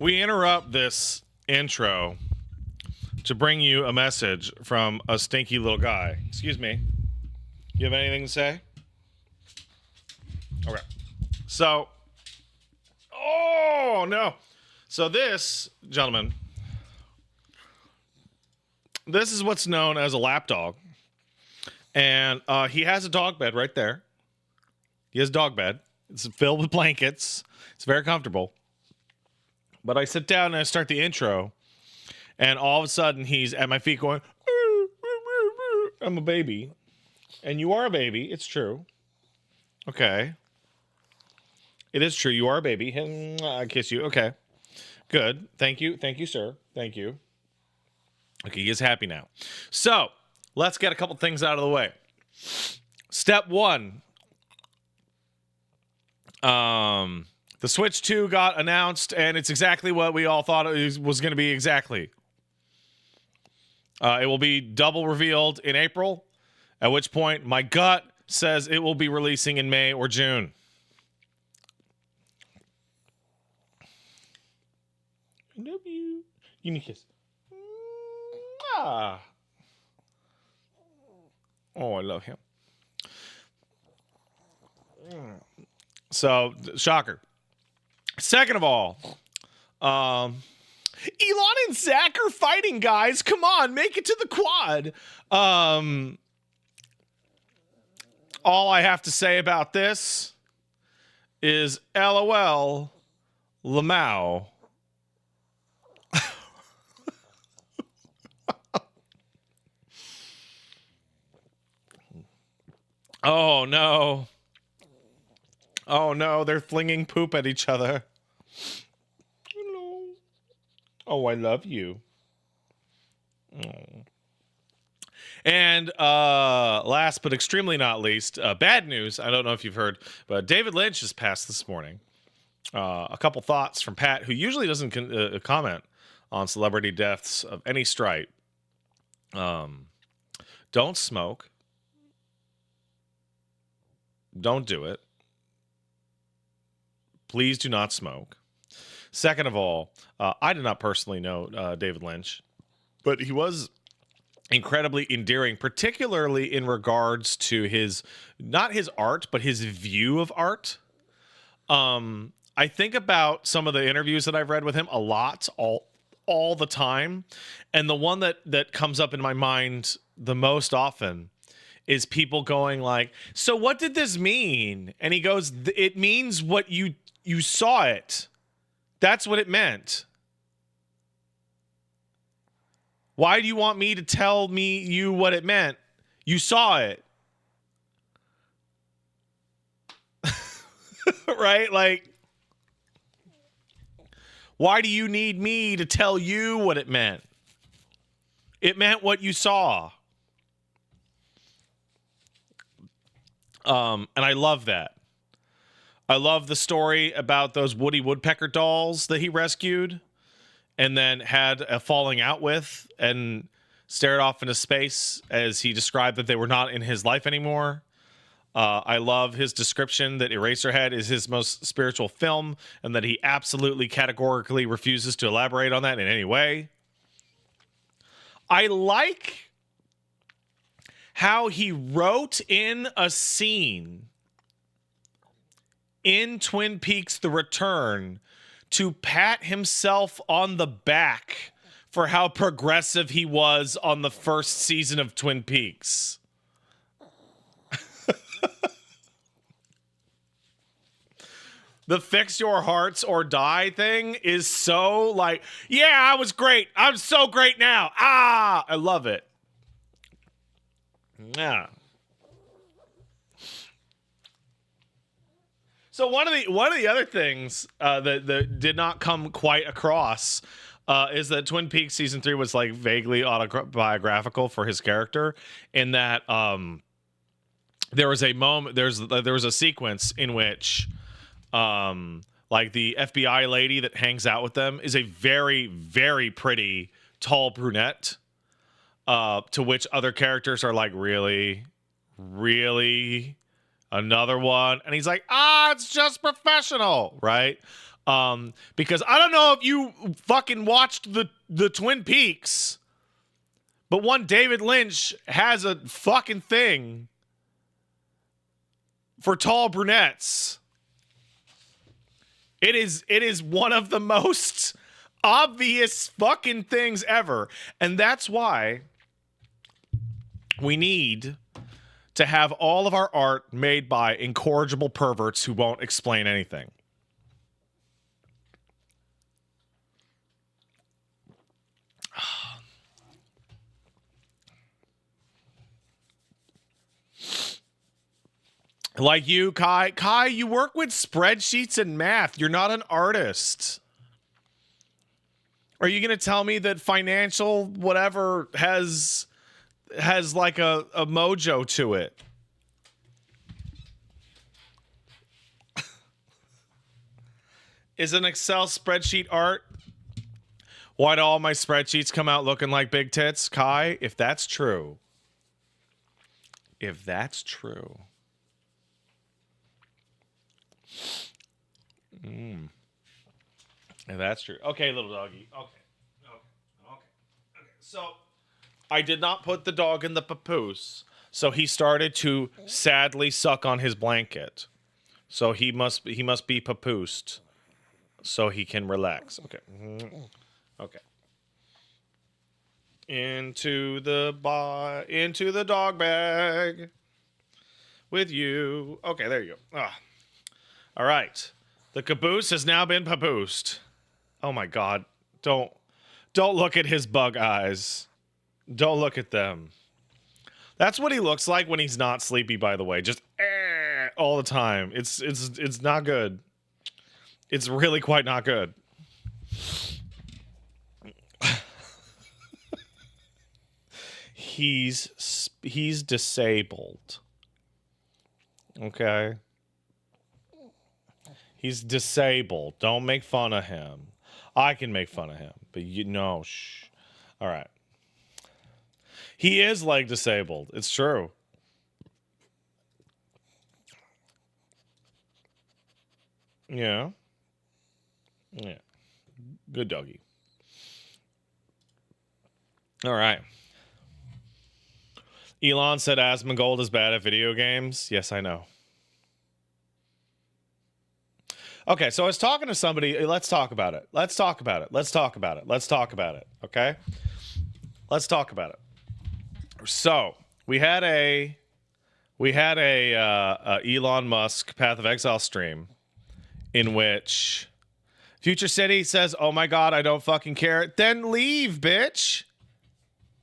We interrupt this intro to bring you a message from a stinky little guy. Excuse me. You have anything to say? Okay. So, oh no. So this, gentlemen, this is what's known as a lap dog. And he has a dog bed right there. He has a dog bed. It's filled with blankets. It's very comfortable. But I sit down and I start the intro, and all of a sudden he's at my feet going, I'm a baby. And you are a baby. It's true. Okay. It is true. You are a baby. I kiss you. Okay. Good. Thank you. Thank you, sir. Thank you. Okay, he is happy now. So, let's get a couple things out of the way. Step one. The Switch 2 got announced, and it's exactly what we all thought it was going to be exactly. It will be double revealed in April, at which point my gut says it will be releasing in May or June. I love you. Give me a kiss. Ah. Oh, I love him. So, shocker. Second of all, Elon and Zach are fighting, guys. Come on, make it to the quad. All I have to say about this is LOL, Lamau. Oh, no. Oh, no, they're flinging poop at each other. Hello. Oh, I love you. Oh. And last but extremely not least, bad news. I don't know if you've heard, but David Lynch has passed this morning. A couple thoughts from Pat, who usually doesn't comment on celebrity deaths of any stripe. Don't smoke. Don't do it. Please do not smoke. Second of all, I did not personally know David Lynch, but he was incredibly endearing, particularly in regards to his, not his art, but his view of art. I think about some of the interviews that I've read with him a lot, all the time. And the one that comes up in my mind the most often is people going like, so what did this mean? And he goes, it means what you saw it. That's what it meant. Why do you want me to tell you what it meant? You saw it. Right? Like, why do you need me to tell you what it meant? It meant what you saw. And I love that. I love the story about those Woody Woodpecker dolls that he rescued and then had a falling out with and stared off into space as he described that they were not in his life anymore. I love his description that Eraserhead is his most spiritual film and that he absolutely categorically refuses to elaborate on that in any way. I like how he wrote in a scene in Twin Peaks: The Return to pat himself on the back for how progressive he was on the first season of Twin Peaks. The fix your hearts or die thing is so like, yeah, I was great. I'm so great now. I love it. Yeah. So one of the other things that did not come quite across is that Twin Peaks season 3 was like vaguely autobiographical for his character, in that there was a moment, there was a sequence in which like the FBI lady that hangs out with them is a very, very pretty tall brunette, to which other characters are like, really, really. Another one. And he's like, it's just professional, right? Because I don't know if you fucking watched the Twin Peaks, but one David Lynch has a fucking thing for tall brunettes. It is one of the most obvious fucking things ever. And that's why we need to have all of our art made by incorrigible perverts who won't explain anything. Like you, Kai. Kai, you work with spreadsheets and math. You're not an artist. Are you going to tell me that financial whatever has like a mojo to it? Is an Excel spreadsheet art? Why do all my spreadsheets come out looking like big tits? Kai, if that's true. If that's true. If that's true. Okay, little doggy. Okay. So, I did not put the dog in the papoose. So he started to sadly suck on his blanket. So he must be papoosed. So he can relax. Okay. Okay. Into the dog bag with you. Okay, there you go. All right. The caboose has now been papoosed. Oh my God. Don't look at his bug eyes. Don't look at them. That's what he looks like when he's not sleepy, by the way. Just all the time. It's not good. It's really quite not good. He's disabled. Okay? He's disabled. Don't make fun of him. I can make fun of him, but you know, shh. All right. He is leg disabled. It's true. Yeah. Yeah. Good doggy. All right. Elon said Asmongold is bad at video games. Yes, I know. Okay, so I was talking to somebody. Let's talk about it. Okay? Let's talk about it. Okay? Let's talk about it. So, we had a Elon Musk Path of Exile stream in which Future City says, "Oh my God, I don't fucking care." Then leave, bitch.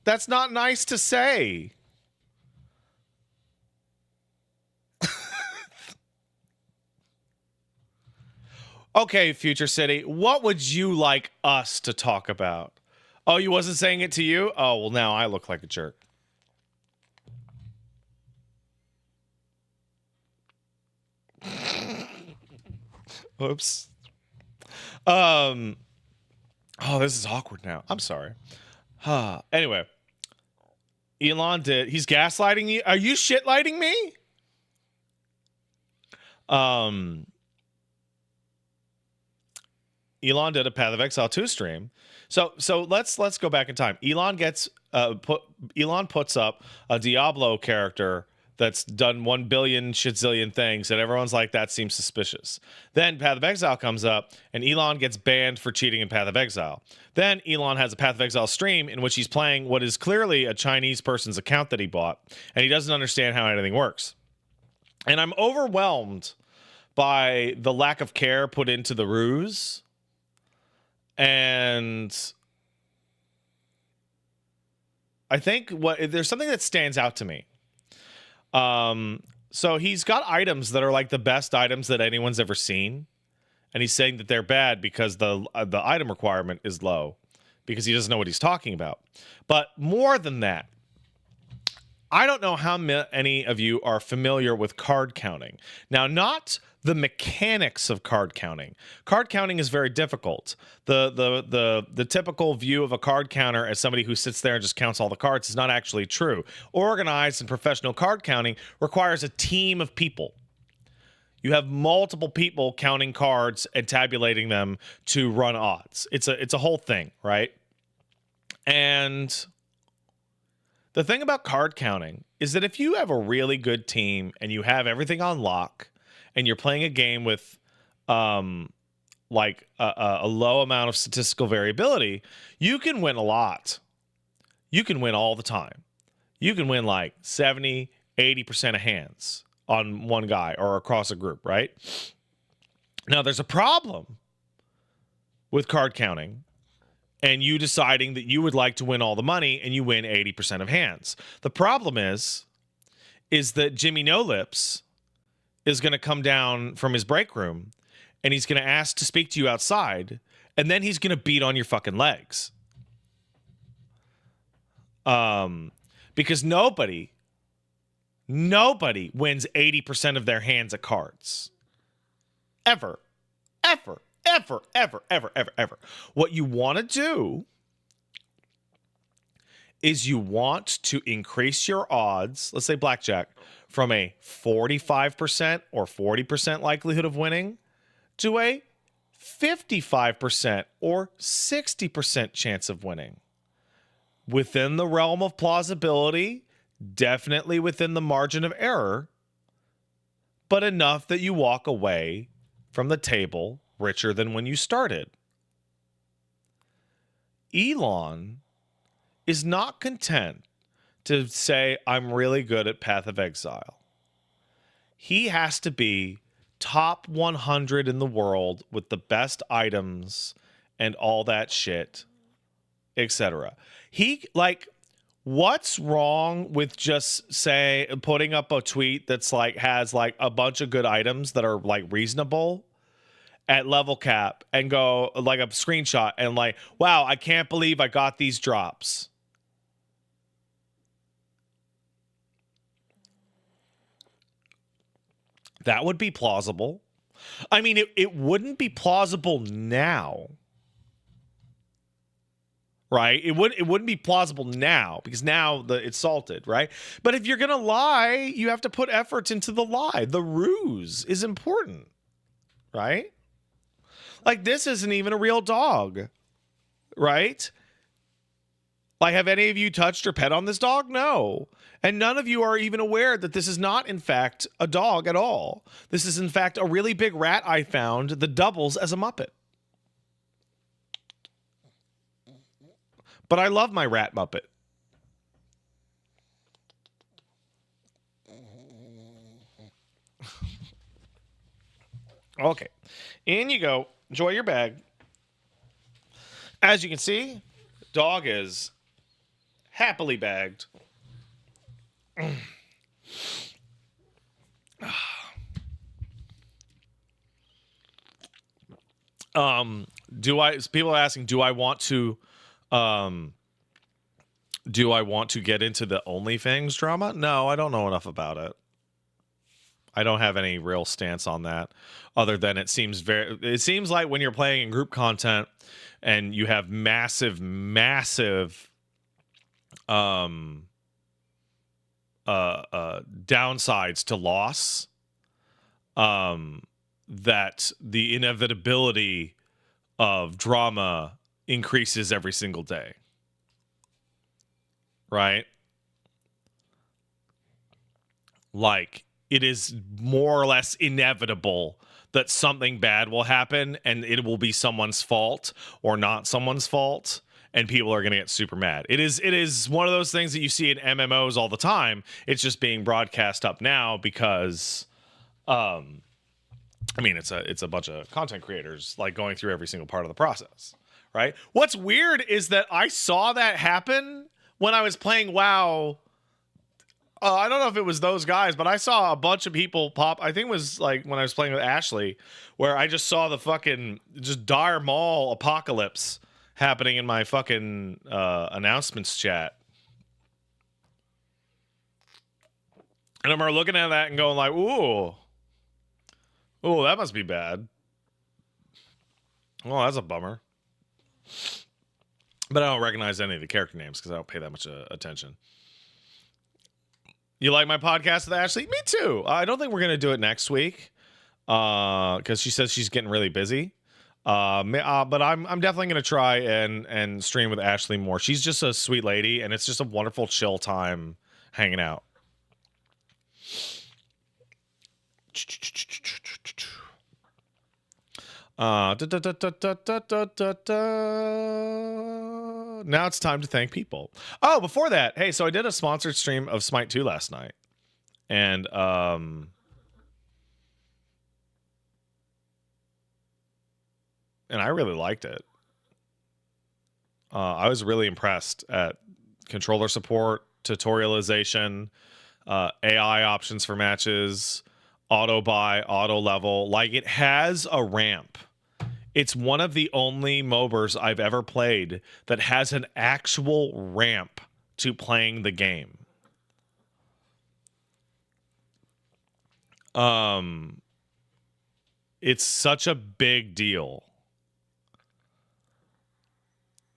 That's not nice to say. Okay, Future City, what would you like us to talk about? Oh, you wasn't saying it to you? Oh, well, now I look like a jerk. Oops. Oh, this is awkward now. I'm sorry. Anyway, Elon did. He's gaslighting you. Are you shitlighting me? Elon did a Path of Exile 2 stream. So let's go back in time. Elon puts up a Diablo character that's done 1 billion shitzillion things, and everyone's like, that seems suspicious. Then Path of Exile comes up, and Elon gets banned for cheating in Path of Exile. Then Elon has a Path of Exile stream in which he's playing what is clearly a Chinese person's account that he bought, and he doesn't understand how anything works. And I'm overwhelmed by the lack of care put into the ruse. And I think there's something that stands out to me. So he's got items that are like the best items that anyone's ever seen, and he's saying that they're bad because the item requirement is low, because he doesn't know what he's talking about. But more than that, I don't know how many of you are familiar with card counting. Now, not the mechanics of card counting. Card counting is very difficult. The typical view of a card counter as somebody who sits there and just counts all the cards is not actually true. Organized and professional card counting requires a team of people. You have multiple people counting cards and tabulating them to run odds. It's a whole thing, right? And the thing about card counting is that if you have a really good team and you have everything on lock and you're playing a game with like a low amount of statistical variability, you can win a lot. You can win all the time. You can win like 70, 80% of hands on one guy or across a group, right? Now, there's a problem with card counting and you deciding that you would like to win all the money and you win 80% of hands. The problem is that Jimmy No Lips is going to come down from his break room and he's going to ask to speak to you outside, and then he's going to beat on your fucking legs. Because nobody wins 80% of their hands at cards. Ever. What you want to do is you want to increase your odds, let's say blackjack, from a 45% or 40% likelihood of winning to a 55% or 60% chance of winning. Within the realm of plausibility, definitely within the margin of error, but enough that you walk away from the table richer than when you started. Elon is not content to say, I'm really good at Path of Exile. He has to be top 100 in the world with the best items and all that shit, etc. What's wrong with just putting up a tweet that's like has like a bunch of good items that are like reasonable at level cap and go like a screenshot and like, wow, I can't believe I got these drops. That would be plausible. I mean, it wouldn't be plausible now. Right? It wouldn't be plausible now because now it's salted, right? But if you're going to lie, you have to put effort into the lie. The ruse is important, right? Like, this isn't even a real dog, right? Like, have any of you touched or pet on this dog? No. And none of you are even aware that this is not, in fact, a dog at all. This is, in fact, a really big rat I found that doubles as a Muppet. But I love my rat Muppet. Okay. In you go. Enjoy your bag. As you can see, dog is happily bagged. People are asking, do I want to get into the OnlyFans drama? No, I don't know enough about it. I don't have any real stance on that, other than it seems like when you're playing in group content and you have massive downsides to loss, that the inevitability of drama increases every single day. Right? Like, it is more or less inevitable that something bad will happen and it will be someone's fault or not someone's fault, and people are going to get super mad. It is one of those things that you see in MMOs all the time. It's just being broadcast up now because it's a bunch of content creators like going through every single part of the process, right? What's weird is that I saw that happen when I was playing WoW. I don't know if it was those guys, but I saw a bunch of people pop. I think it was like when I was playing with Ashley, where I just saw the fucking just dire mall apocalypse happening in my fucking announcements chat. And I remember looking at that and going like, ooh, that must be bad. Oh, that's a bummer. But I don't recognize any of the character names because I don't pay that much attention. You like my podcast with Ashley? Me too. I don't think we're going to do it next week. because she says she's getting really busy. But I'm definitely gonna try and stream with Ashley more. She's just a sweet lady, and it's just a wonderful chill time hanging out. Now it's time to thank people. Oh, before that, hey, so I did a sponsored stream of Smite 2 last night, and I really liked it. I was really impressed at controller support, tutorialization, AI options for matches, auto buy, auto level. Like, it has a ramp. It's one of the only MOBAs I've ever played that has an actual ramp to playing the game. It's such a big deal.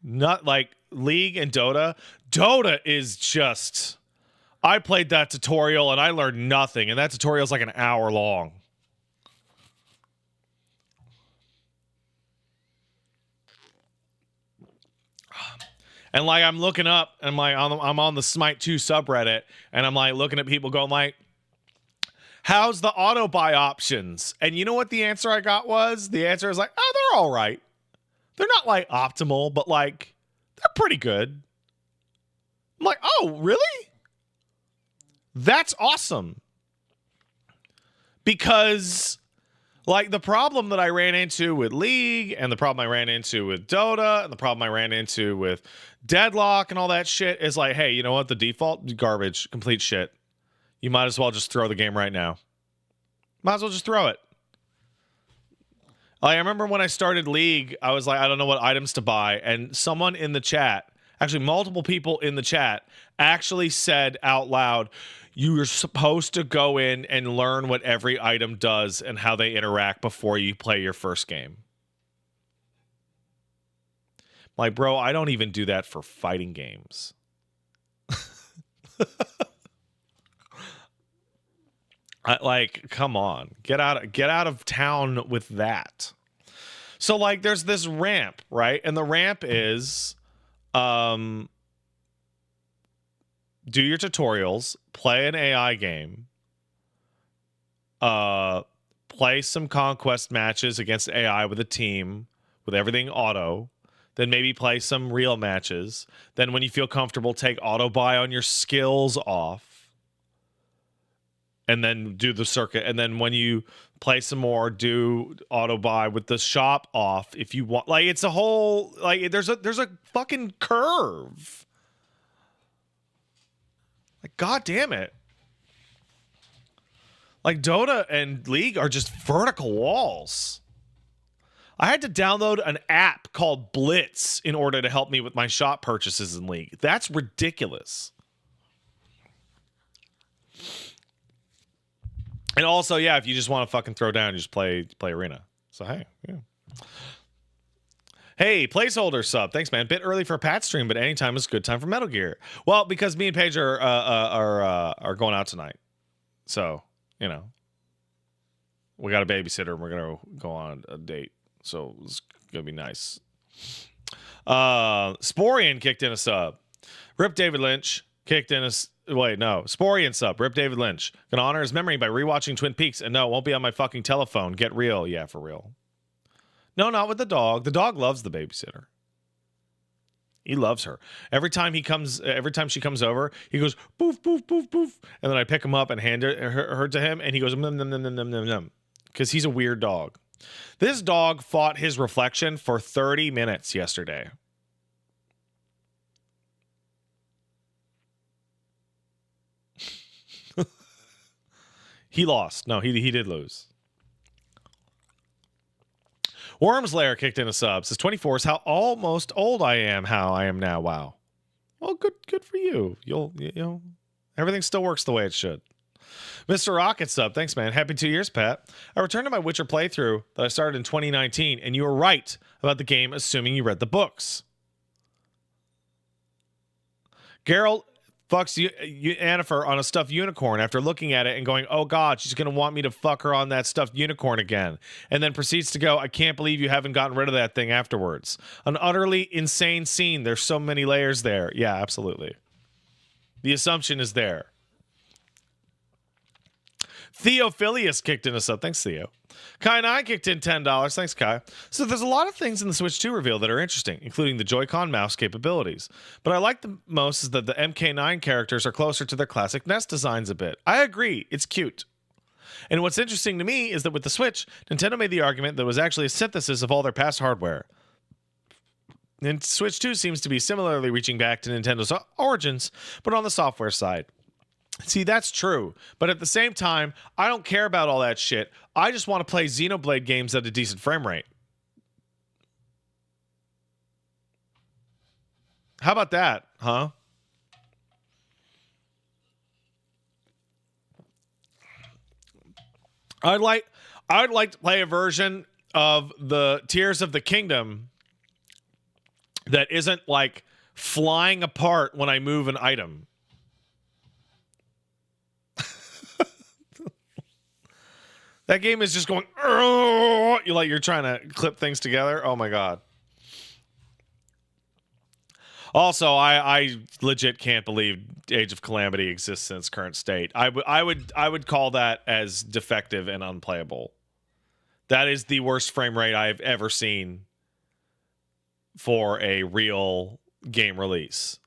Not like League and Dota. Dota is just... I played that tutorial and I learned nothing, and that tutorial is like an hour long. And like, I'm looking up, and I'm on the Smite 2 subreddit, and I'm like looking at people going like, how's the auto buy options? And you know what the answer I got was? The answer is like, oh, they're all right. They're not like optimal, but like, they're pretty good. I'm like, oh, really? That's awesome. Because like, the problem that I ran into with League, and the problem I ran into with Dota, and the problem I ran into with Deadlock and all that shit is like, hey, you know what? The default garbage, complete shit. You might as well just throw the game right now. Might as well just throw it. Like, I remember when I started League, I was like, I don't know what items to buy, and someone in the chat, actually multiple people in the chat, actually said out loud, you are supposed to go in and learn what every item does and how they interact before you play your first game. Like, bro, I don't even do that for fighting games. Like, come on, get out of town with that. So like, there's this ramp, right? And the ramp is, do your tutorials, play an AI game, play some conquest matches against AI with a team, with everything auto, then maybe play some real matches. Then when you feel comfortable, take auto buy on your skills off, and then do the circuit. And then when you play some more, do auto buy with the shop off if you want. Like, it's a whole, like, there's a fucking curve. Like, god damn it. Like, Dota and League are just vertical walls. I had to download an app called Blitz in order to help me with my shop purchases in League. That's ridiculous. And also, yeah, if you just want to fucking throw down, you just play Arena. So, hey, yeah. Hey, placeholder sub. Thanks, man. Bit early for a Pat stream, but anytime is a good time for Metal Gear. Well, because me and Paige are going out tonight. So, you know, we got a babysitter and we're going to go on a date. So it's going to be nice. Sporian kicked in a sub. Rip David Lynch kicked in a... Wait, no. Sporian sub. Rip David Lynch. Gonna honor his memory by rewatching Twin Peaks. And no, it won't be on my fucking telephone. Get real. Yeah, for real. No, not with the dog. The dog loves the babysitter. He loves her. Every time she comes over, he goes, boof, boof, boof, boof. And then I pick him up and hand her to him, and he goes, num, num, num, num, num, num, num. Because he's a weird dog. This dog fought his reflection for 30 minutes yesterday. He lost. No, he did lose. Worm's Lair kicked in a sub. Says 24 is how almost old I am. How I am now. Wow. Well, good for you. You know, everything still works the way it should. Mr. Rocket sub. Thanks, man. Happy 2 years, Pat. I returned to my Witcher playthrough that I started in 2019, and you were right about the game, assuming you read the books. Geralt, fucks Yennefer on a stuffed unicorn after looking at it and going, oh God, she's going to want me to fuck her on that stuffed unicorn again. And then proceeds to go, I can't believe you haven't gotten rid of that thing afterwards. An utterly insane scene. There's so many layers there. Yeah, absolutely. The assumption is there. Theophilius kicked in a sub. Thanks, Theo. Kai9 kicked in $10. Thanks, Kai. So there's a lot of things in the Switch 2 reveal that are interesting, including the Joy-Con mouse capabilities. But I like the most is that the MK9 characters are closer to their classic NES designs a bit. I agree. It's cute. And what's interesting to me is that with the Switch, Nintendo made the argument that it was actually a synthesis of all their past hardware. And Switch 2 seems to be similarly reaching back to Nintendo's origins, but on the software side. See, that's true. But at the same time, I don't care about all that shit. I just want to play Xenoblade games at a decent frame rate. How about that, huh? I'd like to play a version of the Tears of the Kingdom that isn't like flying apart when I move an item. That game is just going, you're trying to clip things together. Oh my God. Also, I legit can't believe Age of Calamity exists in its current state. I would call that as defective and unplayable. That is the worst frame rate I've ever seen for a real game release.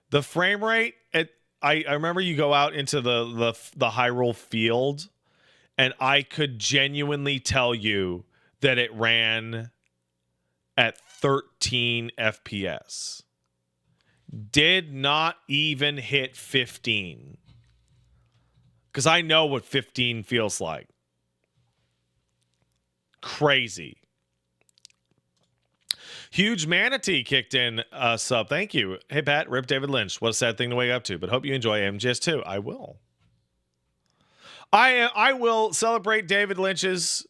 The frame rate I remember you go out into the Hyrule field, and I could genuinely tell you that it ran at 13 FPS. Did not even hit 15. Because I know what 15 feels like. Crazy. Huge Manatee kicked in a sub. Thank you. Hey, Pat, rip David Lynch. What a sad thing to wake up to, but hope you enjoy MGS2. I will. I will celebrate David Lynch's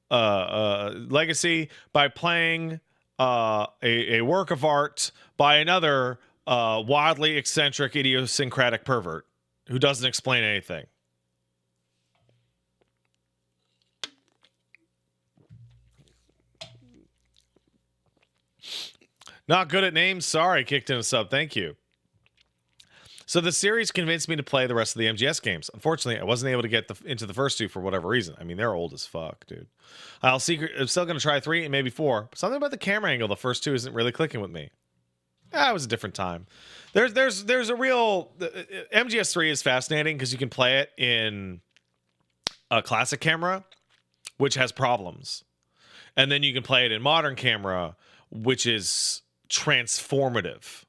legacy by playing a work of art by another wildly eccentric, idiosyncratic pervert who doesn't explain anything. Not good at names. Sorry, kicked in a sub. Thank you. So the series convinced me to play the rest of the MGS games. Unfortunately, I wasn't able to get into the first two for whatever reason. I mean, they're old as fuck, dude. I'm still going to try 3 and maybe 4. But something about the camera angle, the first 2 isn't really clicking with me. It was a different time. There's a real MGS3 is fascinating because you can play it in a classic camera, which has problems, and then you can play it in modern camera, which is transformative.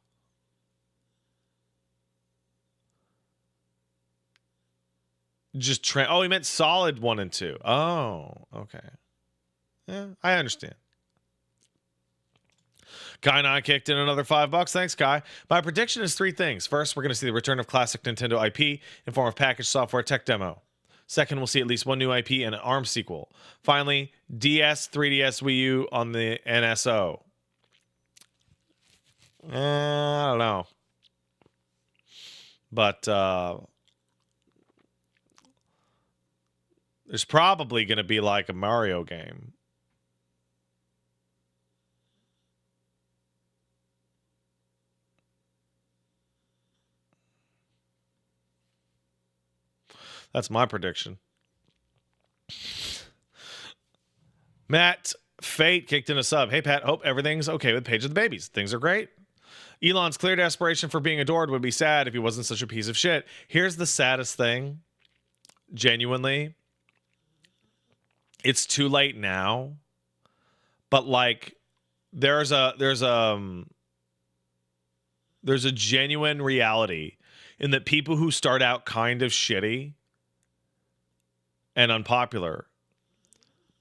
He meant solid 1 and 2. Oh, okay. Yeah, I understand. Kai and I kicked in another $5. Thanks, Kai. My prediction is 3 things. First, we're going to see the return of classic Nintendo IP in form of packaged software tech demo. Second, we'll see at least 1 new IP and an ARM sequel. Finally, DS, 3DS, Wii U on the NSO. I don't know. But there's probably going to be like a Mario game. That's my prediction. Matt Fate kicked in a sub. Hey, Pat, hope everything's okay with Page of the Babies. Things are great. Elon's clear desperation for being adored would be sad if he wasn't such a piece of shit. Here's the saddest thing. Genuinely. It's too late now. But like there's a genuine reality in that people who start out kind of shitty and unpopular,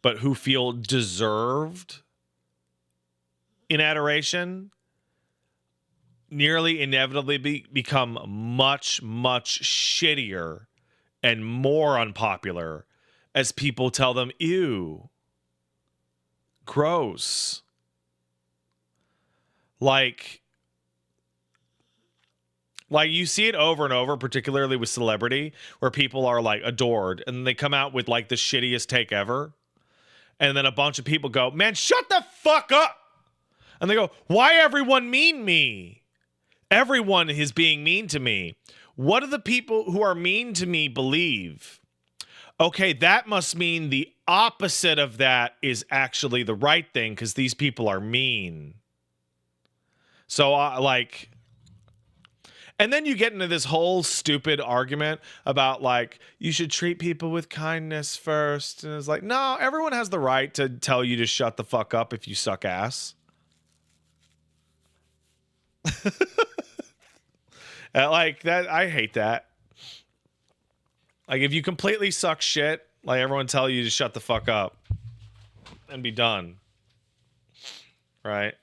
but who feel deserved in adoration, nearly inevitably become much, much shittier and more unpopular as people tell them, ew, gross. Like, Like, you see it over and over, particularly with celebrity, where people are like adored and they come out with like the shittiest take ever. And then a bunch of people go, man, shut the fuck up. And they go, why everyone mean me? Everyone is being mean to me. What do the people who are mean to me believe? Okay, that must mean the opposite of that is actually the right thing because these people are mean. So, and then you get into this whole stupid argument about, like, you should treat people with kindness first. And it's like, no, everyone has the right to tell you to shut the fuck up if you suck ass. Like, that, I hate that. Like, if you completely suck shit, like, everyone tell you to shut the fuck up and be done. Right?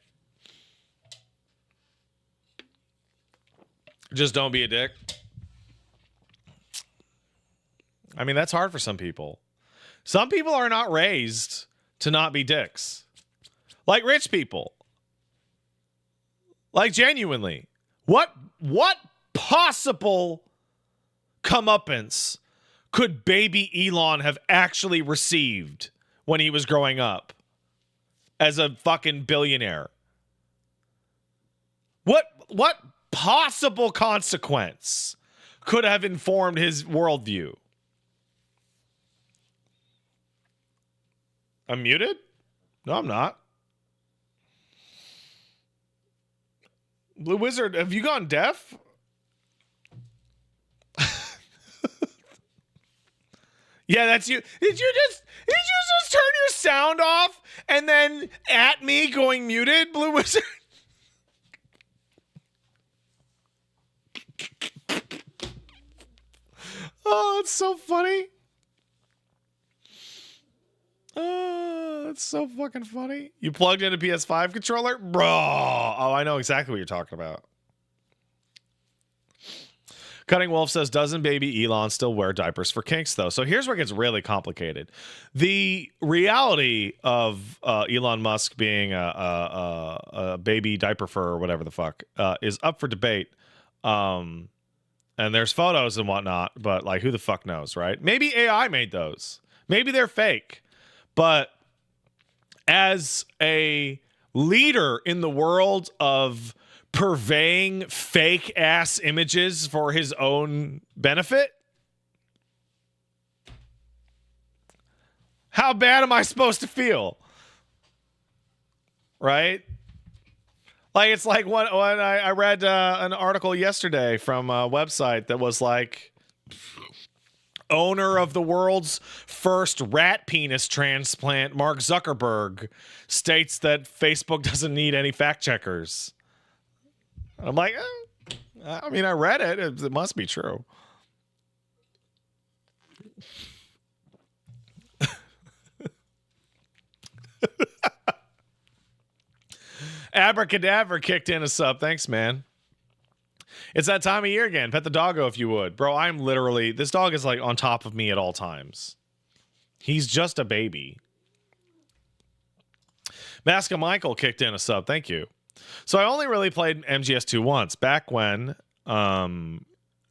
Just don't be a dick. I mean, that's hard for some people. Some people are not raised to not be dicks. Like rich people. Like, genuinely. What possible comeuppance could baby Elon have actually received when he was growing up as a fucking billionaire? What possible consequence could have informed his worldview? I'm muted? No, I'm not. Blue Wizard, have you gone deaf? Yeah, that's you. Did you just turn your sound off and then at me going muted, Blue Wizard? Oh, it's so funny. Oh, it's so fucking funny. You plugged in a PS5 controller? Bro. Oh, I know exactly what you're talking about. Cutting Wolf says, doesn't baby Elon still wear diapers for kinks, though? So here's where it gets really complicated. The reality of Elon Musk being a baby diaper fur or whatever the fuck is up for debate. And there's photos and whatnot, but like, who the fuck knows, right? Maybe AI made those. Maybe they're fake. But as a leader in the world of purveying fake ass images for his own benefit, how bad am I supposed to feel? Right? Like, it's like when I read an article yesterday from a website that was like, owner of the world's first rat penis transplant, Mark Zuckerberg, states that Facebook doesn't need any fact checkers. I'm like, I mean, I read it. It must be true. Abracadabra kicked in a sub. Thanks, man. It's that time of year again. Pet the doggo if you would. Bro, I'm literally... This dog is like on top of me at all times. He's just a baby. Maska Michael kicked in a sub. Thank you. So I only really played MGS2 once. Back when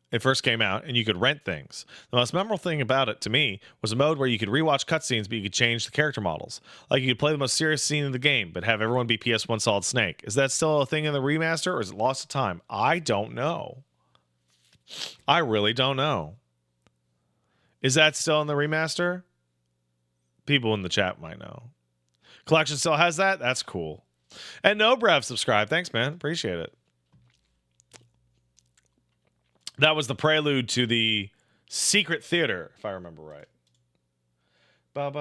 it first came out and you could rent things. The most memorable thing about it to me was a mode where you could rewatch cutscenes, but you could change the character models. Like, you could play the most serious scene in the game, but have everyone be PS1 Solid Snake. Is that still a thing in the remaster, or is it lost to time? I don't know. I really don't know. Is that still in the remaster? People in the chat might know. Collection still has that? That's cool. And No Brev subscribe. Thanks, man. Appreciate it. That was the prelude to the Secret Theater, if I remember right. Oh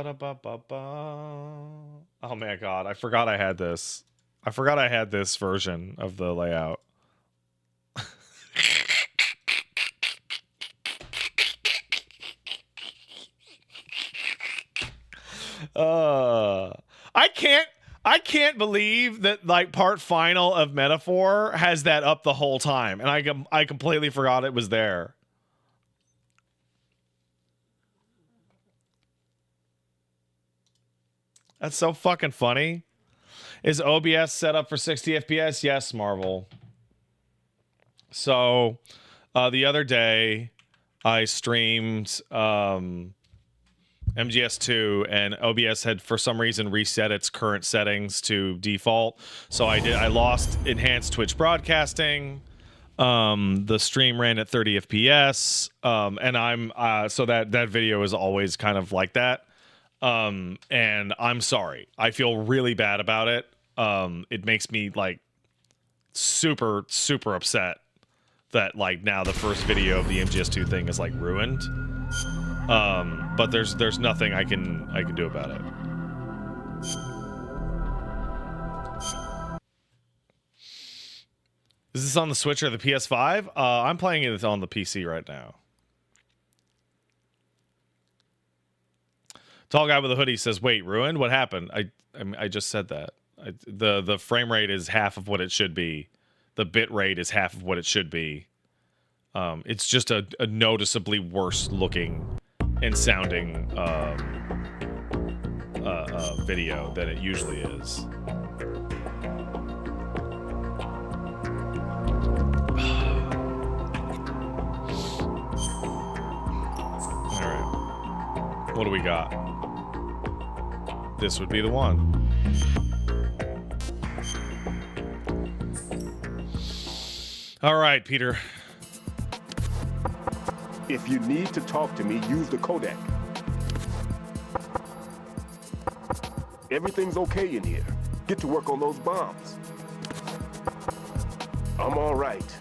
my god, I forgot I had this. I forgot I had this version of the layout. I can't believe that, like, part final of Metaphor has that up the whole time, and I completely forgot it was there. That's so fucking funny. Is OBS set up for 60 FPS? Yes, Marvel. So the other day I streamed MGS2 and OBS had for some reason reset its current settings to default. So I lost enhanced Twitch broadcasting. The stream ran at 30 FPS. And I'm so that video is always kind of like that. And I'm sorry. I feel really bad about it. It makes me like super upset that like now the first video of the MGS2 thing is like ruined. But there's nothing I can do about it. Is this on the Switch or the PS5? I'm playing it on the PC right now. Tall guy with a hoodie says, "Wait, ruined? What happened?" I just said that. The frame rate is half of what it should be. The bit rate is half of what it should be. It's just a noticeably worse looking and sounding video than it usually is. All right, what do we got? This would be the one. All right, Peter. If you need to talk to me, use the codec. Everything's okay in here. Get to work on those bombs. I'm all right.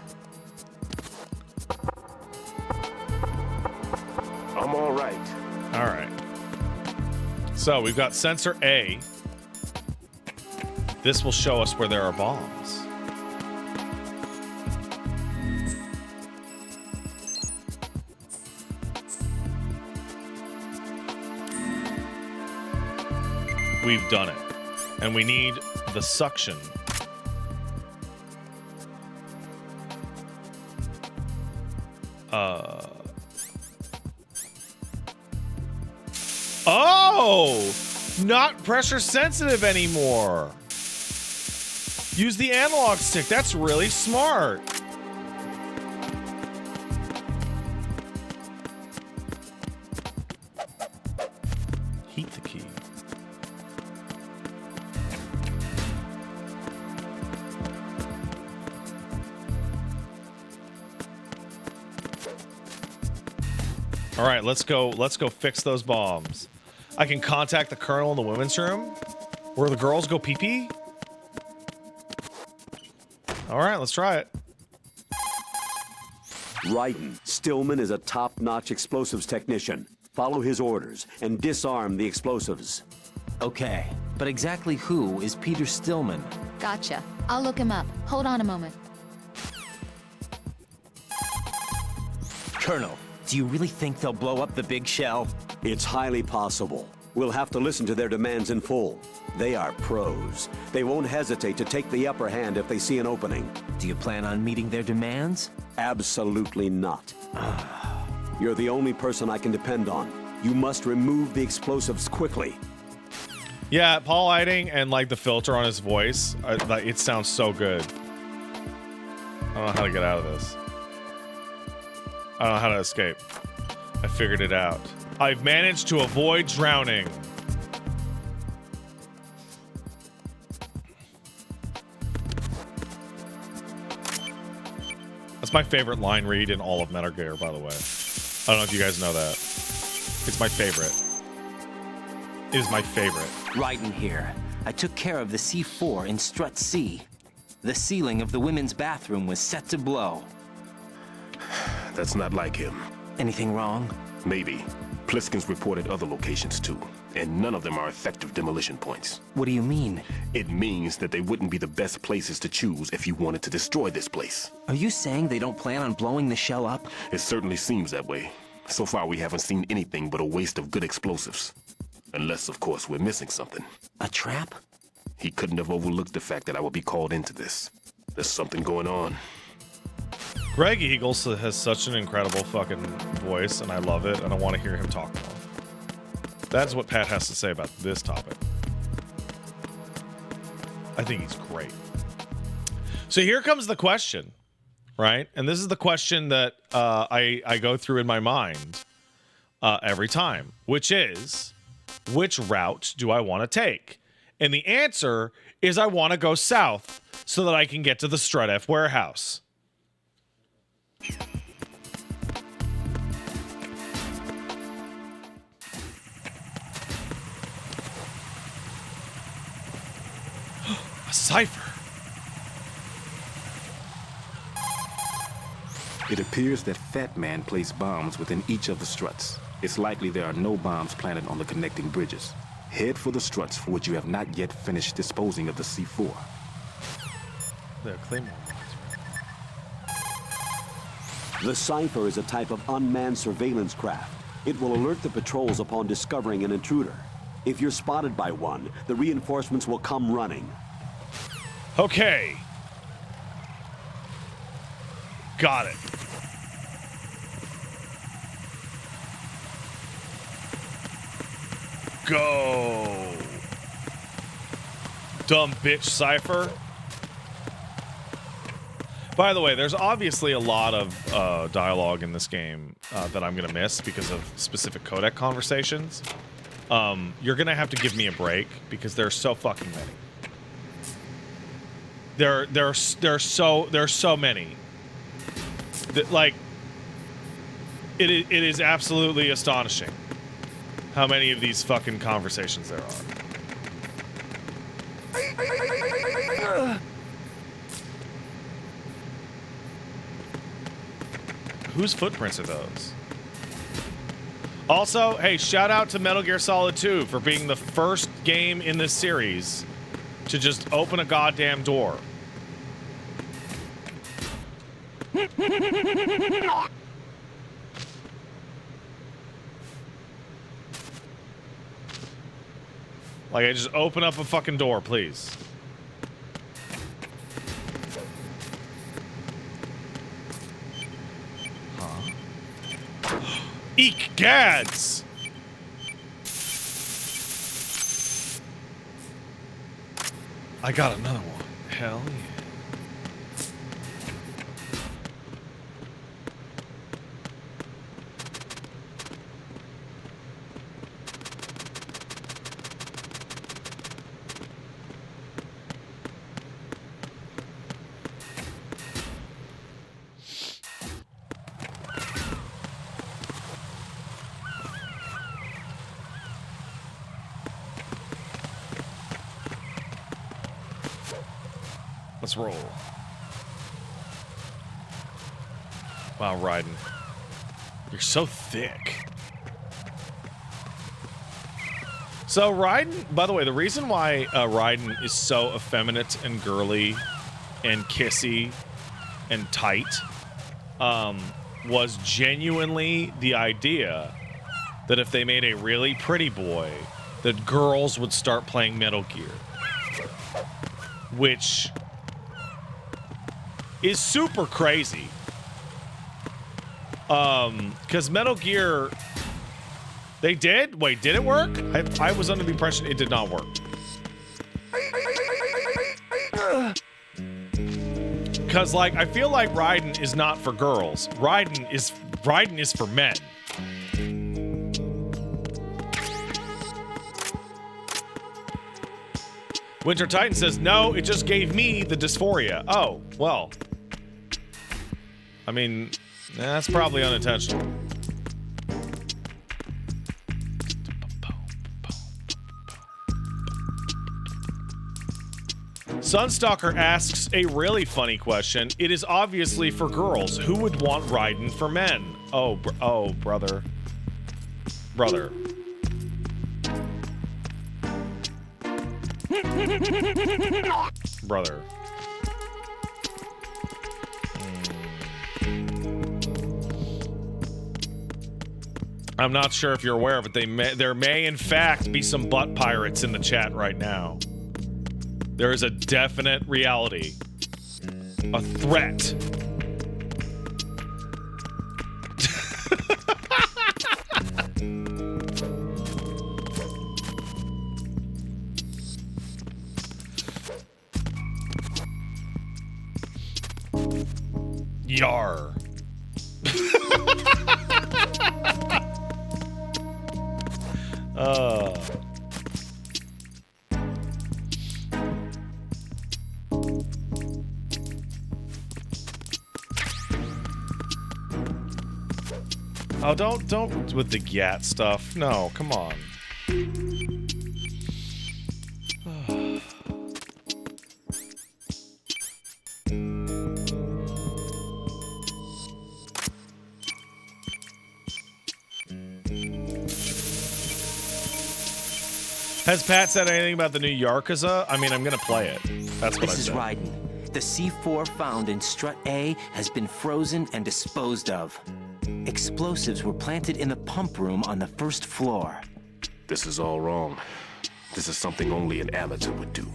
I'm all right. All right. So we've got sensor A. This will show us where there are bombs. We've done it. And we need the suction. Oh! Not pressure sensitive anymore. Use the analog stick. That's really smart. Heat the key. All right, let's go fix those bombs. I can contact the colonel in the women's room where the girls go pee-pee. All right, let's try it. Ryden, Stillman is a top-notch explosives technician. Follow his orders and disarm the explosives. Okay, but exactly who is Peter Stillman? Gotcha. I'll look him up. Hold on a moment. Colonel, do you really think they'll blow up the big shell? It's highly possible. We'll have to listen to their demands in full. They are pros. They won't hesitate to take the upper hand if they see an opening. Do you plan on meeting their demands? Absolutely not. You're the only person I can depend on. You must remove the explosives quickly. Yeah, Paul Lighting and like the filter on his voice, it sounds so good. I don't know how to get out of this. I don't know how to escape. I figured it out. I've managed to avoid drowning. That's my favorite line read in all of Metal Gear, by the way. I don't know if you guys know that. It's my favorite. It is my favorite. Ryden here. I took care of the C4 in Strut C. The ceiling of the women's bathroom was set to blow. That's not like him. Anything wrong? Maybe. Pliskin's reported other locations too, and none of them are effective demolition points. What do you mean? It means that they wouldn't be the best places to choose if you wanted to destroy this place. Are you saying they don't plan on blowing the shell up? It certainly seems that way. So far we haven't seen anything but a waste of good explosives. Unless, of course, we're missing something. A trap? He couldn't have overlooked the fact that I would be called into this. There's something going on. Greg Eagles has such an incredible fucking voice, and I love it, and I want to hear him talk more. That's what Pat has to say about this topic. I think he's great. So here comes the question. right? And this is the question that I go through in my mind every time, which is, which route do I want to take? And the answer is I want to go south so that I can get to the Strut F warehouse. A cipher. It appears that Fat Man placed bombs within each of the struts. It's likely there are no bombs planted on the connecting bridges. Head for the struts for which you have not yet finished disposing of the C4. The Claymore. The Cypher is a type of unmanned surveillance craft. It will alert the patrols upon discovering an intruder. If you're spotted by one, the reinforcements will come running. Okay. Got it. Go. Dumb bitch Cypher. By the way, there's obviously a lot of dialogue in this game that I'm going to miss because of specific codec conversations. You're going to have to give me a break because there's so fucking many. There's so many. That, like, it is absolutely astonishing how many of these fucking conversations there are. Whose footprints are those? Also, hey, shout out to Metal Gear Solid 2 for being the first game in this series to just open a goddamn door. Like, I just open up a fucking door, please. Eek gads! I got another one. Hell yeah. Let's roll. Wow, Raiden. You're so thick. So Raiden, by the way, the reason why Raiden is so effeminate and girly and kissy and tight was genuinely the idea that if they made a really pretty boy, that girls would start playing Metal Gear. Which is super crazy. Because Metal Gear... They did? Wait, did it work? I was under the impression it did not work. Because, like, I feel like Raiden is not for girls. Raiden is for men. Winter Titan says, no, it just gave me the dysphoria. Oh, well. I mean, that's probably unintentional. Sunstalker asks a really funny question. It is obviously for girls. Who would want Raiden for men? Oh, brother. Brother. Brother. I'm not sure if you're aware, but there may in fact be some butt pirates in the chat right now. There is a definite reality. A threat. Yar. Oh, don't with the Gat stuff. No, come on. Has Pat said anything about the new Yakuza? I mean, I'm gonna play it. That's what I This is said. Raiden. The C4 found in Strut A has been frozen and disposed of. Explosives were planted in the pump room on the first floor. This is all wrong. This is something only an amateur would do.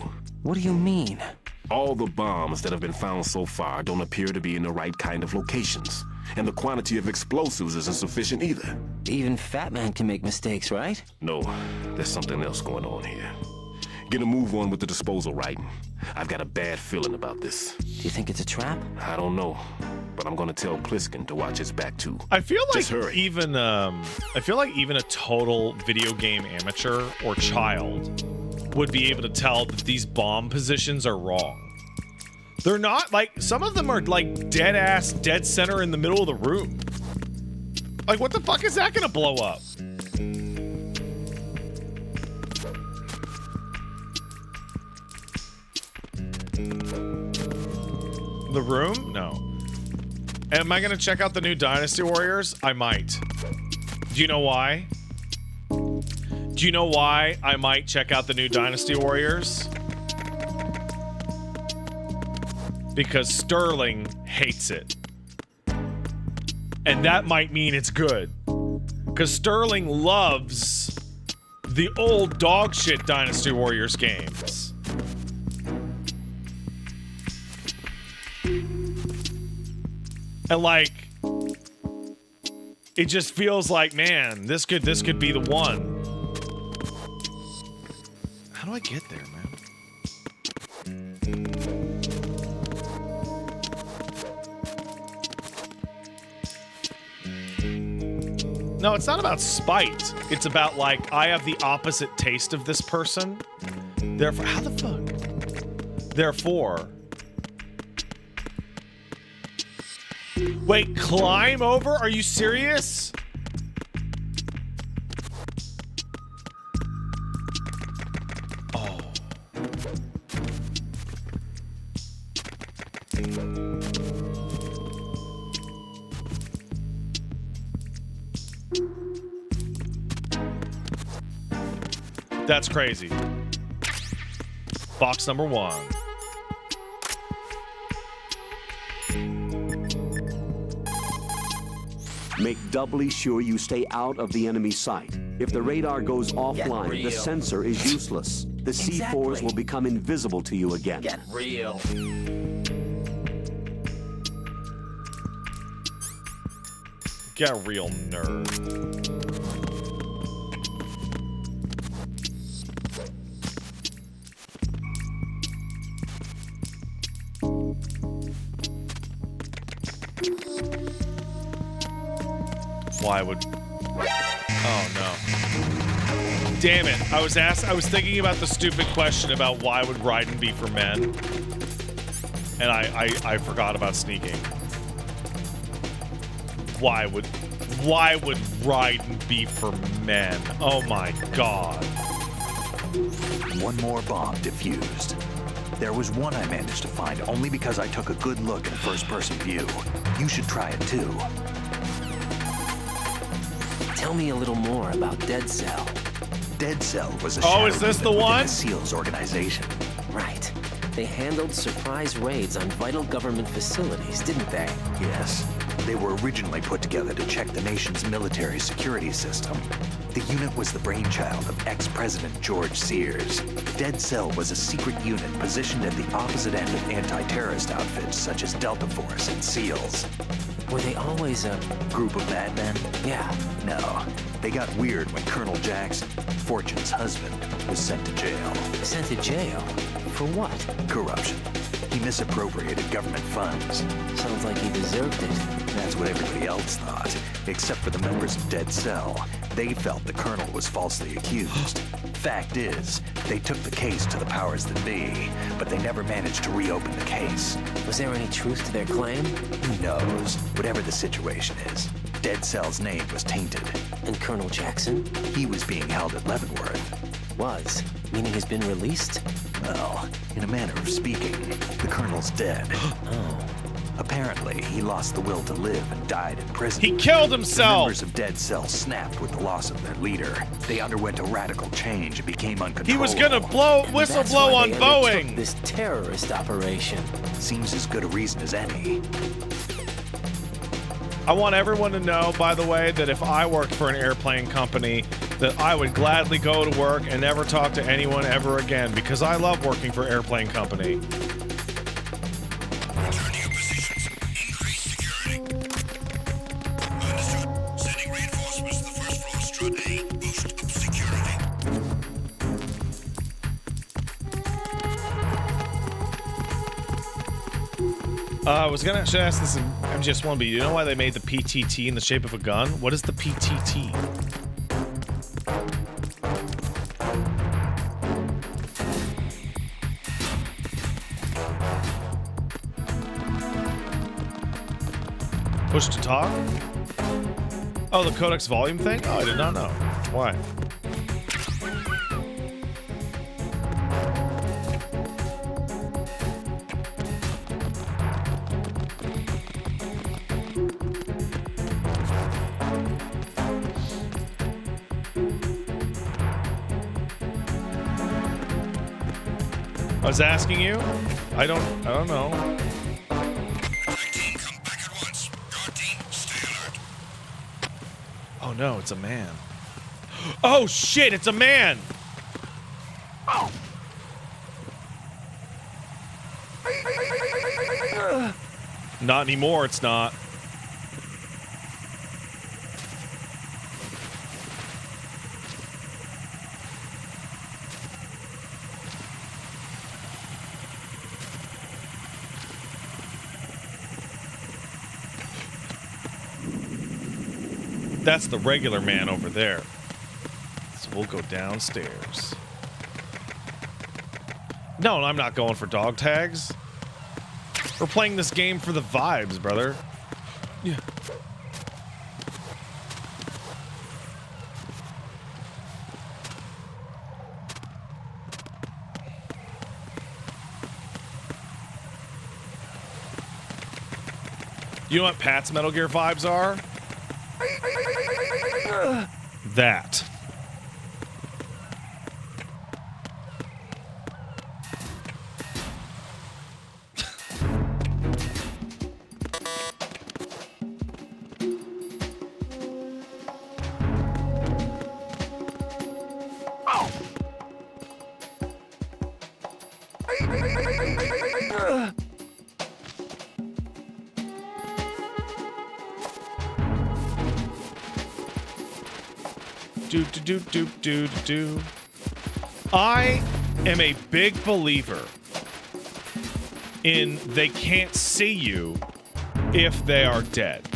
What do you mean? All the bombs that have been found so far don't appear to be in the right kind of locations. And the quantity of explosives isn't sufficient either. Even Fat Man can make mistakes, right? No, there's something else going on here. Get a move on with the disposal, Raiden. I've got a bad feeling about this. Do you think it's a trap? I don't know, but I'm gonna tell Pliskin to watch his back too. I feel like Just hurry. even a total video game amateur or child would be able to tell that these bomb positions are wrong. They're not like, some of them are like dead center in the middle of the room. Like, what the fuck is that gonna blow up? The room? No. Am I gonna check out the new Dynasty Warriors? I might. Do you know why? Do you know why I might check out the new Dynasty Warriors? Because Sterling hates it. And that might mean it's good. Because Sterling loves the old dog shit Dynasty Warriors games. And like, it just feels like, man, this could be the one. How do I get there, man? No, it's not about spite. It's about, like, I have the opposite taste of this person. Therefore, how the fuck? Therefore. Wait, climb over? Are you serious? Oh. That's crazy. Box number 1. Make doubly sure you stay out of the enemy sight. If the radar goes offline, the sensor is useless. The C4s will become invisible to you again. Get real. Get a real nerd. Why would... Oh, no. Damn it. I was thinking about the stupid question about why would Raiden be for men. And I forgot about sneaking. Why would Raiden be for men? Oh my god. One more bomb defused. There was one I managed to find only because I took a good look in first-person view. You should try it too. Tell me a little more about Dead Cell. Dead Cell was a Oh, is shadow this unit the within one? the SEALs organization. Right. They handled surprise raids on vital government facilities, didn't they? Yes. They were originally put together to check the nation's military security system. The unit was the brainchild of ex-President George Sears. Dead Cell was a secret unit positioned at the opposite end of anti-terrorist outfits such as Delta Force and SEALs. Were they always a... Group of bad men? Yeah. No. They got weird when Colonel Jackson, Fortune's husband, was sent to jail. Sent to jail? For what? Corruption. He misappropriated government funds. Sounds like he deserved it. That's what everybody else thought, except for the members of Dead Cell. They felt the Colonel was falsely accused. Fact is, they took the case to the powers that be, but they never managed to reopen the case. Was there any truth to their claim? Who knows? Whatever the situation is, Dead Cell's name was tainted. And Colonel Jackson? He was being held at Leavenworth. Was? Meaning he's been released? Well, in a manner of speaking, the Colonel's dead. Oh. Apparently, he lost the will to live and died in prison. He killed The himself. members of Dead Cell snapped with the loss of their leader. They underwent a radical change and became uncontrollable. He was gonna whistle That's blow why on they undertook Boeing. this terrorist operation. Seems as good a reason as any. I want everyone to know, by the way, that if I worked for an airplane company, that I would gladly go to work and never talk to anyone ever again, because I love working for airplane company. Return to your positions. Increase security. Understood. Sending reinforcements to the first floor, strut A. Boost up security. I was gonna actually ask this in MGS1, but you know why they made the PTT in the shape of a gun? What is the PTT? Push to talk? Oh, the codex volume thing? Oh, I did not know. Why? I was asking you? I don't know. Attack team, come back at once. Guard team, stay alert. Oh no, it's a man. Oh shit, it's a man! Not anymore, it's not. That's the regular man over there. So we'll go downstairs. No, I'm not going for dog tags. We're playing this game for the vibes, brother. Yeah. You know what Pat's Metal Gear vibes are? That. Do. I am a big believer in they can't see you if they are dead.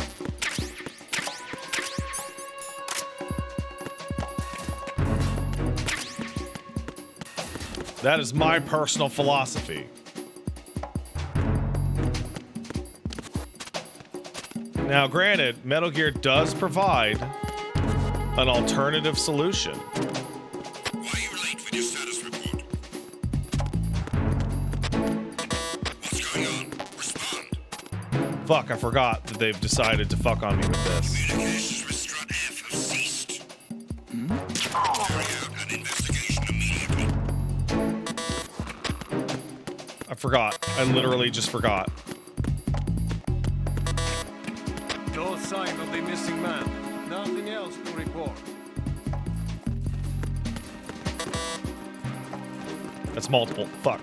That is my personal philosophy. Now, granted, Metal Gear does provide an alternative solution. Why are you late with your status report? What's going on? Respond. Fuck, I forgot that they've decided to fuck on me with this. Communications with Strut F have ceased. Carry out an investigation immediately. I forgot. I literally just forgot. No sign of the missing man. Nothing else to report. That's multiple. Fuck.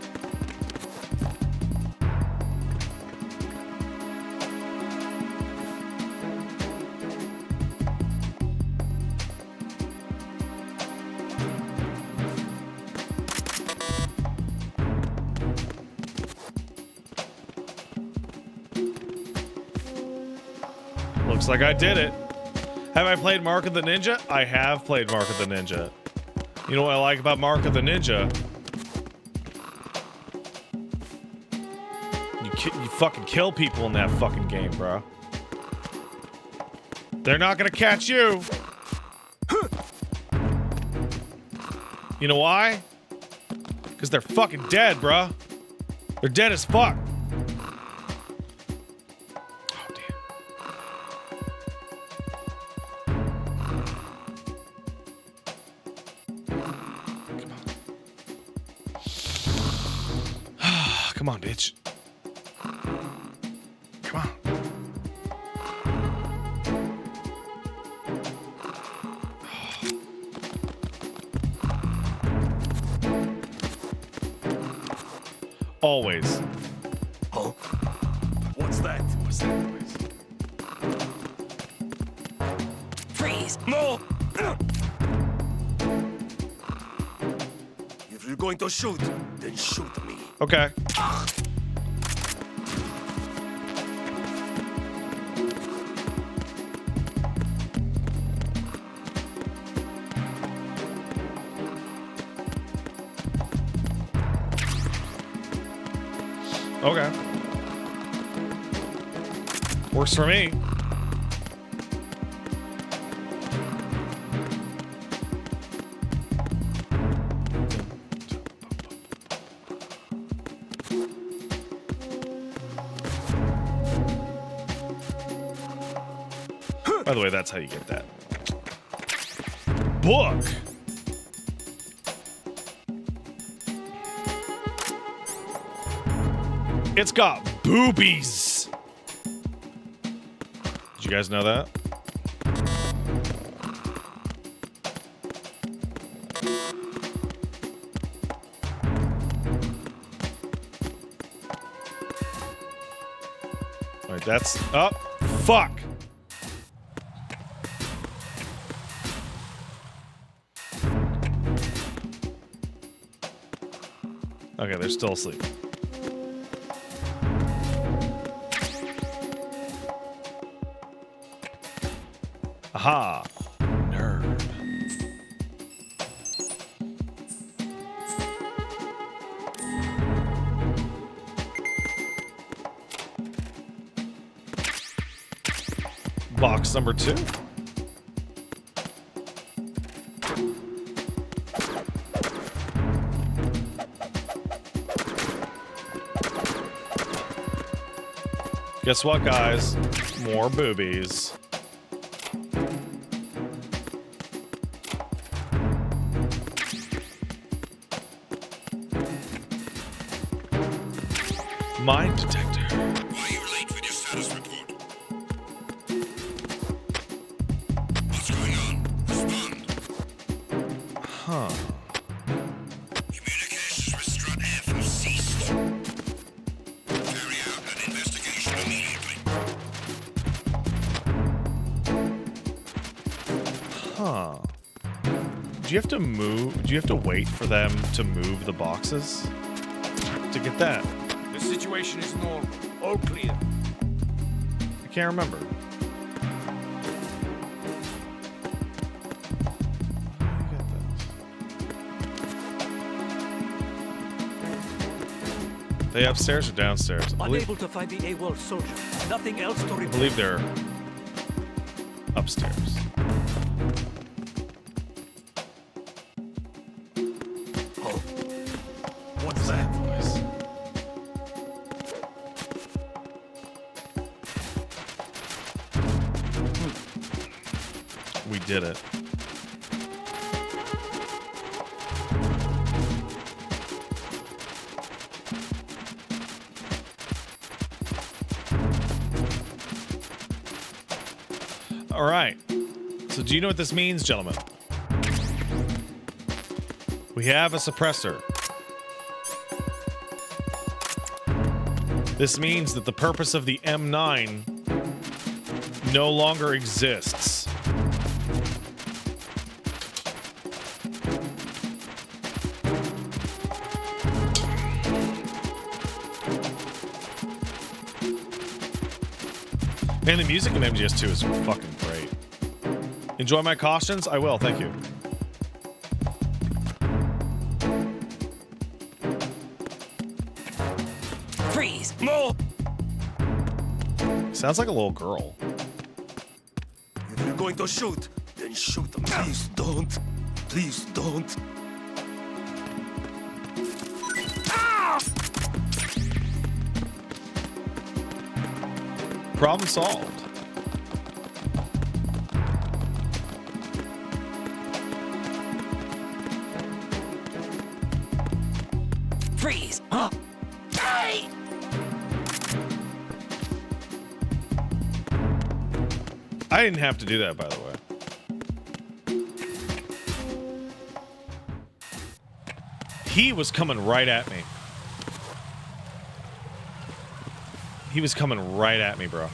Looks like I did it. Have I played Mark of the Ninja? I have played Mark of the Ninja. You know what I like about Mark of the Ninja? You fucking kill people in that fucking game, bro. They're not gonna catch you. You know why? Because they're fucking dead, bro. They're dead as fuck. Oh, damn. Come on, bitch. Come on. Always. Huh? What's that? What's that noise? Freeze! No! If you're going to shoot, then shoot me. Okay. Okay. Works for me. By the way, that's how you get that. Book. It's got boobies. Did you guys know that? Wait, that's up. Oh, fuck. Okay, they're still asleep. Aha! Nerd. Box number 2. Guess what, guys? More boobies. Mine detector. Why are you late with your status report? What's going on? Respond. Huh. Communications with Strut F have ceased. Carry out an investigation immediately. Huh. Do you have to move? Do you have to wait for them to move the boxes to get that? The situation is normal. All clear. I can't remember. They upstairs or downstairs? I Unable to find the AWOL soldier. Nothing else to report. believe they're upstairs. Oh. What's that? Voice. We did it. All right. So do you know what this means, gentlemen? We have a suppressor. This means that the purpose of the M9 no longer exists. And the music in MGS2 is fucking great. Enjoy my cautions? I will, thank you. Freeze! No! Sounds like a little girl. If you're going to shoot, then shoot them. Please don't. Please don't. Problem solved. Freeze! Huh? Hey! I didn't have to do that, by the way. He was coming right at me. He was coming right at me, bro.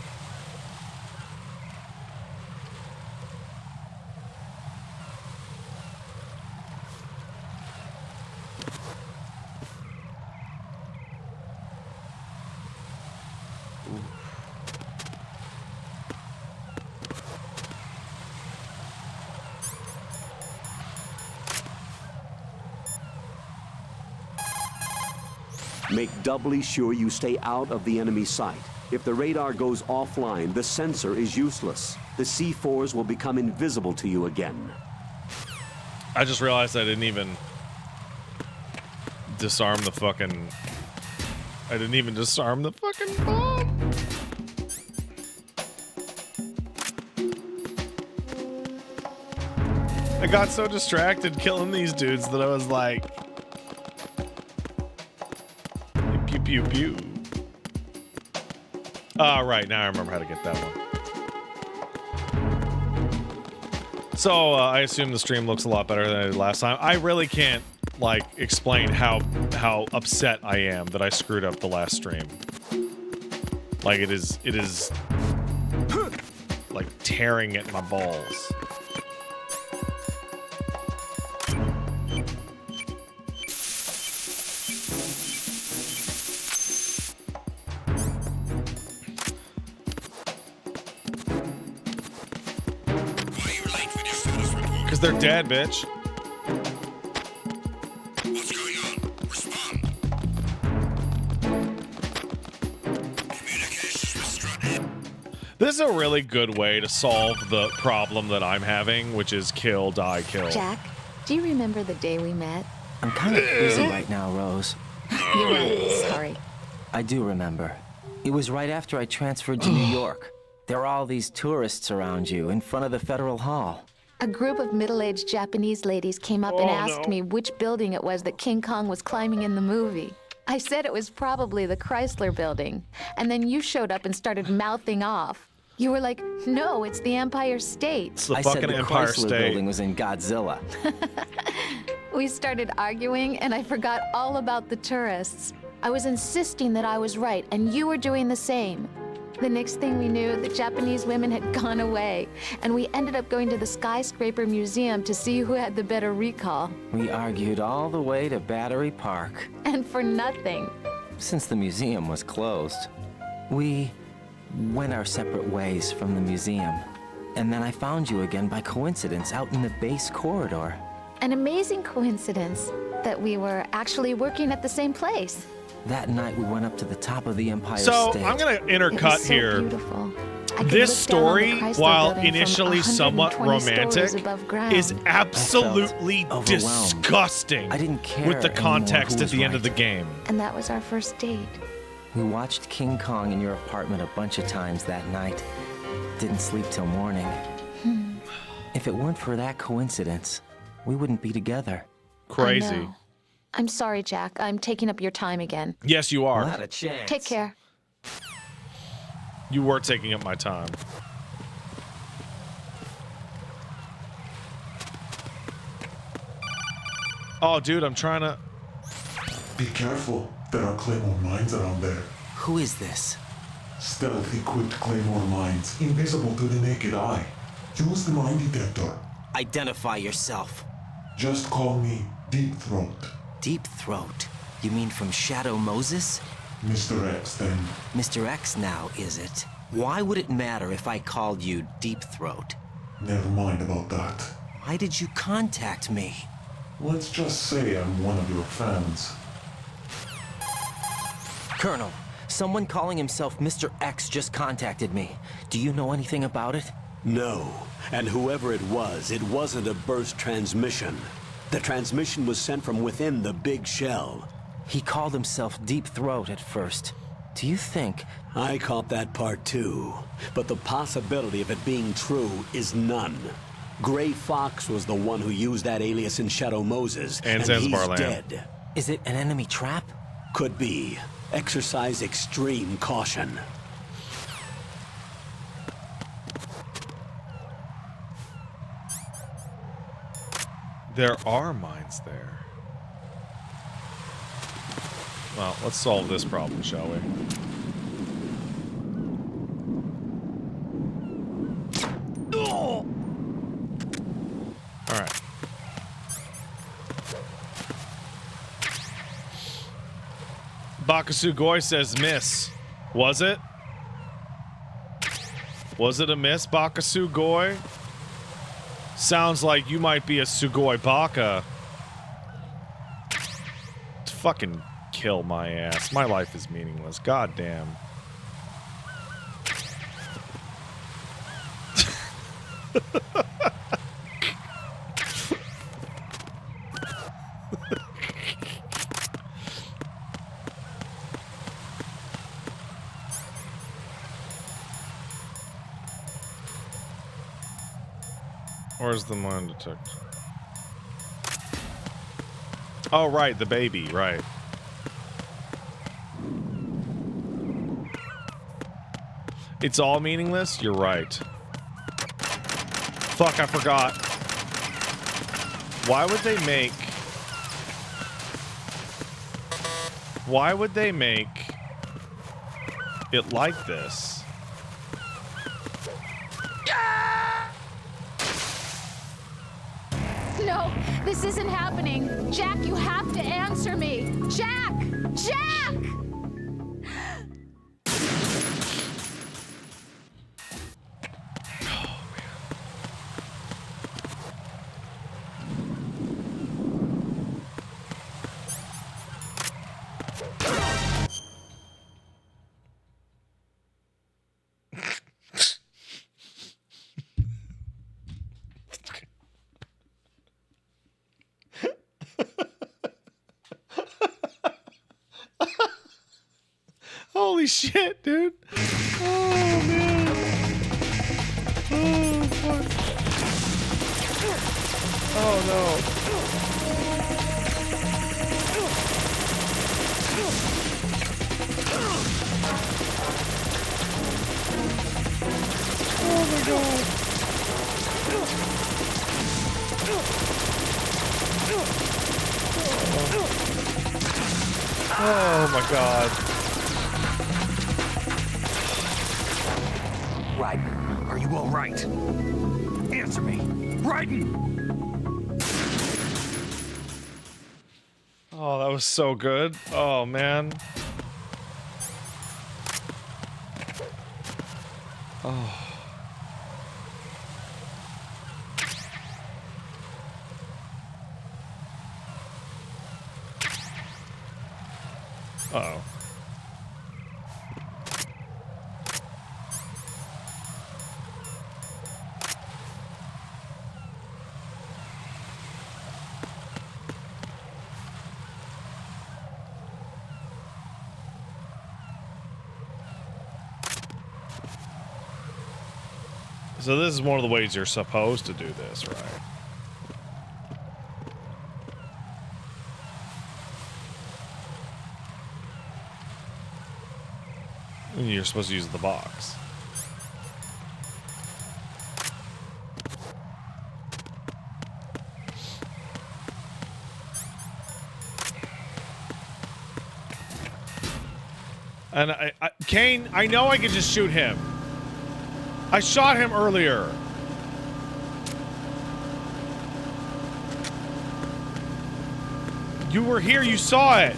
Make doubly sure you stay out of the enemy sight. If the radar goes offline, the sensor is useless. The C4s will become invisible to you again. I just realized I didn't even disarm the fucking... I didn't even disarm the fucking bomb. I got so distracted killing these dudes that I was like... Pew, pew, pew. Ah, right. Now I remember how to get that one. So, I assume the stream looks a lot better than it did last time. I really can't, like, explain how upset I am that I screwed up the last stream. Like, it is, like, tearing at my balls. Because they're dead, bitch. What's going on? Respond. Communications with Strut A. This is a really good way to solve the problem that I'm having, which is kill, die, kill. Jack, do you remember the day we met? I'm kind of busy right now, Rose. You're right. Sorry. I do remember. It was right after I transferred to New York. There were all these tourists around you in front of the Federal Hall. A group of middle-aged Japanese ladies came up and asked me which building it was that King Kong was climbing in the movie. I said it was probably the Chrysler building. And then you showed up and started mouthing off. You were like, no, it's the Empire State. It's the I fucking said the Empire Chrysler State. building was in Godzilla. We started arguing, and I forgot all about the tourists. I was insisting that I was right, and you were doing the same. The next thing we knew, the Japanese women had gone away, and we ended up going to the Skyscraper Museum to see who had the better recall. We argued all the way to Battery Park. And for nothing. Since the museum was closed, we went our separate ways from the museum. And then I found you again by coincidence out in the base corridor. An amazing coincidence that we were actually working at the same place. That night we went up to the top of the Empire So State. I'm gonna It intercut was so here. beautiful. I could This look down on the story, Chrysler while building from initially somewhat 120 stories romantic, above ground. is absolutely overwhelmed. disgusting I didn't care with the anymore context who at was the end of the right. game. And that was our first date. We watched King Kong in your apartment a bunch of times that night. Didn't sleep till morning. If it weren't for that coincidence, we wouldn't be together. I Crazy. know. I'm sorry, Jack. I'm taking up your time again. Yes, you are. Not a chance. Take care. You were taking up my time. Oh, dude, I'm trying to... Be careful. There are Claymore mines around there. Who is this? Stealth equipped Claymore mines, invisible to the naked eye. Use the mine detector. Identify yourself. Just call me Deep Throat. Deep Throat. You mean from Shadow Moses? Mr. X, then. Mr. X now, is it? Why would it matter if I called you Deep Throat? Never mind about that. Why did you contact me? Let's just say I'm one of your fans. Colonel, someone calling himself Mr. X just contacted me. Do you know anything about it? No. And whoever it wasn't a burst transmission. The transmission was sent from within the big shell. He called himself Deep Throat at first. Do you think... I caught that part too. But the possibility of it being true is none. Gray Fox was the one who used that alias in Shadow Moses, and Zanzibar he's Land. dead. Is it an enemy trap? Could be. Exercise extreme caution. There are mines there. Well, let's solve this problem, shall we? Alright. Bakasu Goy says miss. Was it? Was it a miss, Bakasu Goy? Sounds like you might be a Sugoi Baka. Fucking kill my ass. My life is meaningless. God damn. Where's the mine detector? Oh, right, the baby, right. It's all meaningless? You're right. Fuck, I forgot. Why would they make... Why would they make it like this? No, this isn't happening. Jack, you have to answer me. Jack! Jack! Holy shit, dude. Oh, man. Oh, fuck. Oh, no. Oh, my God. Oh, my God. Raiden, are you all right? Answer me. Raiden! Oh, that was so good. Oh, man. Oh. Uh-oh. So this is one of the ways you're supposed to do this, right? And you're supposed to use the box. And Kane, I know I can just shoot him. I shot him earlier. You were here, you saw it.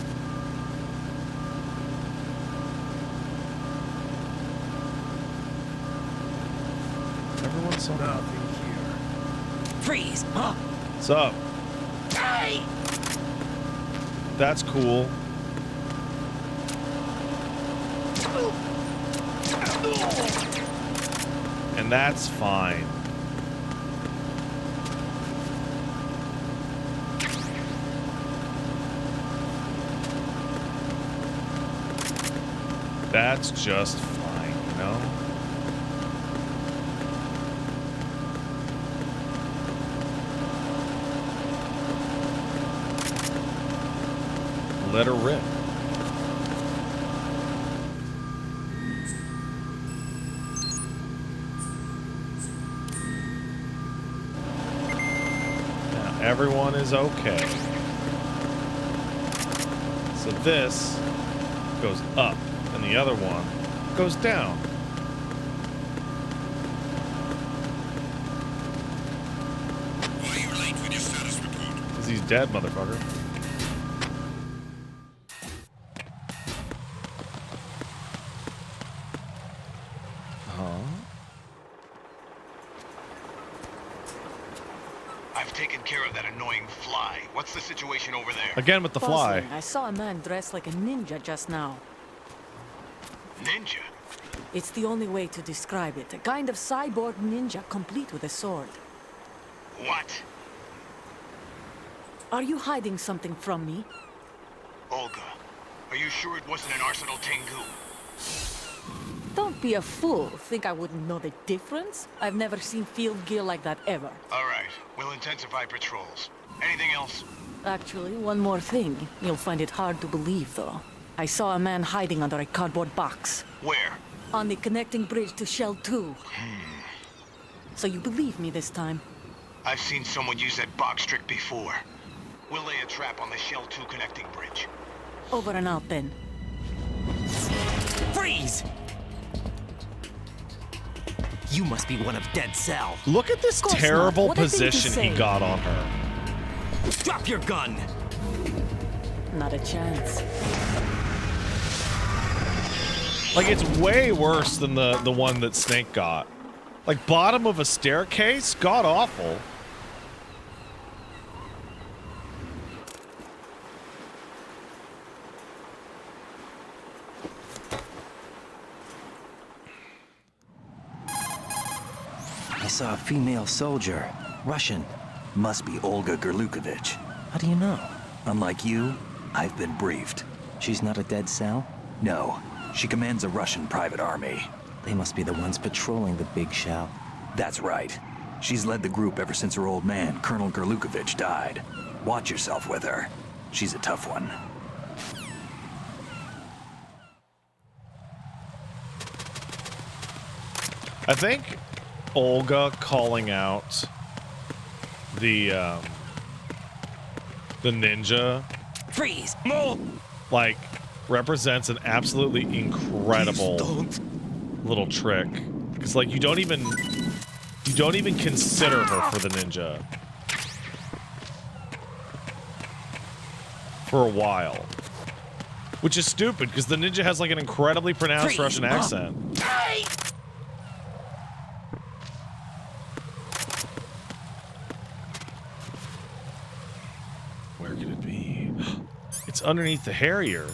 want some. Nothing here. Freeze! Huh? What's up? Hey! That's cool. And that's fine. That's just fine, you know? Let her rip. Now everyone is okay. So this goes up, and the other one goes down. Why are you late with your status report? Because he's dead, motherfucker. I've taken care of that annoying fly. What's the situation over there? Again with the fly. Bossman, I saw a man dressed like a ninja just now. Ninja? It's the only way to describe it. A kind of cyborg ninja, complete with a sword. What? Are you hiding something from me? Olga, are you sure it wasn't an Arsenal Tengu? Don't be a fool. Think I wouldn't know the difference? I've never seen field gear like that ever. All right, we'll intensify patrols. Anything else? Actually, one more thing. You'll find it hard to believe, though. I saw a man hiding under a cardboard box. Where? On the connecting bridge to Shell 2. So you believe me this time? I've seen someone use that box trick before. We'll lay a trap on the Shell 2 connecting bridge. Over and out, then. Freeze! You must be one of Dead Cell. Look at this course not. terrible What I think he's position he saying. got on her. Drop your gun! Not a chance. Like, it's way worse than the one that Snake got. Like, bottom of a staircase? God awful. I saw a female soldier. Russian. Must be Olga Gerlukovich. How do you know? Unlike you, I've been briefed. She's not a Dead Cell? No, she commands a Russian private army. They must be the ones patrolling the big shell. That's right. She's led the group ever since her old man, Colonel Gerlukovich, died. Watch yourself with her. She's a tough one. I think Olga calling out the ninja, Freeze! like, represents an absolutely incredible little trick. Because, like, you don't even consider her for the ninja for a while, which is stupid because the ninja has like an incredibly pronounced Russian accent. Where could it be? It's underneath the Harrier.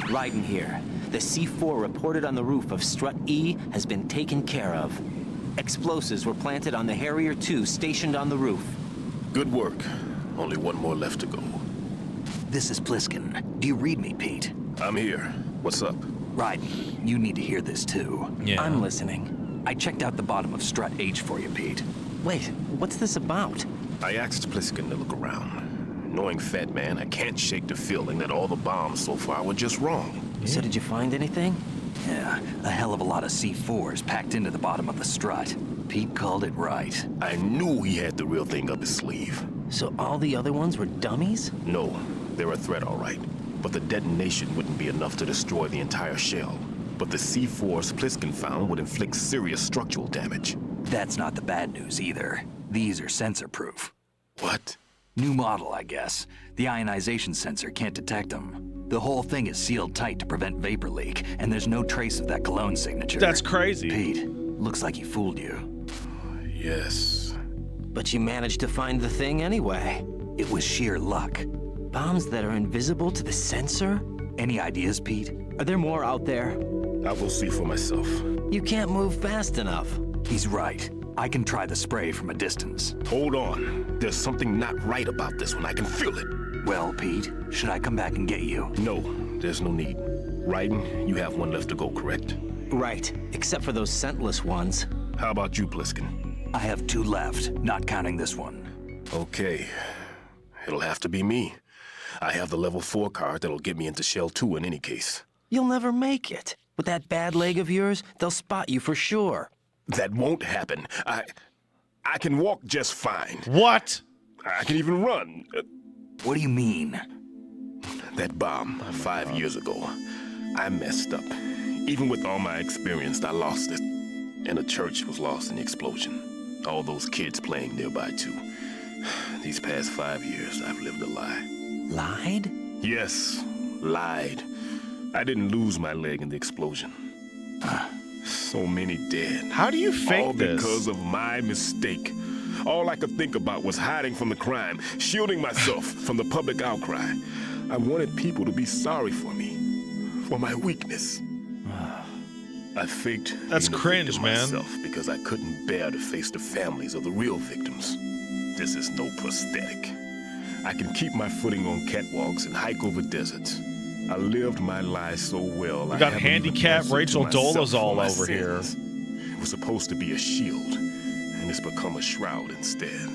Raiden here. The C4 reported on the roof of Strut E has been taken care of. Explosives were planted on the Harrier 2 stationed on the roof. Good work. Only one more left to go. This is Pliskin. Do you read me, Pete? I'm here. What's up? Raiden, you need to hear this too. Yeah. I'm listening. I checked out the bottom of Strut H for you, Pete. Wait, what's this about? I asked Pliskin to look around. Knowing Fat Man, I can't shake the feeling that all the bombs so far were just wrong. So did you find anything? Yeah, a hell of a lot of C4s packed into the bottom of the strut. Pete called it right. I knew he had the real thing up his sleeve. So all the other ones were dummies? No, they're a threat, all right. But the detonation wouldn't be enough to destroy the entire shell. But the C4s Pliskin found would inflict serious structural damage. That's not the bad news either. These are sensor-proof. What? New model, I guess. The ionization sensor can't detect them. The whole thing is sealed tight to prevent vapor leak, and there's no trace of that cologne signature. That's crazy. Pete, looks like he fooled you. Yes. But you managed to find the thing anyway. It was sheer luck. Bombs that are invisible to the sensor? Any ideas, Pete? Are there more out there? I will see for myself. You can't move fast enough. He's right. I can try the spray from a distance. Hold on. There's something not right about this one. I can feel it. Well, Pete, should I come back and get you? No, there's no need. Raiden, you have one left to go, correct? Right, except for those scentless ones. How about you, Pliskin? I have 2 left, not counting this one. Okay. It'll have to be me. I have the level 4 card that'll get me into Shell 2 in any case. You'll never make it. With that bad leg of yours, they'll spot you for sure. That won't happen. I can walk just fine. What? I can even run. What do you mean? That bomb 5 years ago, I messed up. Even with all my experience, I lost it. And the church was lost in the explosion. All those kids playing nearby, too. These past 5 years, I've lived a lie. Lied? Yes, lied. I didn't lose my leg in the explosion. So many dead. How do you fake all this? Because of my mistake. All I could think about was hiding from the crime, shielding myself from the public outcry. I wanted people to be sorry for me, for my weakness. I faked That's being a cringe, victim man. myself because I couldn't bear to face the families of the real victims. This is no prosthetic. I can keep my footing on catwalks and hike over deserts. I lived my life so well. We got handicapped Rachel Dolezal all over over here. It was supposed to be a shield, and it's become a shroud instead.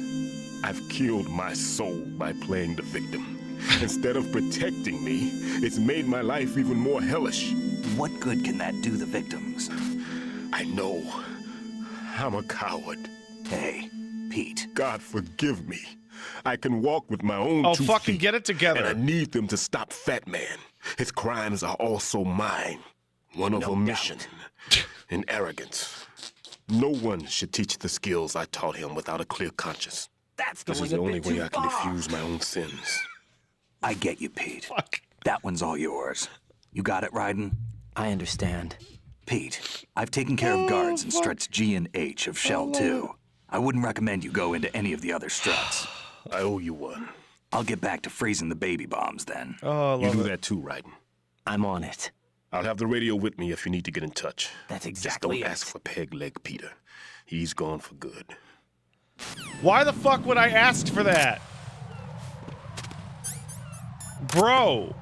I've killed my soul by playing the victim. Instead of protecting me, it's made my life even more hellish. What good can that do the victims? I know. I'm a coward. Hey, Pete. God forgive me. I can walk with my own Oh, 2 fucking feet, get it together. and I need them to stop Fat Man. His crimes are also mine. One of omission and arrogance. No one should teach the skills I taught him without a clear conscience. That's This is the only way I can defuse my own sins. I get you, Pete. Fuck. That one's all yours. You got it, Raiden? I understand. Pete, I've taken care of guards in struts G and H of Shell 2. I wouldn't recommend you go into any of the other struts. I owe you one. I'll get back to freezing the baby bombs then. Oh, I You love do it. that too, Raiden. I'm on it. I'll have the radio with me if you need to get in touch. That's Just exactly don't it. ask for Peg Leg Peter. He's gone for good. Why the fuck would I ask for that? Bro.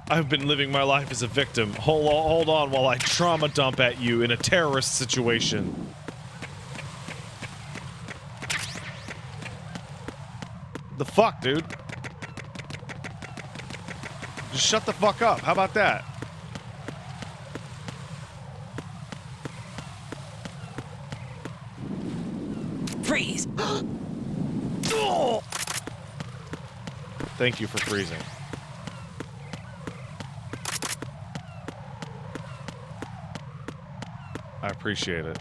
I've been living my life as a victim. Hold on while I trauma dump at you in a terrorist situation. The fuck, dude? Just shut the fuck up. How about that? Freeze! Thank you for freezing. I appreciate it.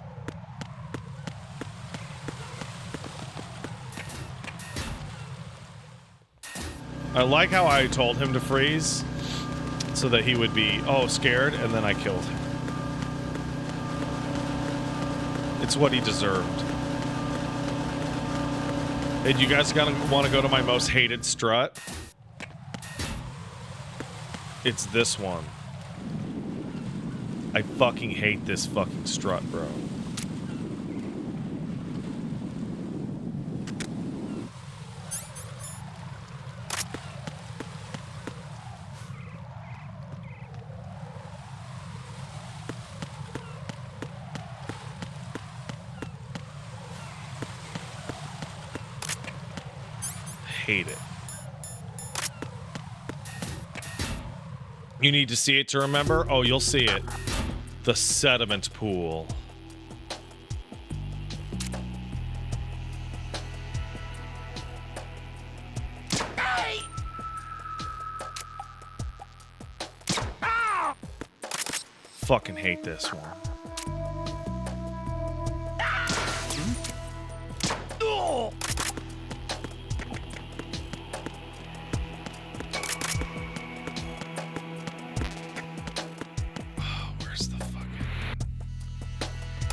I like how I told him to freeze so that he would be, oh, scared, and then I killed him. It's what he deserved. And you guys want to go to my most hated strut? It's this one. I fucking hate this fucking strut, bro. Hate it. You need to see it to remember? Oh, you'll see it. The sediment pool. Fucking hate this one.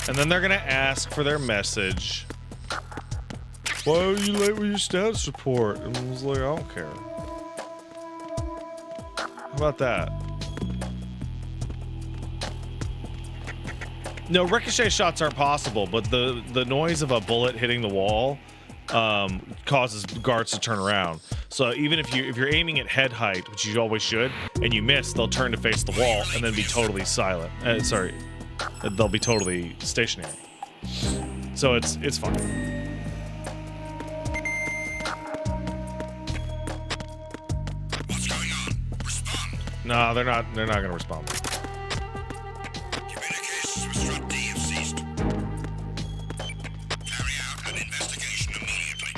And then they're gonna ask for their message. Why are you late with your status report? And I was like, I don't care. How about that? No, ricochet shots are possible, but the noise of a bullet hitting the wall causes guards to turn around. So even if you're aiming at head height, which you always should, and you miss, they'll turn to face the wall and then be totally silent. Sorry, they'll be totally stationary. So it's fine. What's going on? Respond. No, they're not gonna respond. Communications with Strut D have ceased. Carry out an investigation immediately.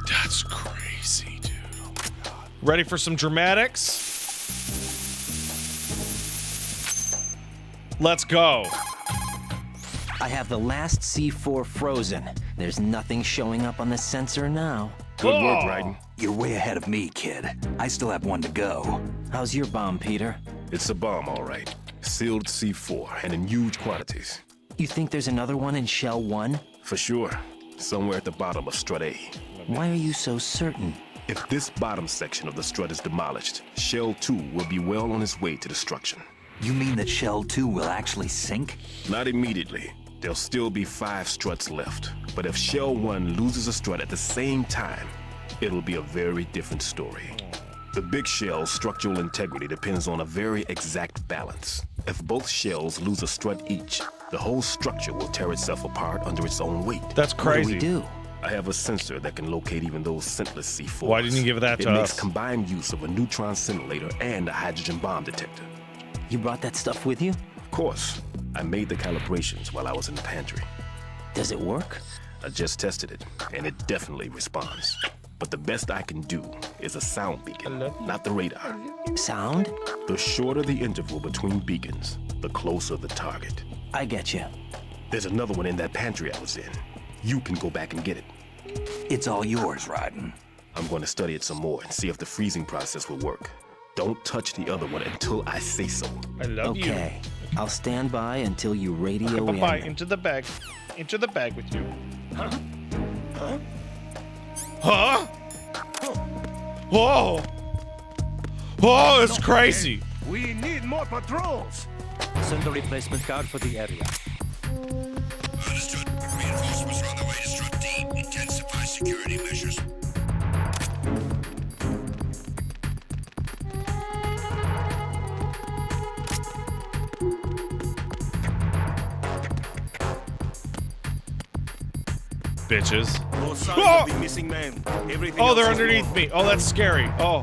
That's crazy, dude. Oh my god. Ready for some dramatics? Let's go. I have the last C4 frozen. There's nothing showing up on the sensor now. Good work, Raiden. You're way ahead of me, kid. I still have one to go. How's your bomb, Peter? It's a bomb, all right. Sealed C4, and in huge quantities. You think there's another one in Shell 1? For sure. Somewhere at the bottom of Strut A. Why are you so certain? If this bottom section of the strut is demolished, Shell 2 will be well on its way to destruction. You mean that Shell 2 will actually sink? Not immediately. There'll still be 5 struts left. But if Shell 1 loses a strut at the same time, it'll be a very different story. The big shell's structural integrity depends on a very exact balance. If both shells lose a strut each, the whole structure will tear itself apart under its own weight. That's crazy. What do we do? I have a sensor that can locate even those scentless C4s. Why didn't you give that to It makes us? combined use of a neutron scintillator and a hydrogen bomb detector. You brought that stuff with you? Of course. I made the calibrations while I was in the pantry. Does it work? I just tested it, and it definitely responds. But the best I can do is a sound beacon, not the radar. Sound? The shorter the interval between beacons, the closer the target. I get you. There's another one in that pantry I was in. You can go back and get it. It's all yours, Raiden. I'm going to study it some more and see if the freezing process will work. Don't touch the other one until I say so. I love you. Okay. I'll stand by until you radio Bye-bye. in. Into the bag. Into the bag with you. Huh? Huh? Huh? Whoa! Whoa, it's crazy. We need more patrols. Send a replacement car for the area. Understood. Reinforcements are on their way to Strut D. Intensify security measures. Bitches. No sign Oh! of the missing man. Everything Oh, else they're is underneath normal. me. Oh, that's scary. Oh.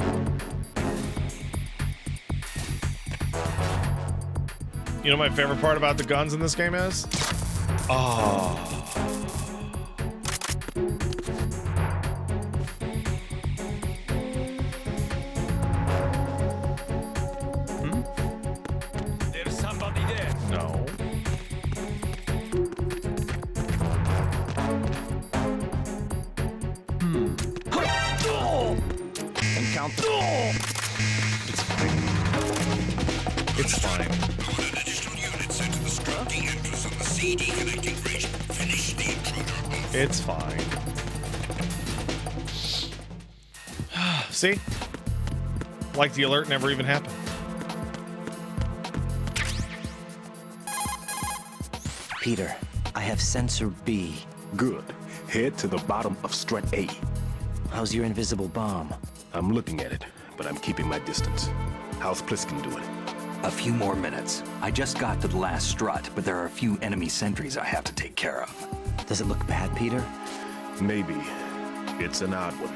You know my favorite part about the guns in this game is? Oh. There's somebody there. No. Encounter. It's fine. It's fine. I want an additional unit sent to the Strut D entrance on the CD connecting bridge. Finish the intruder off. It's fine. See? Like the alert never even happened. Peter, I have sensor B. Good. Head to the bottom of Strut A. How's your invisible bomb? I'm looking at it, but I'm keeping my distance. How's Pliskin doing? A few more minutes. I just got to the last strut, but there are a few enemy sentries I have to take care of. Does it look bad, Peter? Maybe. It's an odd one.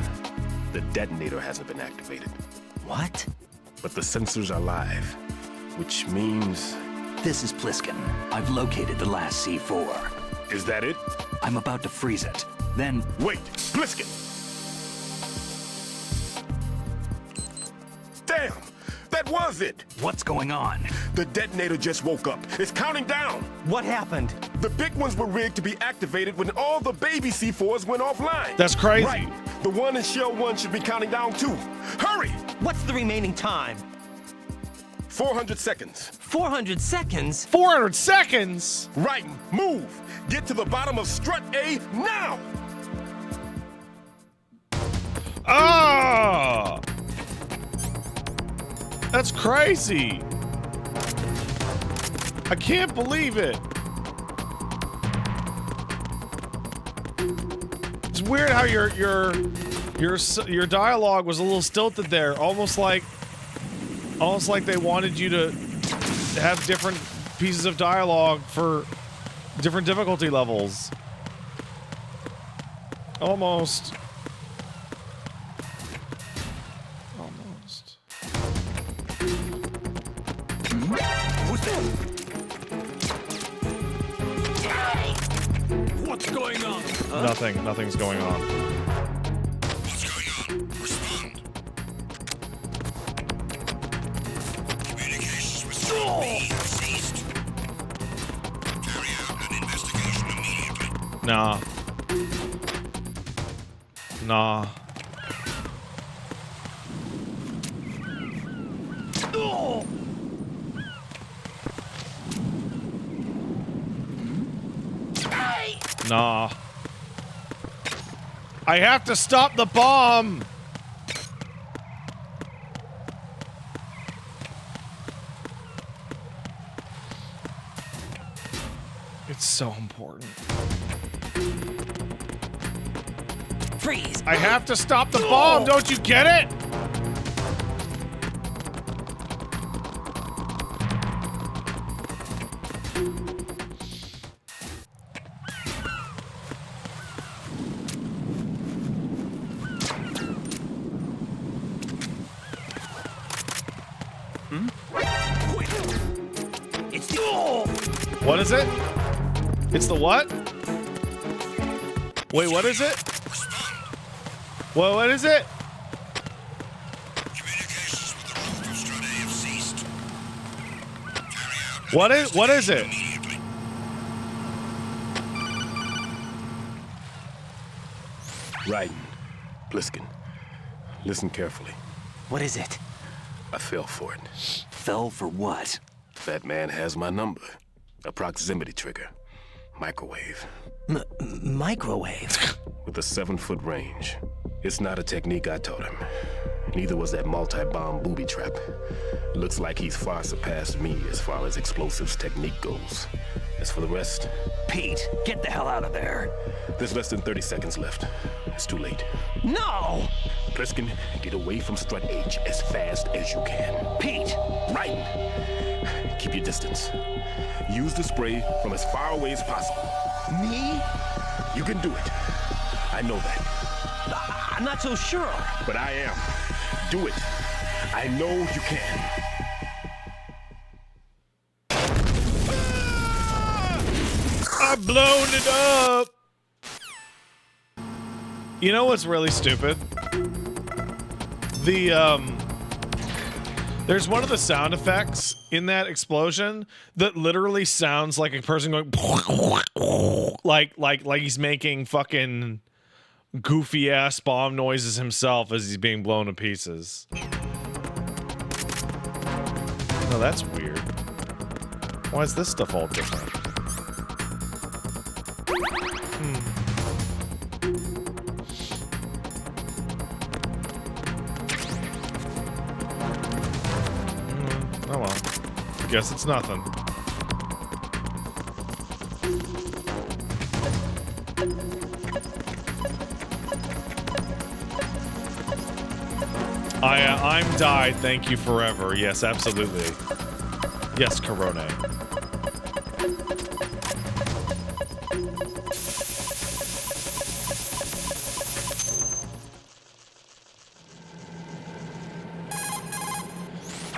The detonator hasn't been activated. What? But the sensors are live, which means... This is Pliskin. I've located the last C4. Is that it? I'm about to freeze it. Then... Wait! Pliskin! Damn! That was it! What's going on? The detonator just woke up. It's counting down! What happened? The big ones were rigged to be activated when all the baby C4s went offline. That's crazy. Right. The one in Shell 1 should be counting down too. Hurry! What's the remaining time? 400 seconds. 400 seconds? 400 seconds? Right, move. Get to the bottom of strut A now. Ah! That's crazy. I can't believe it. It's weird how your dialogue was a little stilted there, almost like they wanted you to have different pieces of dialogue for different difficulty levels. Almost. What's going on? Nothing's going on. What's going on? Respond. Communications with Strut B have ceased. Carry out an investigation immediately. Nah. Nah. I have to stop the bomb! It's so important. Freeze! I have to stop the bomb! Don't you get it? What is it? It's the what? Wait, what is it? Well, what is it? Communications with the roof of Strut A have ceased. What is it? Raiden, Bliskin, listen carefully. What is it? I fell for it. Fell for what? That man has my number. A proximity trigger. Microwave. Microwave? With a 7-foot range. It's not a technique I taught him. Neither was that multi-bomb booby trap. Looks like he's far surpassed me as far as explosives technique goes. As for the rest... Pete, get the hell out of there. There's less than 30 seconds left. It's too late. No! Pliskin, get away from Strut H as fast as you can. Pete! Raiden! Keep your distance. Use the spray from as far away as possible. Me? You can do it. I know that. I'm not so sure. But I am. Do it. I know you can. I've blown it up. You know what's really stupid? There's one of the sound effects in that explosion that literally sounds like a person going like he's making fucking goofy ass bomb noises himself as he's being blown to pieces. Oh, that's weird. Why is this stuff all different? Oh well. Guess it's nothing. I'm died, thank you forever. Yes, absolutely. Yes, Corone.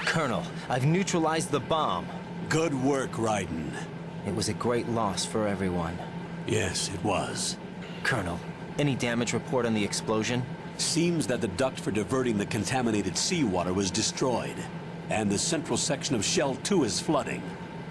Colonel, I've neutralized the bomb. Good work, Raiden. It was a great loss for everyone. Yes, it was. Colonel, any damage report on the explosion? Seems that the duct for diverting the contaminated seawater was destroyed, and the central section of Shell 2 is flooding.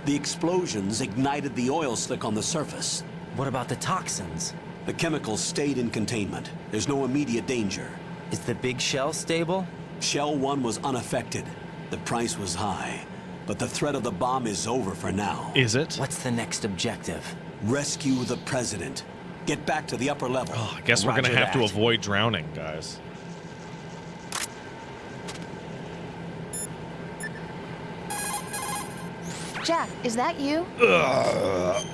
The explosions ignited the oil slick on the surface. What about the toxins? The chemicals stayed in containment. There's no immediate danger. Is the big shell stable? Shell 1 was unaffected. The price was high. but the threat of the bomb is over for now. Is it? What's the next objective? Rescue the president. Get back to the upper level. Oh, I guess we're going to Roger have to that. avoid drowning, guys. Jack, is that you? Ugh.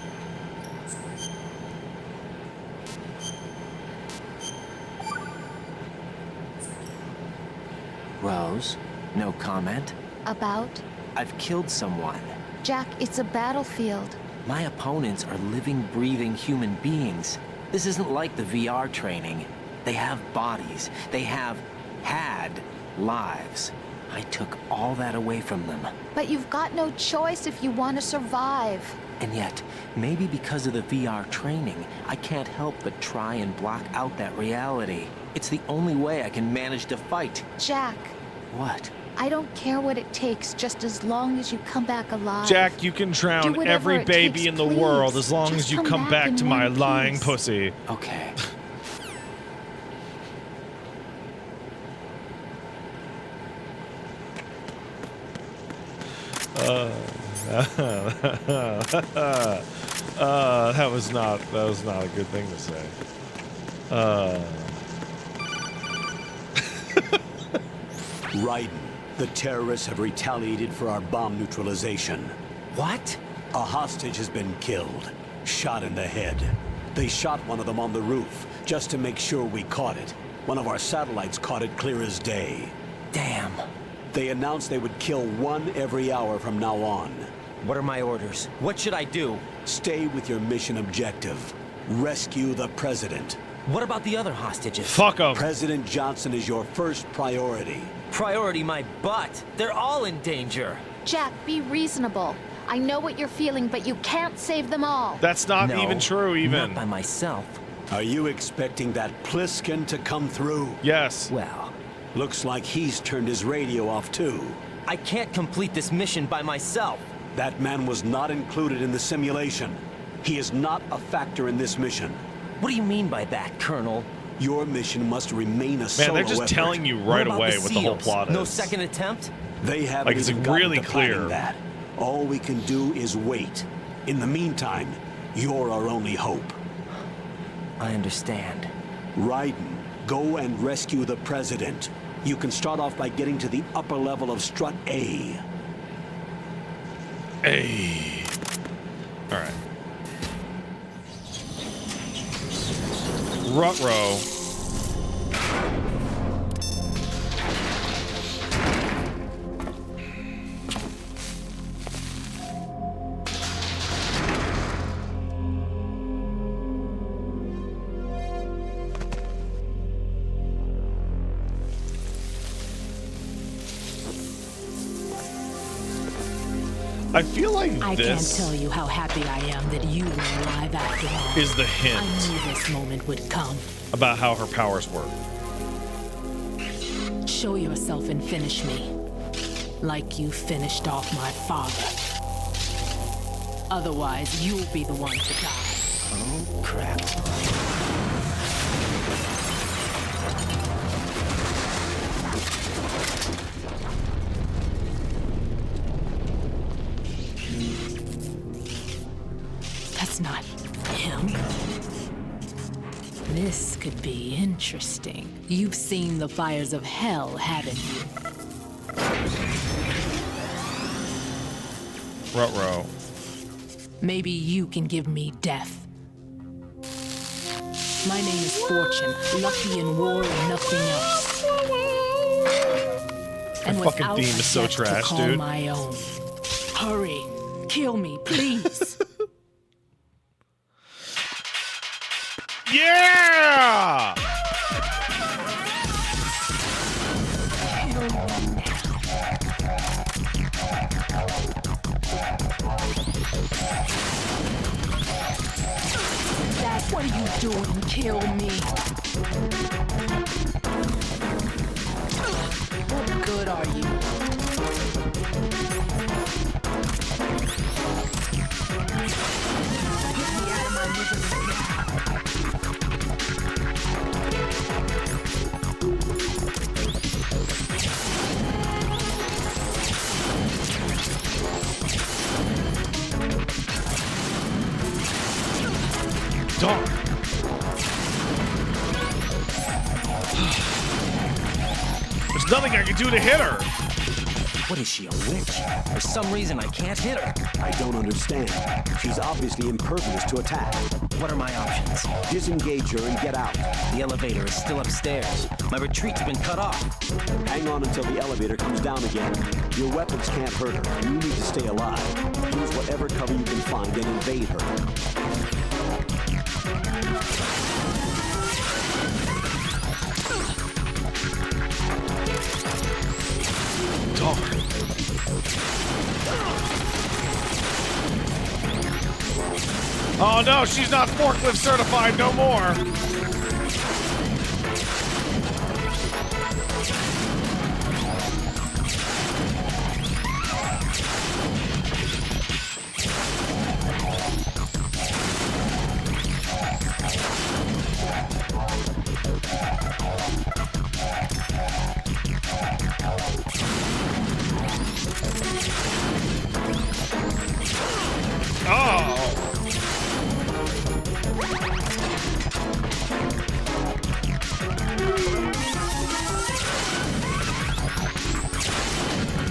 Rose, no comment. About? I've killed someone. Jack, it's a battlefield. My opponents are living, breathing human beings. This isn't like the VR training. They have bodies. They have had lives. I took all that away from them. But you've got no choice if you want to survive. And yet, maybe because of the VR training, I can't help but try and block out that reality. It's the only way I can manage to fight. Jack. What? I don't care what it takes, just as long as you come back alive. Jack, you can drown whatever every it baby takes, in the please. world as long Just as you come come back back in to my one lying piece. pussy. Okay. That was not a good thing to say. Raiden, the terrorists have retaliated for our bomb neutralization. What? A hostage has been killed, shot in the head. They shot one of them on the roof, just to make sure we caught it. One of our satellites caught it clear as day. Damn. They announced they would kill one every hour from now on. What are my orders? What should I do? Stay with your mission objective. Rescue the president. What about the other hostages? Fuck 'em. President Johnson is your first priority. Priority my butt. They're all in danger. Jack, be reasonable. I know what you're feeling, but you can't save them all. That's not No, even true, even. Not by myself. Are you expecting that Pliskin to come through? Yes. Well, Looks like he's turned his radio off too. I can't complete this mission by myself. That man was not included in the simulation. He is not a factor in this mission. What do you mean by that, Colonel? Your mission must remain a solo Man, they're just effort. telling you What right about away the what the whole SEALs? plot is. No second attempt? They haven't Like, it's even gotten really to planning clear. that. All we can do is wait. In the meantime, you're our only hope. I understand. Raiden, go and rescue the president. You can start off by getting to the upper level of Strut A. Hey. All right. Ruh-roh. I feel like I can't this tell you how happy I am that you were alive after all. is the I hint knew this moment would come. about how her powers work. Show yourself and finish me. Like you finished off my father. Otherwise, you'll be the one to die. Oh, crap. That's not him. This could be interesting. You've seen the fires of hell, haven't you? Ruh-roh. Maybe you can give me death. My name is Fortune, lucky in war and nothing else. And Her fucking without theme a is so death to trash, call dude. my own. Hurry, kill me, please. Yeah! Dad, what are you doing? Kill me. What good are you? Get me out of my misery. nothing I can do to hit her. What is she, a witch? For some reason, I can't hit her. I don't understand. She's obviously impervious to attack. What are my options? Disengage her and get out. The elevator is still upstairs. My retreat's been cut off. Hang on until the elevator comes down again. Your weapons can't hurt her. You need to stay alive. Use whatever cover you can find and invade her. Oh no, she's not forklift certified no more.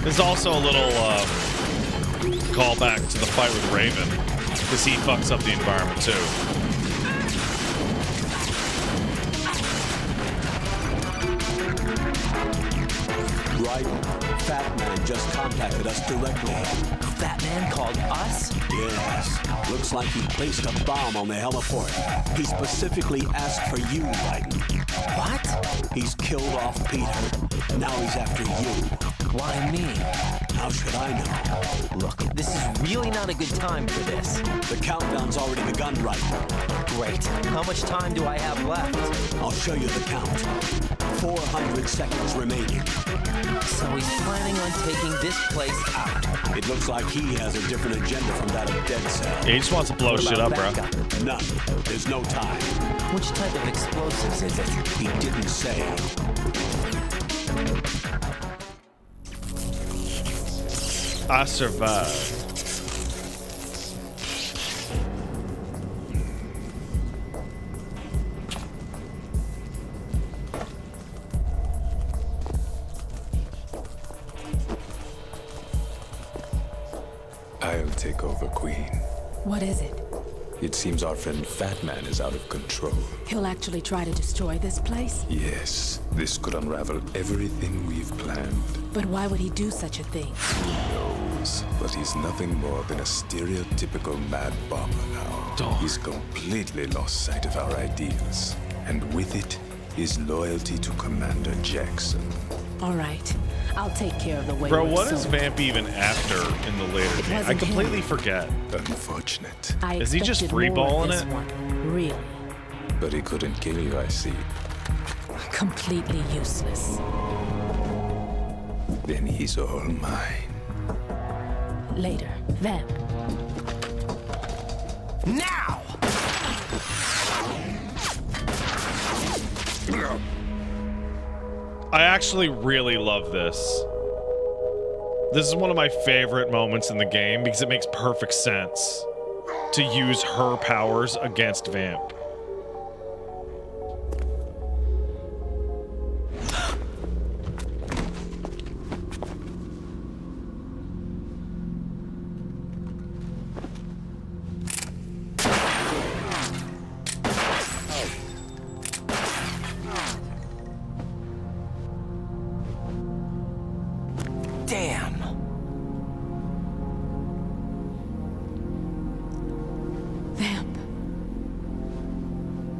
There's also a little callback to the fight with Raven, because he fucks up the environment too. Right. Fat Man just contacted us directly. Fat Man called us? Yes. Looks like he placed a bomb on the heliport. He specifically asked for you, Raiden. What? He's killed off Peter. Now he's after you. Why me? How should I know? Look, this is really not a good time for this. The countdown's already begun, Raiden. Great. How much time do I have left? I'll show you the count. 400 seconds remaining. So he's planning on taking this place out. It looks like he has a different agenda from that of Dead Cell. Yeah, he just wants to blow shit up, bro. None. There's no time. Which type of explosives is it? He didn't say. I survived. I'll take over, Queen. What is it? It seems our friend Fat Man is out of control. He'll actually try to destroy this place? Yes, this could unravel everything we've planned. But why would he do such a thing? Who knows? But he's nothing more than a stereotypical mad bomber now. He's completely lost sight of our ideals. And with it, his loyalty to Commander Jackson. All right. I'll take care of the way. Bro, what is Vamp even after in the later game? I completely forget. Unfortunate. Is he just freeballing it? Really? But he couldn't kill you, I see. Completely useless. Then he's all mine. Later. Vamp. Now! I actually really love this. This is one of my favorite moments in the game because it makes perfect sense to use her powers against Vamp.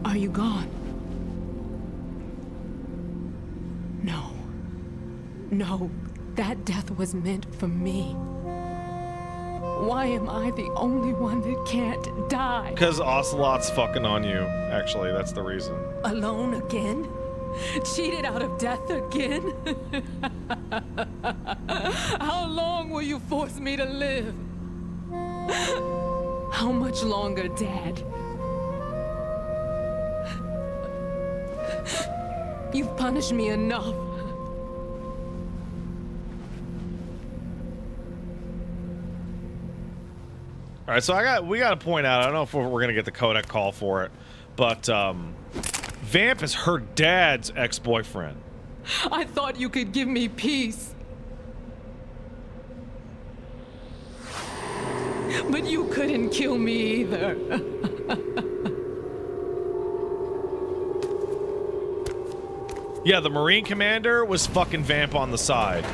Are you gone? No. No, that death was meant for me. Why am I the only one that can't die? Because Ocelot's fucking on you, actually. That's the reason. Alone again? Cheated out of death again? How long will you force me to live? How much longer, Dad? You've punished me enough. All right, so we got to point out, I don't know if we're going to get the codec call for it, but Vamp is her dad's ex-boyfriend. I thought you could give me peace. But you couldn't kill me either. Yeah, the Marine commander was fucking Vamp on the side.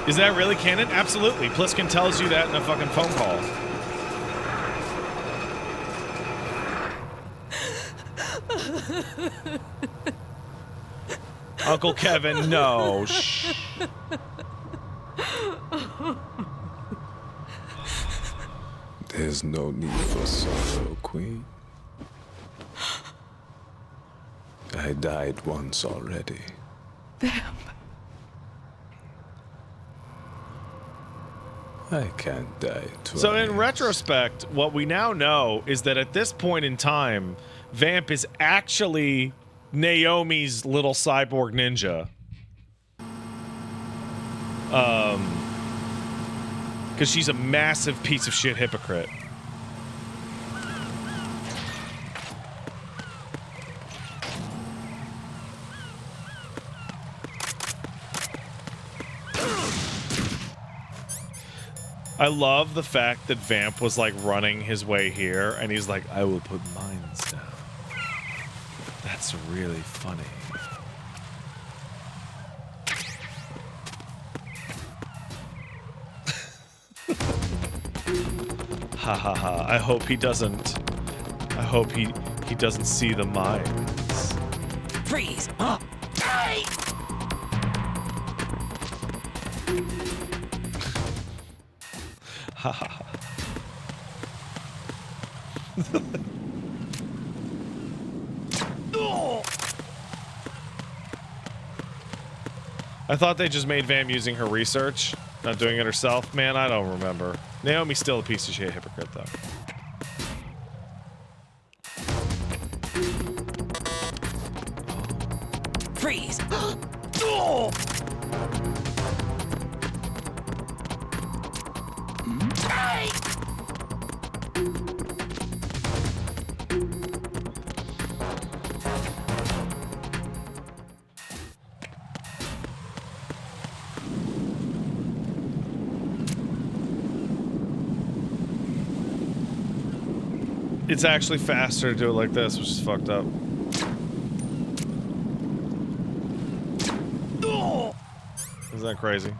Is that really canon? Absolutely. Pliskin tells you that in a fucking phone call. Uncle Kevin, no. Shh. There's no need for sorrow, Queen. I died once already. I can't die twice. So in retrospect, what we now know is that at this point in time, Vamp is actually Naomi's little cyborg ninja. Because she's a massive piece of shit hypocrite. I love the fact that Vamp was like running his way here and he's like, I will put mines down. That's really funny. Ha ha ha. I hope he doesn't see the mines. Freeze! Ha ha ha. I thought they just made Vam using her research, not doing it herself. Man, I don't remember. Naomi's still a piece of shit hypocrite, though. Freeze! It's actually faster to do it like this, which is fucked up. Isn't that crazy?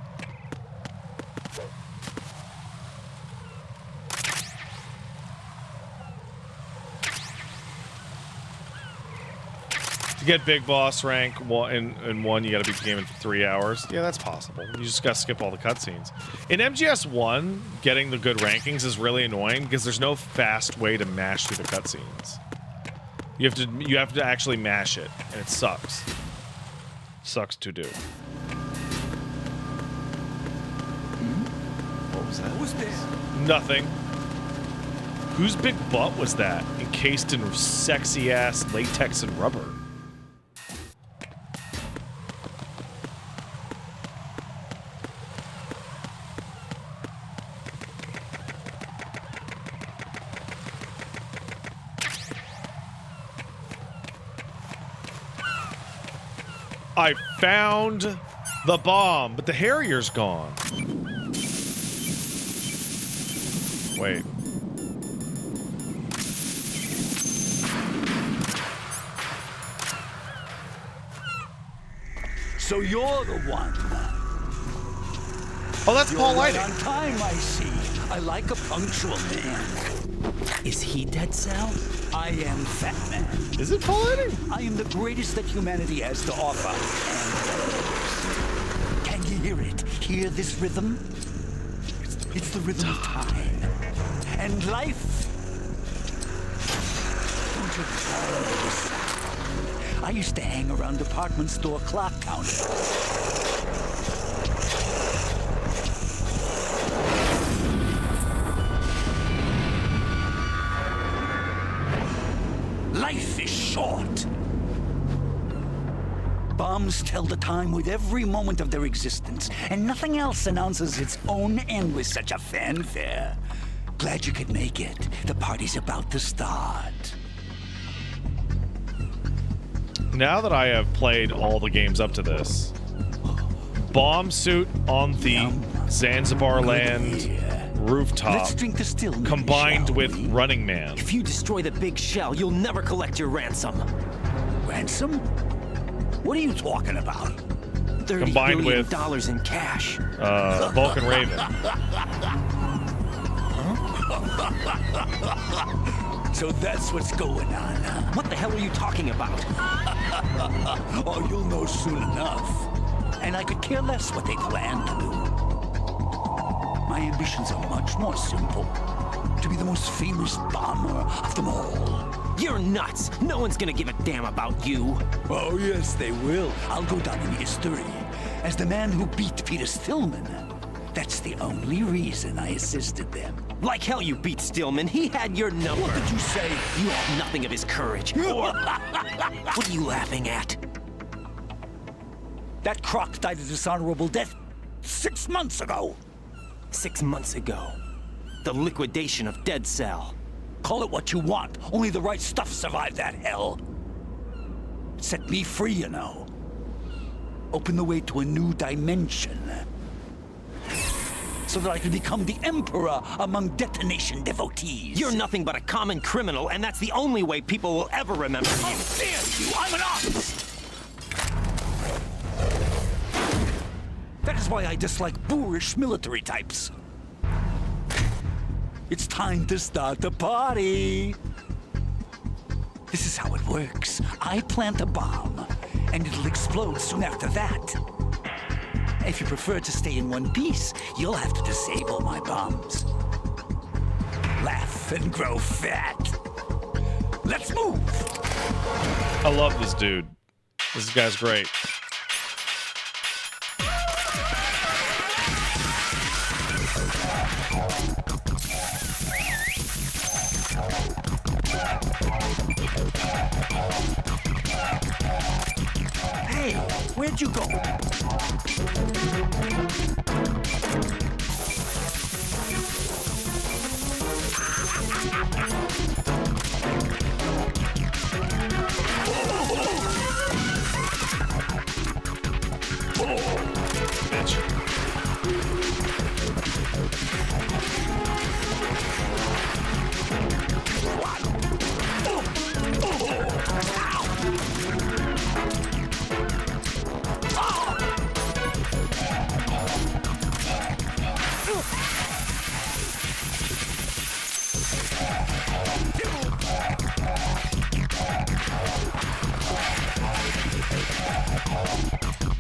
To get big boss rank in one, you gotta beat the game in 3 hours. Yeah, that's possible. You just gotta skip all the cutscenes. In MGS1, getting the good rankings is really annoying because there's no fast way to mash through the cutscenes. You have to actually mash it, and it sucks. Sucks to do. What was that? What was this? Nothing. Whose big butt was that? Encased in sexy ass latex and rubber. I found the bomb, but the Harrier's gone. Wait. So you're the one. Oh, that's You're Paul right Lighting. on time, I see. I like a punctual man. Is he Dead Cell? I am Fat Man. Is it Paul Lighting? I am the greatest that humanity has to offer. And can you hear it? Hear this rhythm? It's the rhythm of time. And life. Don't you follow this? I used to hang around department store clock counters. Life is short. bombs tell the time with every moment of their existence, and nothing else announces its own end with such a fanfare. Glad you could make it. The party's about to start. Now that I have played all the games up to this, bomb suit on the Zanzibar land rooftop Let's drink the Stillman, combined shall with we? Running Man. If you destroy the big shell, you'll never collect your ransom. Ransom? What are you talking about? $30 Combined billion with dollars in cash. Vulcan Raven. So that's what's going on, huh? What the hell are you talking about? Oh, you'll know soon enough. And I could care less what they plan to do. My ambitions are much more simple. To be the most famous bomber of them all. You're nuts. No one's gonna give a damn about you. Oh, yes, they will. I'll go down in history as the man who beat Peter Stillman. That's the only reason I assisted them. Like hell you beat Stillman. He had your number. What did you say? You have nothing of his courage. Or... What are you laughing at? That croc died a dishonorable death 6 months ago. 6 months ago. The liquidation of Dead Cell. Call it what you want. Only the right stuff survived that hell. Set me free, you know. Open the way to a new dimension. So that I can become the emperor among detonation devotees. You're nothing but a common criminal, and that's the only way people will ever remember you. How dare you! I'm an artist! That is why I dislike boorish military types. It's time to start the party. This is how it works. I plant a bomb, and it'll explode soon after that. If you prefer to stay in one piece, you'll have to disable my bombs. Laugh and grow fat. Let's move! I love this dude. This guy's great. Hey, where'd you go?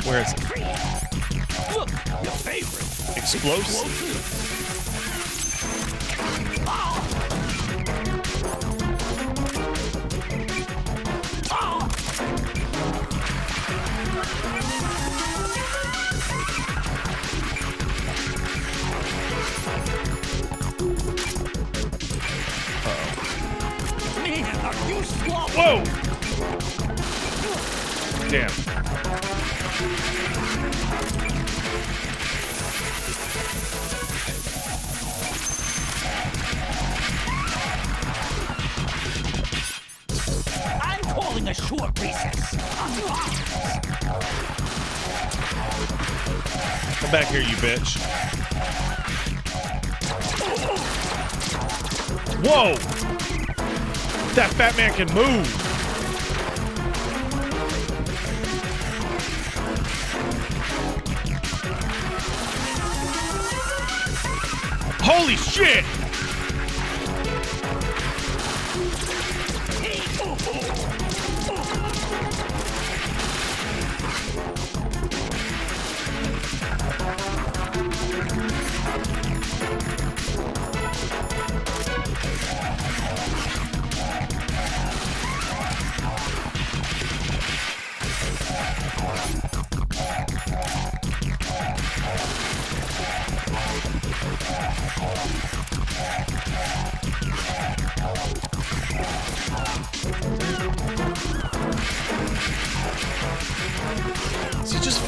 Where is it? Look, your favorite. Explosive. Man, are you slow? Whoa! Damn. I'm calling a short recess. Come back here, you bitch. Whoa! That fat man can move. Holy shit!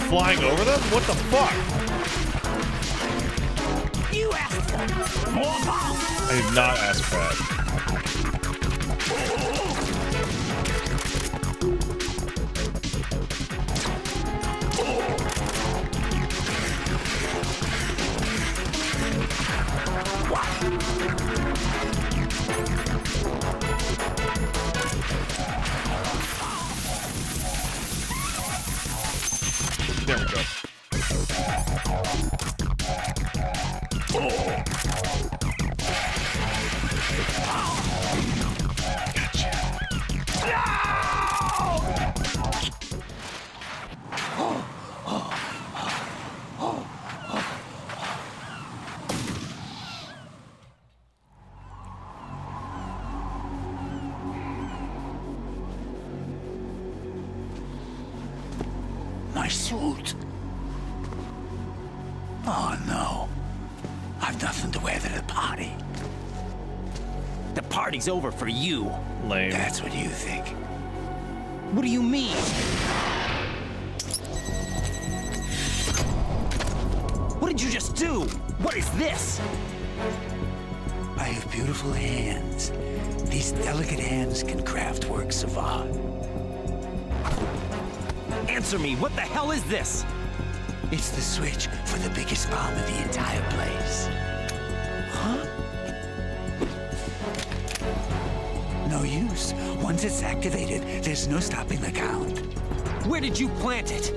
flying over them? What the fuck? You asked for more bombs! I did not ask for that. There we go. My suit. Oh no. I've nothing to wear to the party. The party's over for you. Lame. That's what you think. What do you mean? What did you just do? What is this? I have beautiful hands. These delicate hands can craft works of art. Answer me, what the hell is this? It's the switch for the biggest bomb in the entire place. Huh? No use. Once it's activated, there's no stopping the count. Where did you plant it?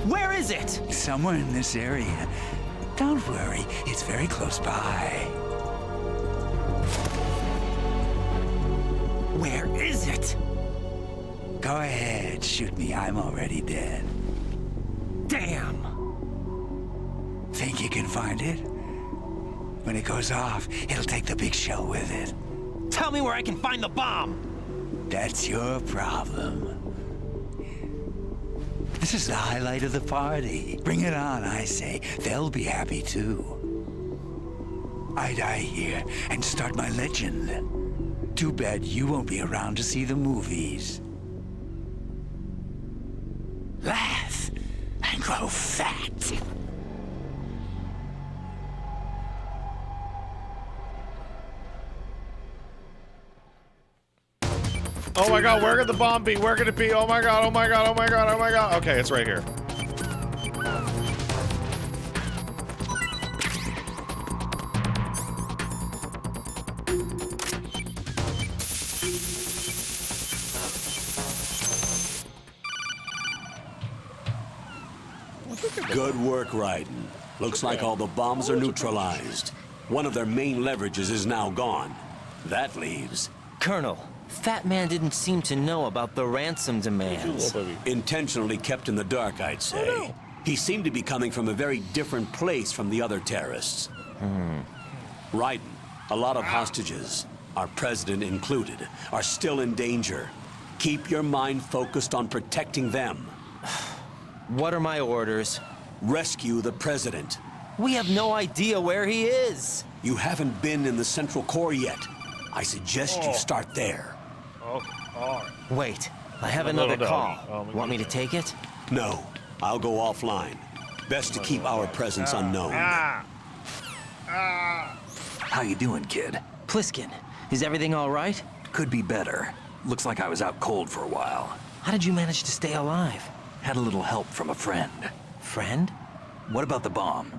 Where is it? Somewhere in this area. Don't worry, it's very close by. Where is it? Go ahead, shoot me. I'm already dead. Damn! Think you can find it? When it goes off, it'll take the big shell with it. Tell me where I can find the bomb! That's your problem. This is the highlight of the party. Bring it on, I say. They'll be happy too. I die here and start my legend. Too bad you won't be around to see the movies. Laugh and grow fat. Oh my god, where could the bomb be? Where could it be? Oh my god, oh my god, oh my god, oh my god. Okay, it's right here. Good work, Raiden. Looks like all the bombs are neutralized. One of their main leverages is now gone. That leaves... Colonel, Fat Man didn't seem to know about the ransom demands. Intentionally kept in the dark, I'd say. He seemed to be coming from a very different place from the other terrorists. Raiden, a lot of hostages, our president included, are still in danger. Keep your mind focused on protecting them. What are my orders? Rescue the president. We have no idea where he is. You haven't been in the Central Core yet. I suggest you start there. Okay, alright. Wait, I have another call. Want me to take it? No, I'll go offline. Best to keep our presence unknown. How you doing, kid? Pliskin, is everything all right? Could be better. Looks like I was out cold for a while. How did you manage to stay alive? Had a little help from a friend. Friend? What about the bomb?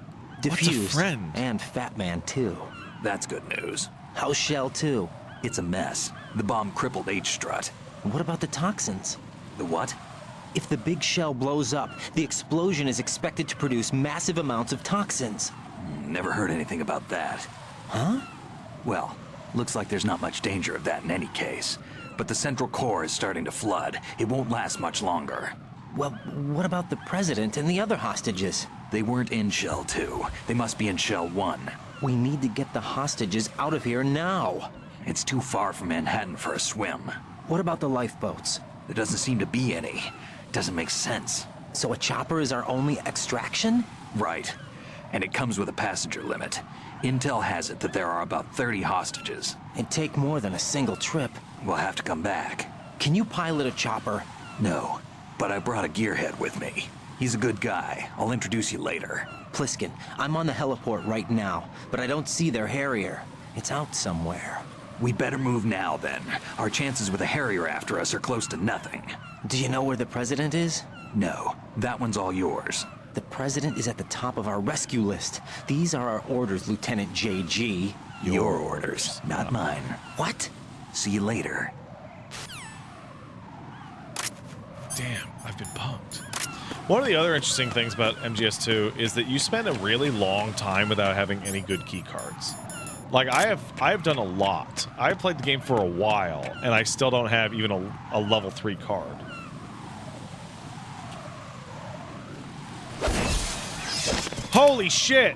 Defused. What's a friend? And Fat Man, too. That's good news. How's Shell, too? It's a mess. The bomb crippled H-Strut. What about the toxins? The what? If the big shell blows up, the explosion is expected to produce massive amounts of toxins. Never heard anything about that. Huh? Well, looks like there's not much danger of that in any case. But the Central Core is starting to flood. It won't last much longer. Well, what about the president and the other hostages? They weren't in Shell 2. They must be in Shell 1. We need to get the hostages out of here now. It's too far from Manhattan for a swim. What about the lifeboats? There doesn't seem to be any. Doesn't make sense. So a chopper is our only extraction? Right. And it comes with a passenger limit. Intel has it that there are about 30 hostages. It'd take more than a single trip. We'll have to come back. Can you pilot a chopper? No, but I brought a gearhead with me. He's a good guy. I'll introduce you later. Pliskin, I'm on the heliport right now, but I don't see their Harrier. It's out somewhere. We'd better move now, then. Our chances with a Harrier after us are close to nothing. Do you know where the President is? No, that one's all yours. The President is at the top of our rescue list. These are our orders, Lieutenant JG. Your orders, not mine. What? See you later. Damn, I've been punked. One of the other interesting things about MGS2 is that you spend a really long time without having any good key cards. Like, I have done a lot. I've played the game for a while, and I still don't have even a level 3 card. Holy shit!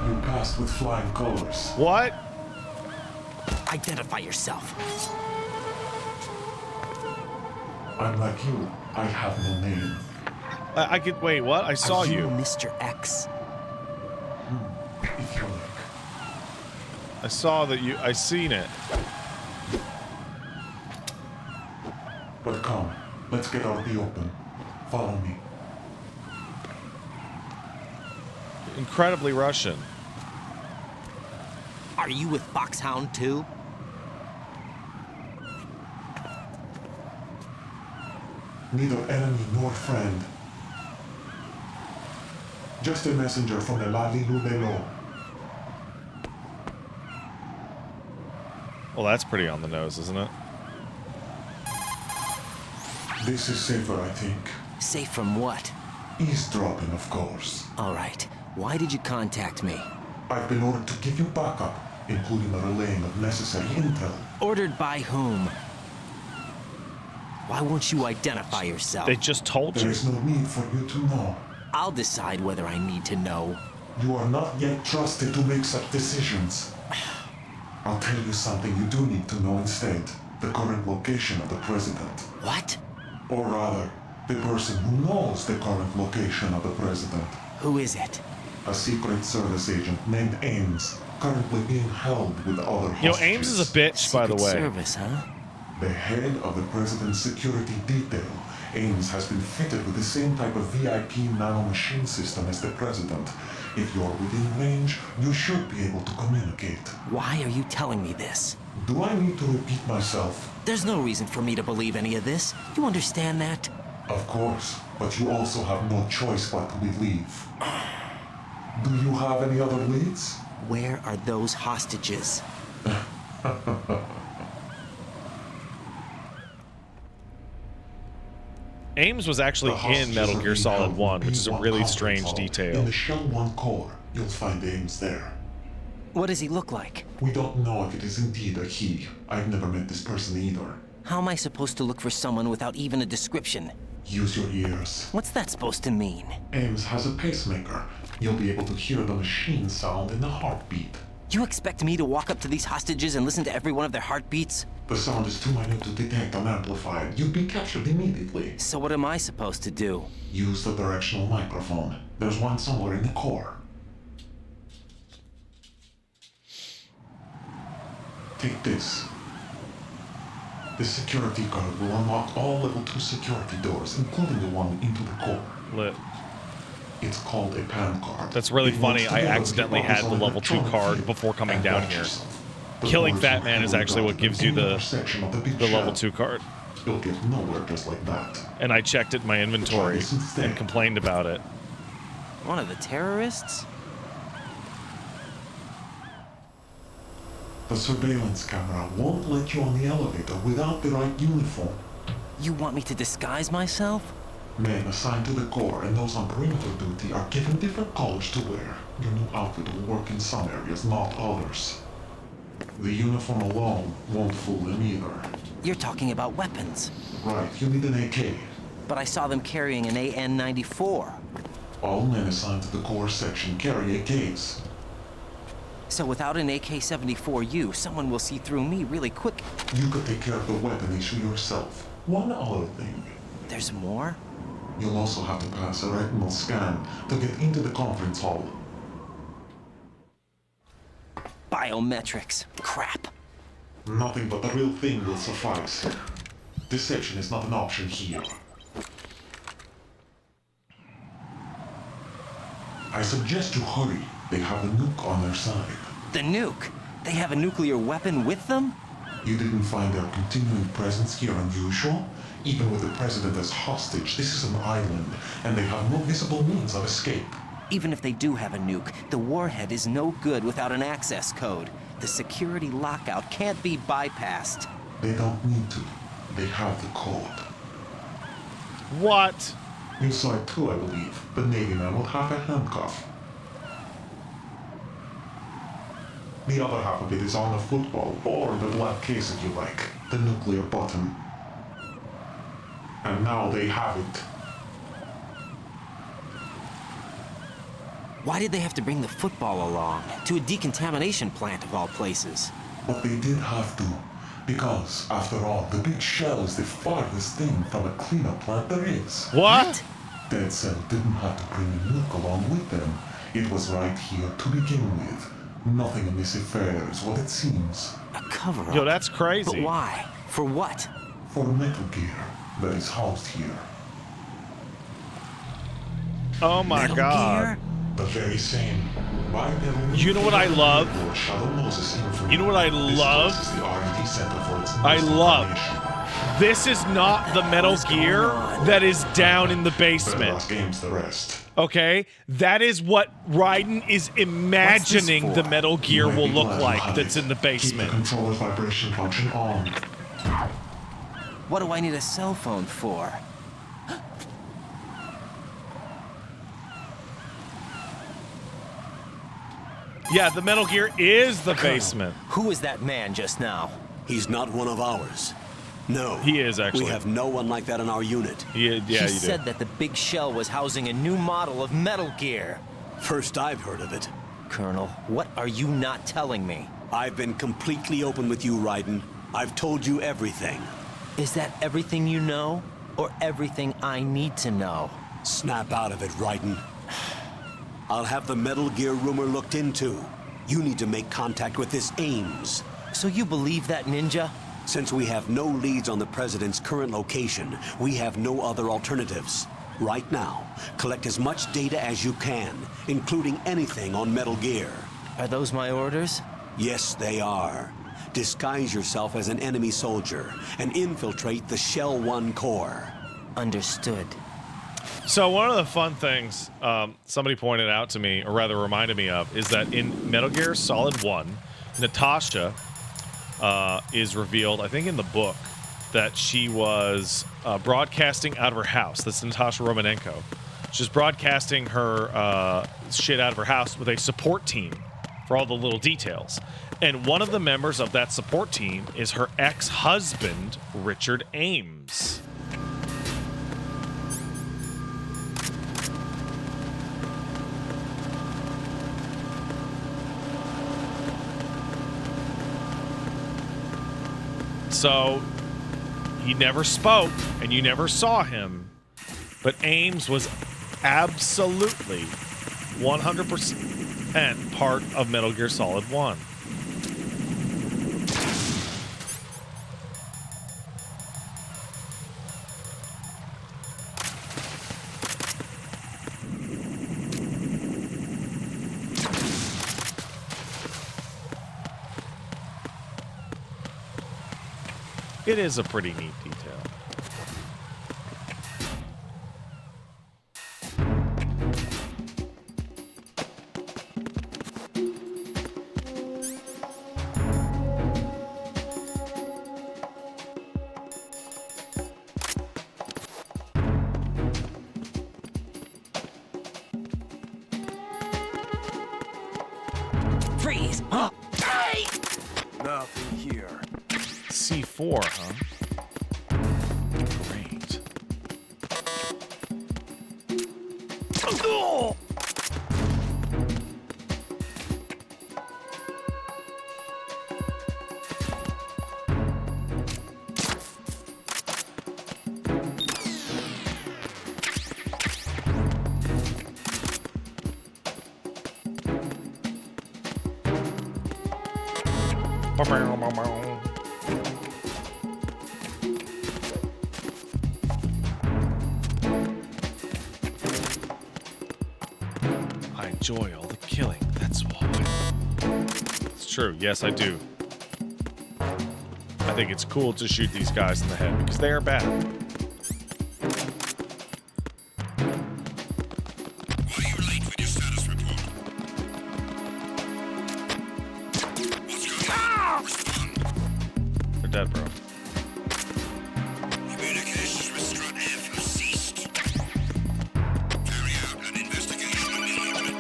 You passed with flying colors. What? Identify yourself. I'm like you. I have no name. I could wait. What? I saw Are you, you. Mr. X. If you like. I saw that you. I seen it. But come, let's get out the open. Follow me. Incredibly Russian. Are you with Foxhound too? Neither enemy nor friend. Just a messenger from the Lalilulelo. Well, that's pretty on the nose, isn't it? This is safer, I think. Safe from what? Eavesdropping, of course. All right. Why did you contact me? I've been ordered to give you backup, including the relaying of necessary intel. Ordered by whom? Why won't you identify yourself? They just told you. There is no need for you to know. I'll decide whether I need to know. You are not yet trusted to make such decisions. I'll tell you something you do need to know instead. The current location of the president. What? Or rather, the person who knows the current location of the president. Who is it? A Secret Service agent named Ames, currently being held with other hostages. You know, Ames is a bitch, by the way. Secret Service, huh? The head of the president's security detail. Ames has been fitted with the same type of VIP nanomachine system as the president. If you're within range, you should be able to communicate. Why are you telling me this? Do I need to repeat myself? There's no reason for me to believe any of this. You understand that? Of course, but you also have no choice but to believe. Do you have any other leads? Where are those hostages? Ames was actually in Metal Gear Solid 1, which is a really strange detail. In the Shell 1 core, you'll find Ames there. What does he look like? We don't know if it is indeed a he. I've never met this person either. How am I supposed to look for someone without even a description? Use your ears. What's that supposed to mean? Ames has a pacemaker. You'll be able to hear the machine sound in the heartbeat. You expect me to walk up to these hostages and listen to every one of their heartbeats? The sound is too minute to detect unamplified. You'd be captured immediately. So what am I supposed to do? Use the directional microphone. There's one somewhere in the core. Take this. This security card will unlock all level 2 security doors, including the one into the core. Lit. It's called a PAN card. That's really funny. I accidentally had the level 2 card before coming down here. Killing Fat Man is actually what gives you the level 2 card. You'll get nowhere just like that. And I checked it in my inventory and complained about it. One of the terrorists? The surveillance camera won't let you on the elevator without the right uniform. You want me to disguise myself? Men assigned to the core and those on perimeter duty are given different colors to wear. Your new outfit will work in some areas, not others. The uniform alone won't fool them either. You're talking about weapons. Right, you need an AK. But I saw them carrying an AN-94. All men assigned to the core section carry AKs. So without an AK-74U, someone will see through me really quick. You could take care of the weapon issue yourself. One other thing. There's more? You'll also have to pass a retinal scan to get into the conference hall. Biometrics. Crap. Nothing but the real thing will suffice. Deception is not an option here. I suggest you hurry. They have the nuke on their side. The nuke? They have a nuclear weapon with them? You didn't find their continuing presence here unusual? Even with the president as hostage, this is an island, and they have no visible means of escape. Even if they do have a nuke, the warhead is no good without an access code. The security lockout can't be bypassed. They don't need to. They have the code. What? You saw it too, I believe. The Navy man will have a handcuff. The other half of it is on the football, or the black case if you like. The nuclear button. And now they have it. Why did they have to bring the football along? To a decontamination plant of all places. But they did have to. Because, after all, the big shell is the farthest thing from a cleanup plant there is. What? Dead Cell didn't have to bring a nuke along with them. It was right here to begin with. Nothing in this affair is what it seems. A cover-up? Yo, that's crazy. But why? For what? For Metal Gear that is housed here. Oh my Metal God. Gear? The very same. You know what I love? You know what I love? I love. This is not the Metal Gear that is down in the basement. Okay? That is what Raiden is imagining the Metal Gear will look like that's in the basement. Keep the controller's vibration function on. What do I need a cell phone for? Yeah, the Metal Gear is the basement. Who was that man just now? He's not one of ours. No. He is, actually. We have no one like that in our unit. Yeah, He you said do. that the big shell was housing a new model of Metal Gear. First I've heard of it. Colonel, what are you not telling me? I've been completely open with you, Raiden. I've told you everything. Is that everything you know? Or everything I need to know? Snap out of it, Raiden. I'll have the Metal Gear rumor looked into. You need to make contact with this Ames. So you believe that ninja? Since we have no leads on the President's current location, we have no other alternatives. Right now, collect as much data as you can, including anything on Metal Gear. Are those my orders? Yes, they are. Disguise yourself as an enemy soldier and infiltrate the Shell 1 core. Understood. So one of the fun things somebody pointed out to me, or rather reminded me of, is that in Metal Gear Solid 1, Natasha is revealed, I think in the book, that she was broadcasting out of her house. That's Natasha Romanenko. She's broadcasting her shit out of her house with a support team for all the little details. And one of the members of that support team is her ex-husband, Richard Ames. So he never spoke and you never saw him, but Ames was absolutely 100% part of Metal Gear Solid 1. It is a pretty neat detail. Freeze! Huh? Nothing here. C4, huh? Great. Oh! I enjoy all the killing. That's why. It's true. Yes, I do. I think it's cool to shoot these guys in the head because they are bad. Why are you late with your status report? What's going on? Respond. They're dead, bro. Communications with Strut F have ceased. Carry out an investigation on the unit.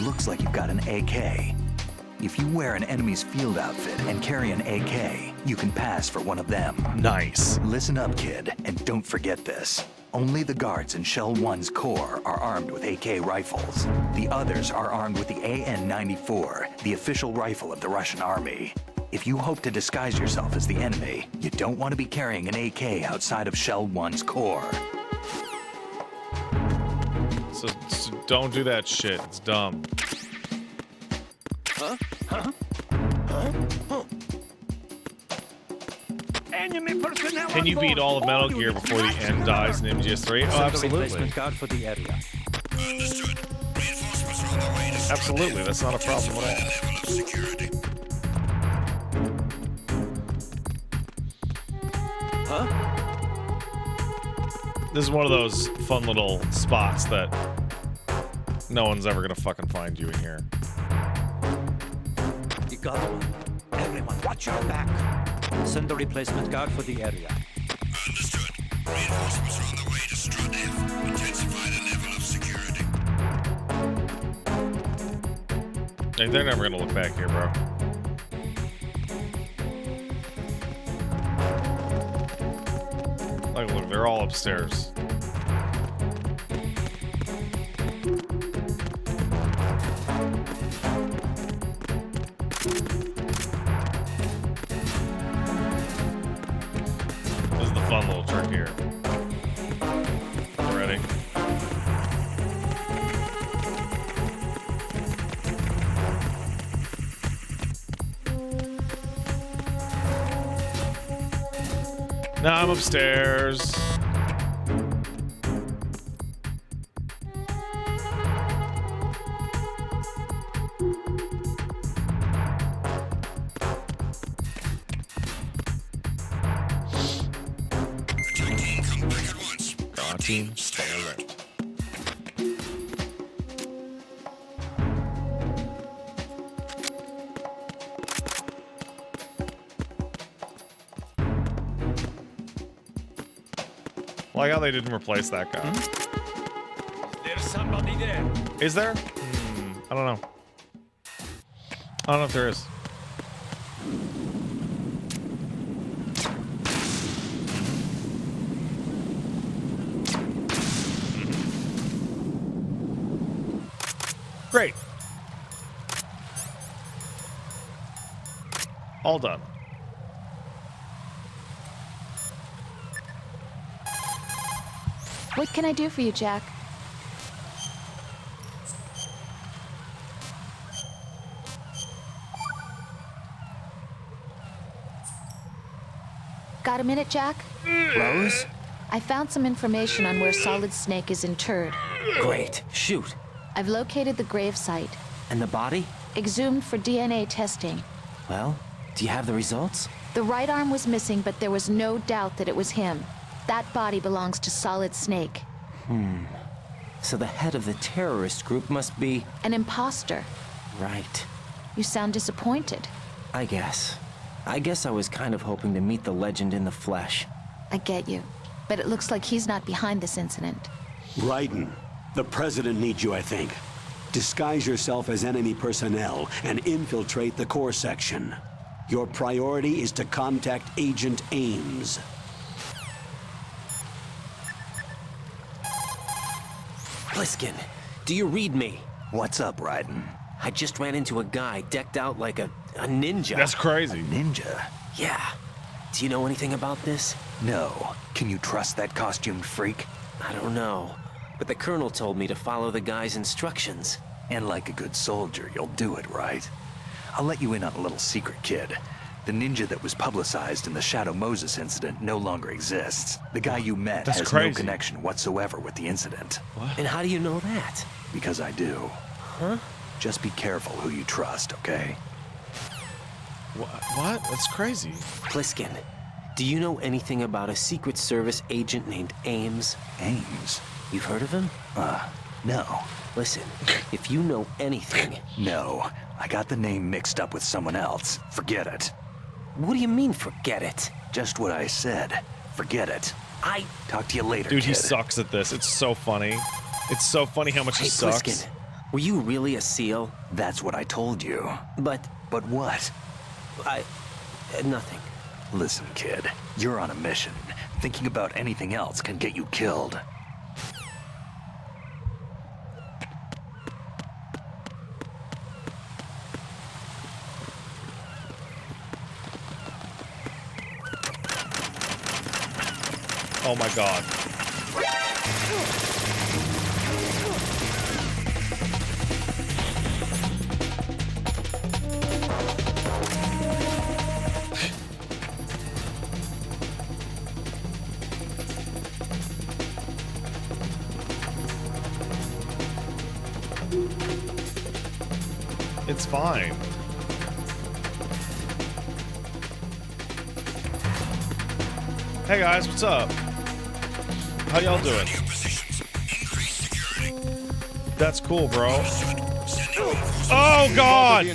Looks like you've got an AK. If you wear an enemy's field outfit and carry an AK, you can pass for one of them. Nice. Listen up, kid, and don't forget this. Only the guards in Shell 1's core are armed with AK rifles. The others are armed with the AN-94, the official rifle of the Russian army. If you hope to disguise yourself as the enemy, you don't want to be carrying an AK outside of Shell 1's core. So don't do that shit. It's dumb. Huh? Huh? Huh? Huh? Enemy personnel. Can you beat all of Metal Gear before the end dies in MGS3? Oh, absolutely. Replacement card for the area. Understood. Reinforcements are on their way to Strut Absolutely. F. That's not a problem at all. Level of security. Huh? This is one of those fun little spots that no one's ever gonna fucking find you in here. You got one. Everyone, watch your back. Send a replacement guard for the area. Understood. Reinforcements are on their way to Strut F. Intensify the level of security. Hey, they're never gonna look back here, bro. Like, look, they're all upstairs. This is the fun little trick here. You ready? Now I'm upstairs. Attack team, come back at once. Our team, stay alert. Like how they didn't replace that guy. There's somebody there. Is there? I don't know. I don't know if there is. Great. All done. What can I do for you, Jack? Got a minute, Jack? Rose? I found some information on where Solid Snake is interred. Great. Shoot. I've located the grave site. And the body? Exhumed for DNA testing. Well, do you have the results? The right arm was missing, but there was no doubt that it was him. That body belongs to Solid Snake. So the head of the terrorist group must be... An imposter. Right. You sound disappointed. I guess. I guess I was kind of hoping to meet the legend in the flesh. I get you. But it looks like he's not behind this incident. Raiden, the president needs you, I think. Disguise yourself as enemy personnel and infiltrate the core section. Your priority is to contact Agent Ames. Pliskin, do you read me? What's up, Raiden? I just ran into a guy decked out like a ninja. That's crazy. Ninja? Yeah. Do you know anything about this? No. Can you trust that costumed freak? I don't know. But the colonel told me to follow the guy's instructions. And like a good soldier, you'll do it, right? I'll let you in on a little secret, kid. The ninja that was publicized in the Shadow Moses incident no longer exists. The guy you met That's has crazy. no connection whatsoever with the incident. What? And how do you know that? Because I do. Huh? Just be careful who you trust, okay? What? That's crazy. Pliskin, do you know anything about a Secret Service agent named Ames? Ames? You've heard of him? No. Listen, if you know anything... No. I got the name mixed up with someone else. Forget it. What do you mean, forget it? Just what I said. Forget it. Talk to you later, Dude, kid. he sucks at this. It's so funny. It's so funny how much he sucks. Pliskin, were you really a SEAL? That's what I told you. But what? Nothing. Listen, kid. You're on a mission. Thinking about anything else can get you killed. Oh my god. It's fine. Hey guys, what's up? How y'all doing? That's cool, bro. Oh God!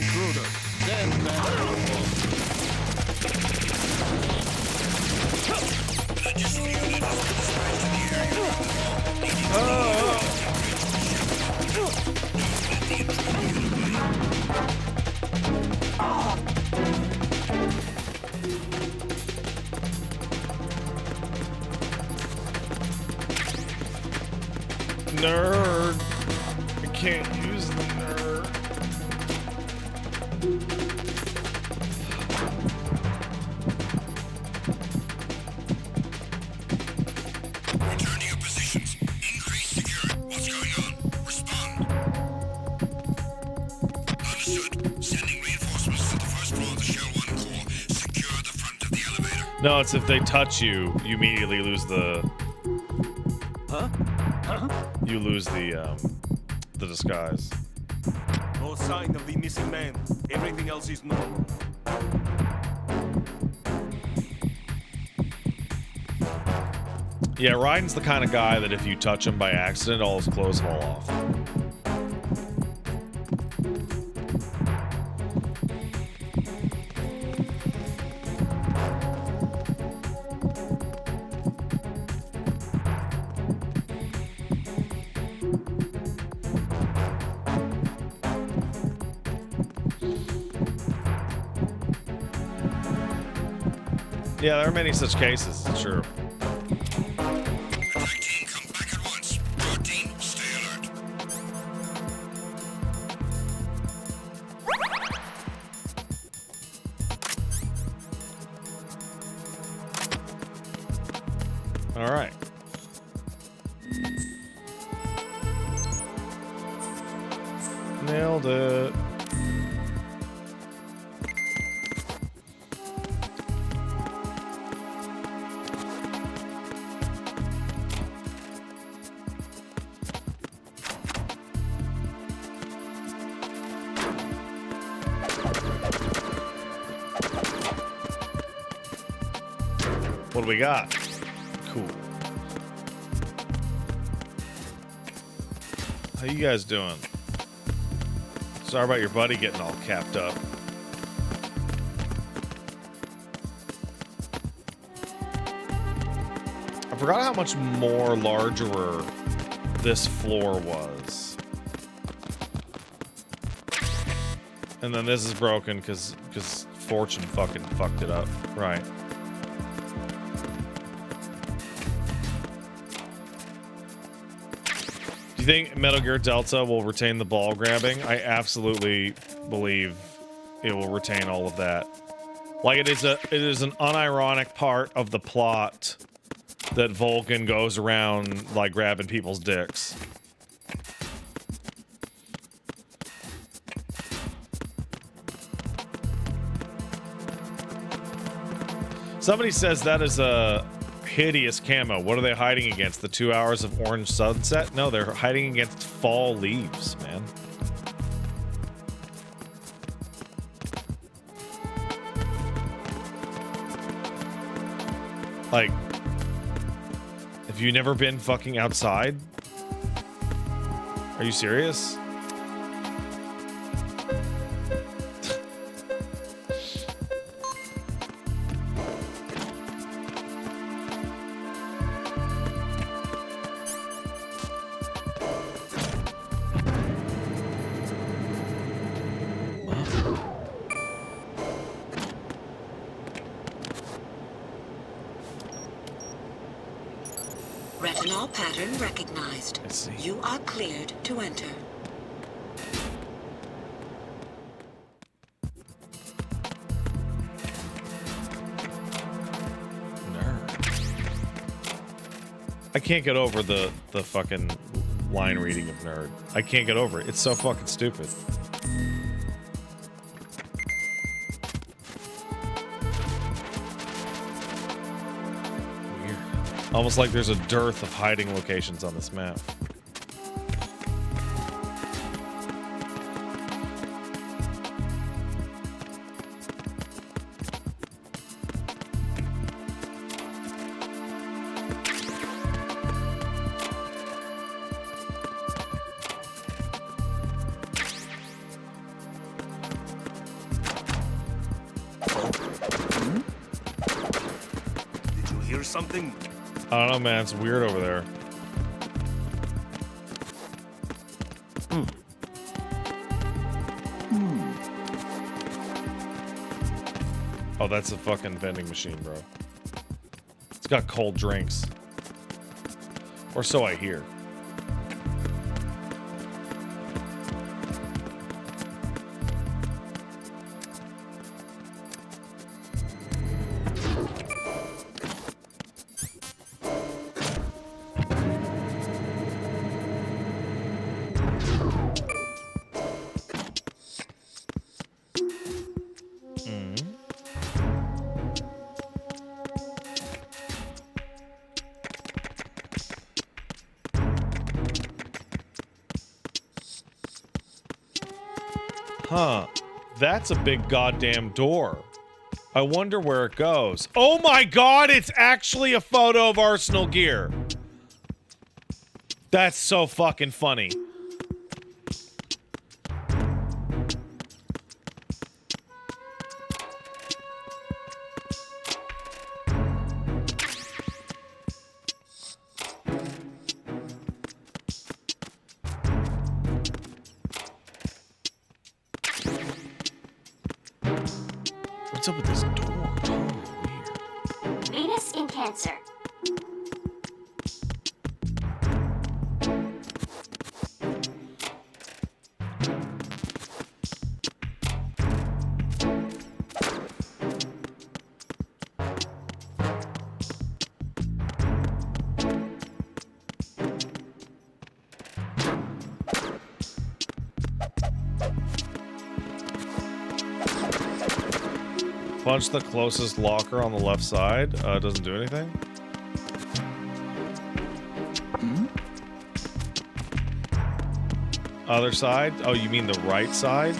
Nerd. I can't use the nerd. Return to your positions. Increase security. What's going on? Respond. Understood. Sending reinforcements to the first floor of the Shell 1 core. Secure the front of the elevator. No, it's if they touch you, you immediately lose the... Huh? You lose the disguise. No sign of the missing man. Everything else is normal. Yeah, Ryan's the kind of guy that if you touch him by accident, all his clothes fall off. Yeah, there are many such cases, it's true. Attack team, come back at once. Your team, stay alert. All right. Nailed it. What do we got? Cool. How you guys doing? Sorry about your buddy getting all capped up. I forgot how much more larger this floor was. And then this is broken because Fortune fucking fucked it up. Right. Do you think Metal Gear Delta will retain the ball grabbing? I absolutely believe it will retain all of that. Like it is an unironic part of the plot that Vulcan goes around like grabbing people's dicks. Somebody says that is a hideous camo. What are they hiding against? The 2 hours of orange sunset? No, they're hiding against fall leaves, man. Like, have you never been fucking outside? Are you serious? Retinol pattern recognized. I see. You are cleared to enter. I can't get over the fucking line reading of nerd. I can't get over it. It's so fucking stupid. Weird. Almost like there's a dearth of hiding locations on this map. Something? I don't know, man. It's weird over there. Oh, that's a fucking vending machine, bro. It's got cold drinks. Or so I hear. Huh. That's a big goddamn door. I wonder where it goes. Oh my god, it's actually a photo of Arsenal gear. That's so fucking funny. What's up with this door? Oh, weird. Venus in Cancer. Punch the closest locker on the left side. Doesn't do anything. Other side? Oh, you mean the right side?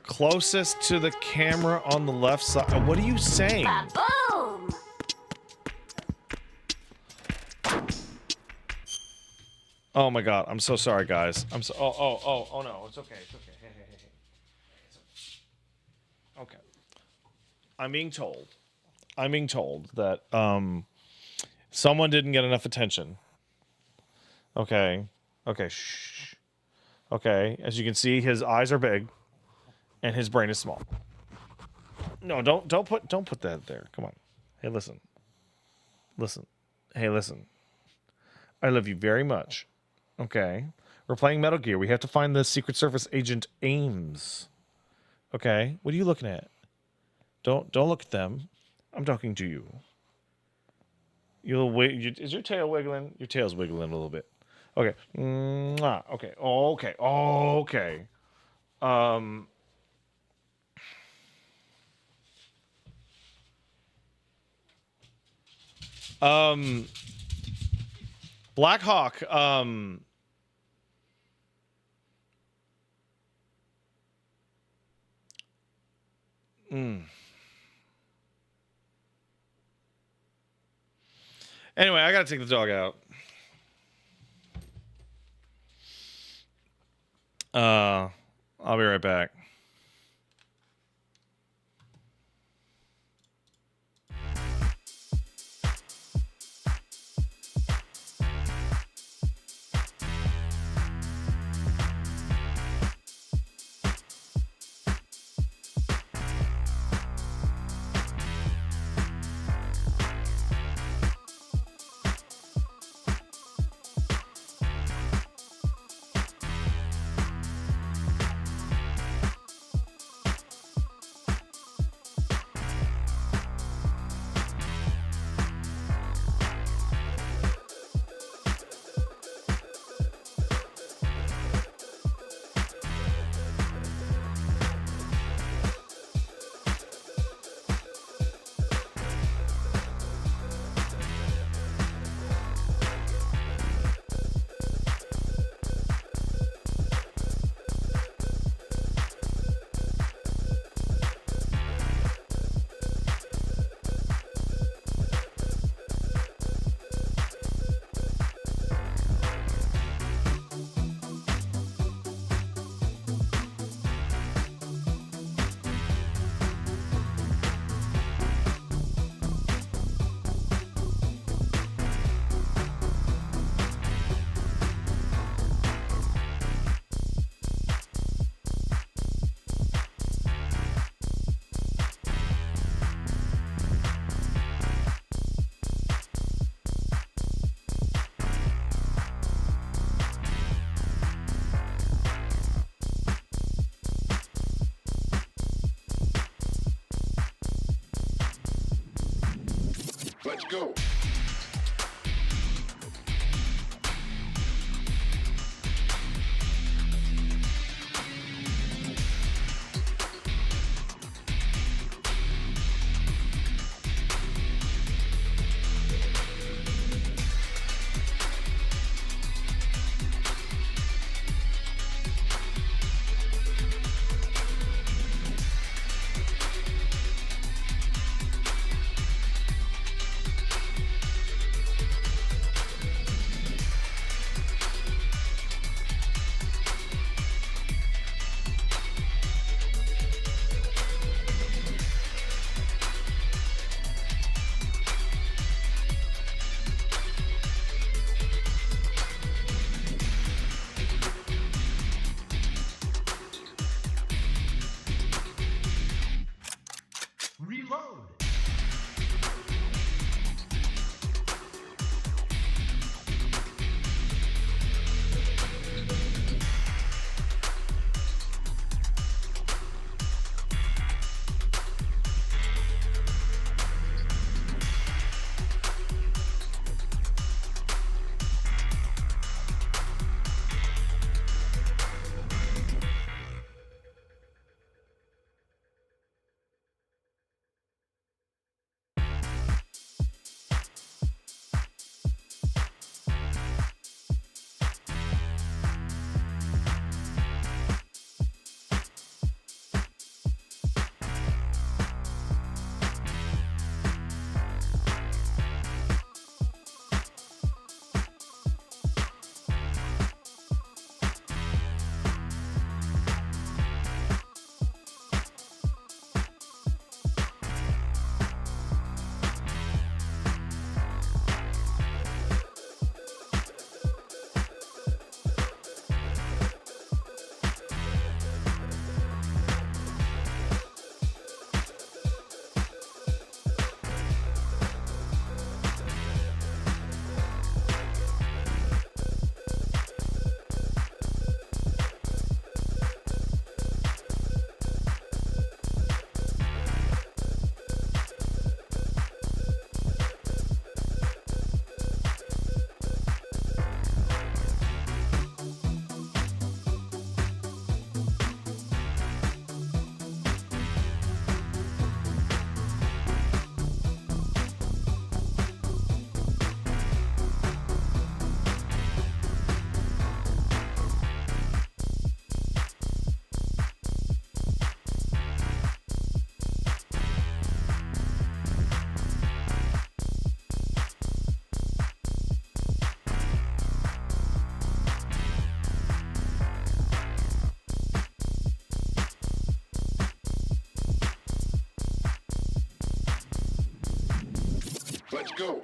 Closest to the camera on the left side. What are you saying? Boom! Oh my god, I'm so sorry, guys. I'm so. Oh no, it's okay. It's okay. Hey. Okay. I'm being told that someone didn't get enough attention. Okay. Shh. Okay. As you can see, his eyes are big. And his brain is small. No, don't put that there. Come on. Hey, listen. Hey, listen. I love you very much. Okay. We're playing Metal Gear. We have to find the Secret Service agent Ames. Okay. What are you looking at? Don't look at them. I'm talking to you. Is your tail wiggling? Your tail's wiggling a little bit. Okay. Mwah. Okay. Okay. Okay. Black Hawk. Anyway, I gotta take the dog out. I'll be right back. Let's go. go.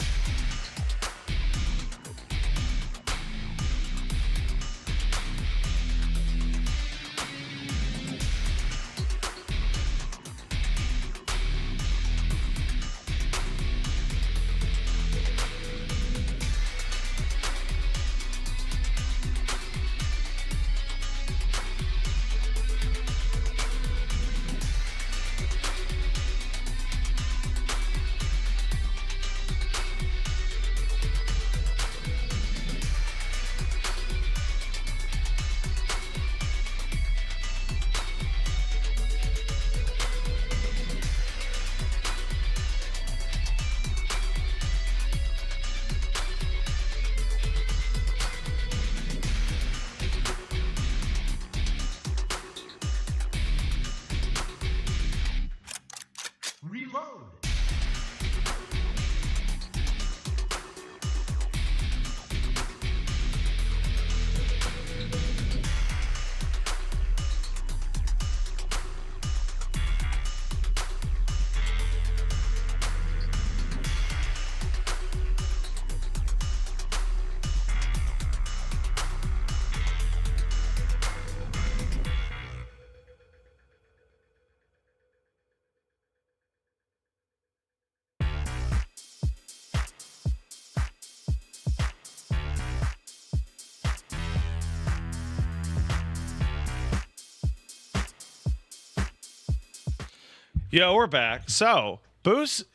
Yo, we're back. So, Boost,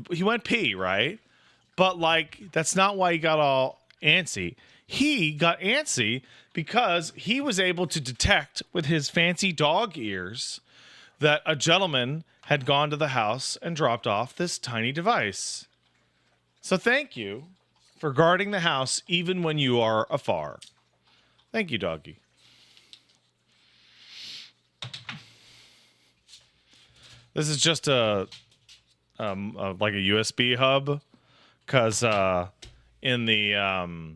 he went pee, right? But, like, that's not why he got all antsy. He got antsy because he was able to detect with his fancy dog ears that a gentleman had gone to the house and dropped off this tiny device. So thank you for guarding the house even when you are afar. Thank you, doggy. This is just a like a USB hub, because in the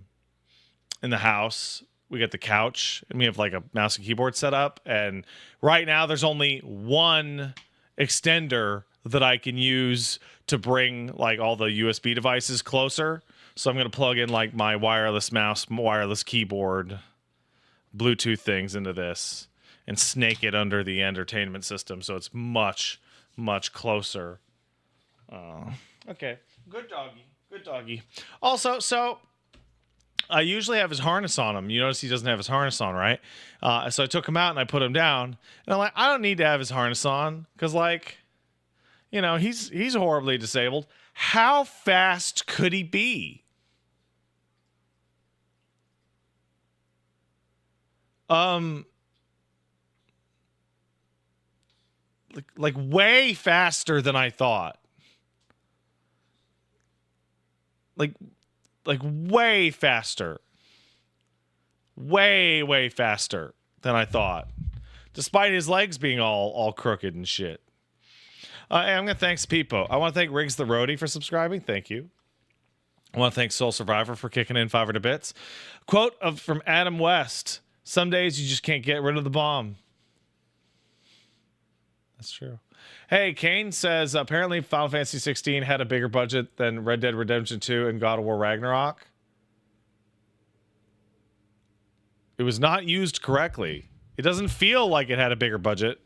house we got the couch and we have like a mouse and keyboard set up, and right now there's only one extender that I can use to bring like all the USB devices closer. So I'm gonna plug in like my wireless mouse, wireless keyboard, Bluetooth things into this and snake it under the entertainment system so it's much closer. Okay. Good doggy. Good doggy. Also, so I usually have his harness on him. You notice he doesn't have his harness on, right? So I took him out and I put him down. And I'm like, I don't need to have his harness on because, like, you know, he's horribly disabled. How fast could he be? Like way faster than I thought. Like way faster. Way faster than I thought. Despite his legs being all crooked and shit. And I'm going to thank Peepo. I want to thank Riggs the Roadie for subscribing. Thank you. I want to thank Soul Survivor for kicking in 500 bits. Quote from Adam West. Some days you just can't get rid of the bomb. That's true. Hey, Kane says apparently Final Fantasy 16 had a bigger budget than Red Dead Redemption 2 and God of War Ragnarok. It was not used correctly. It doesn't feel like it had a bigger budget.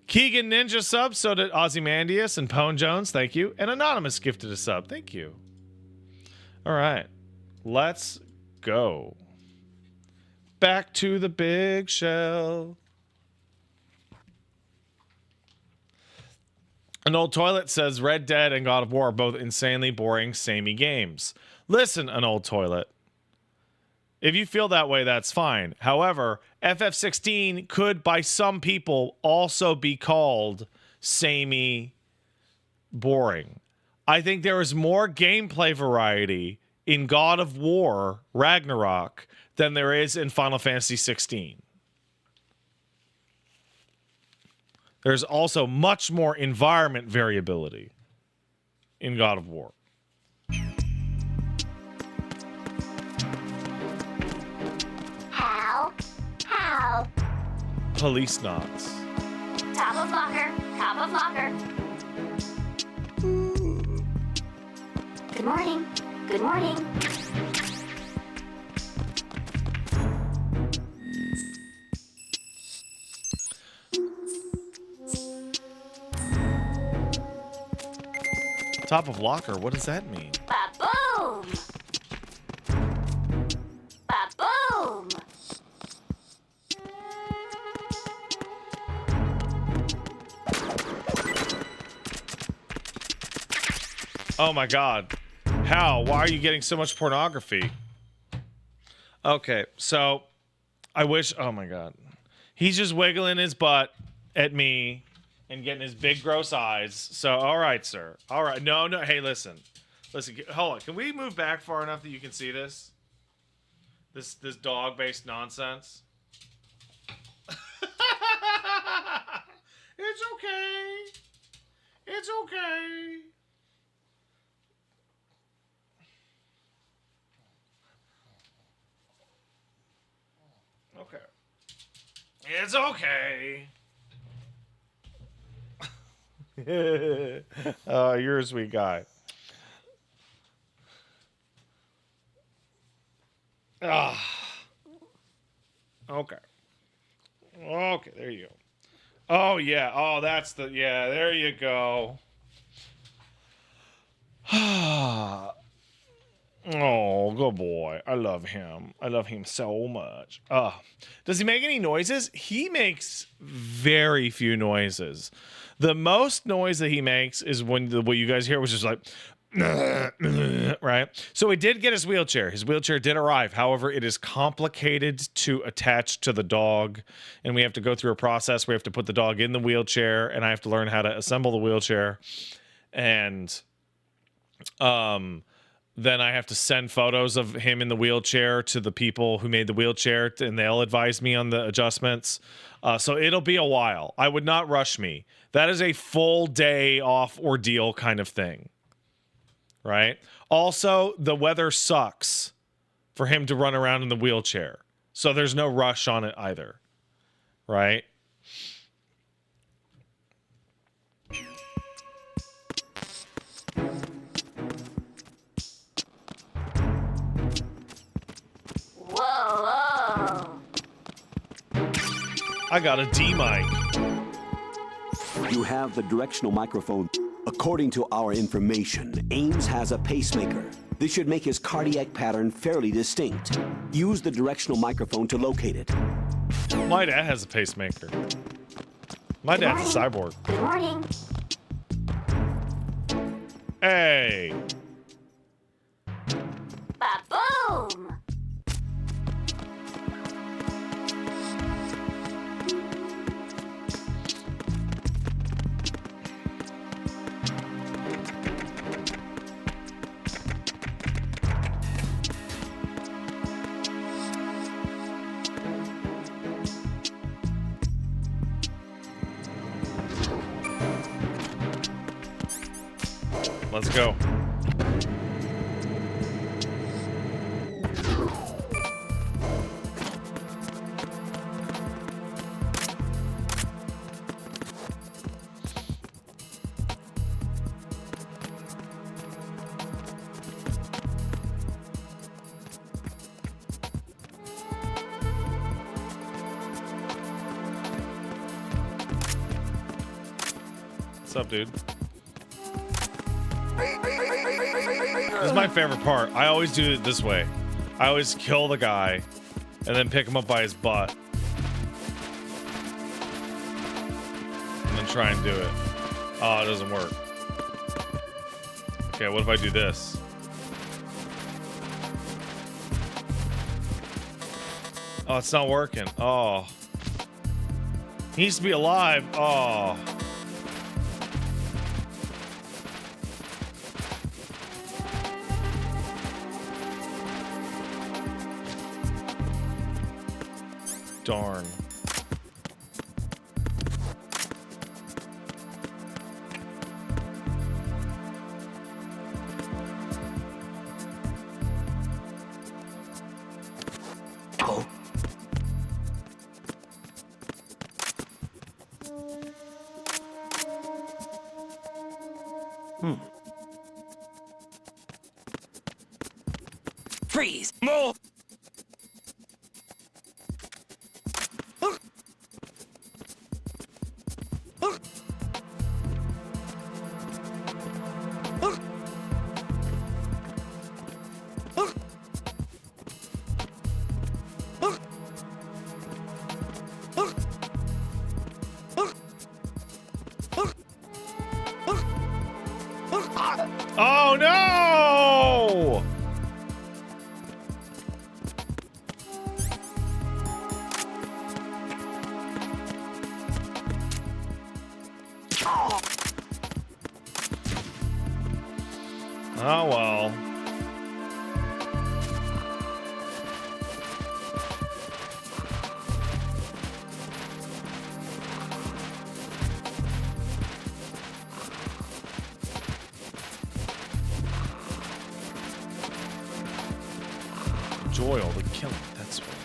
Keegan Ninja sub, so did Ozymandias and Pone Jones, thank you. And Anonymous gifted a sub, thank you. All right, let's go. Back to the big shell. An Old Toilet says Red Dead and God of War are both insanely boring, samey games. Listen, An Old Toilet. If you feel that way, that's fine. However, FF16 could, by some people, also be called samey, boring. I think there is more gameplay variety in God of War Ragnarok than there is in Final Fantasy 16. There's also much more environment variability in God of War. How? Police knots. Top of locker. Good morning. Good morning. Top of locker, what does that mean? Ba-boom! Ba-boom! Oh my god. How? Why are you getting so much pornography? Okay, so I wish, oh my god. He's just wiggling his butt at me and getting his big gross eyes. So, all right, sir. All right. No, no. Hey, listen. Listen, hold on. Can we move back far enough that you can see this? This dog-based nonsense? It's okay. It's okay. Okay. It's okay. You're a sweet guy. Ah. Okay. Okay, there you go. Oh, yeah. Oh, that's the... Yeah, there you go. Oh, good boy. I love him. I love him so much. Does he make any noises? He makes very few noises. The most noise that he makes is when what you guys hear was just like, right? So he did get his wheelchair. His wheelchair did arrive. However, it is complicated to attach to the dog, and we have to go through a process. We have to put the dog in the wheelchair, and I have to learn how to assemble the wheelchair. And then I have to send photos of him in the wheelchair to the people who made the wheelchair, and they'll advise me on the adjustments. So it'll be a while. I would not rush me. That is a full day off ordeal kind of thing. Right? Also, the weather sucks for him to run around in the wheelchair. So there's no rush on it either. Right? Whoa! I got a D mic. You have the directional microphone. According to our information, Ames has a pacemaker. This should make his cardiac pattern fairly distinct. Use the directional microphone to locate it. My dad has a pacemaker. My dad's a cyborg. Good morning. Hey. Ba-boom! Let's go. What's up, dude? This is my favorite part. I always do it this way. I always kill the guy and then pick him up by his butt. And then try and do it. Oh, it doesn't work. Okay, what if I do this? Oh, it's not working. Oh. He needs to be alive. Oh. Darn. Oh. Freeze! Move! Oh no! Oh well. Enjoy all the killing. That's what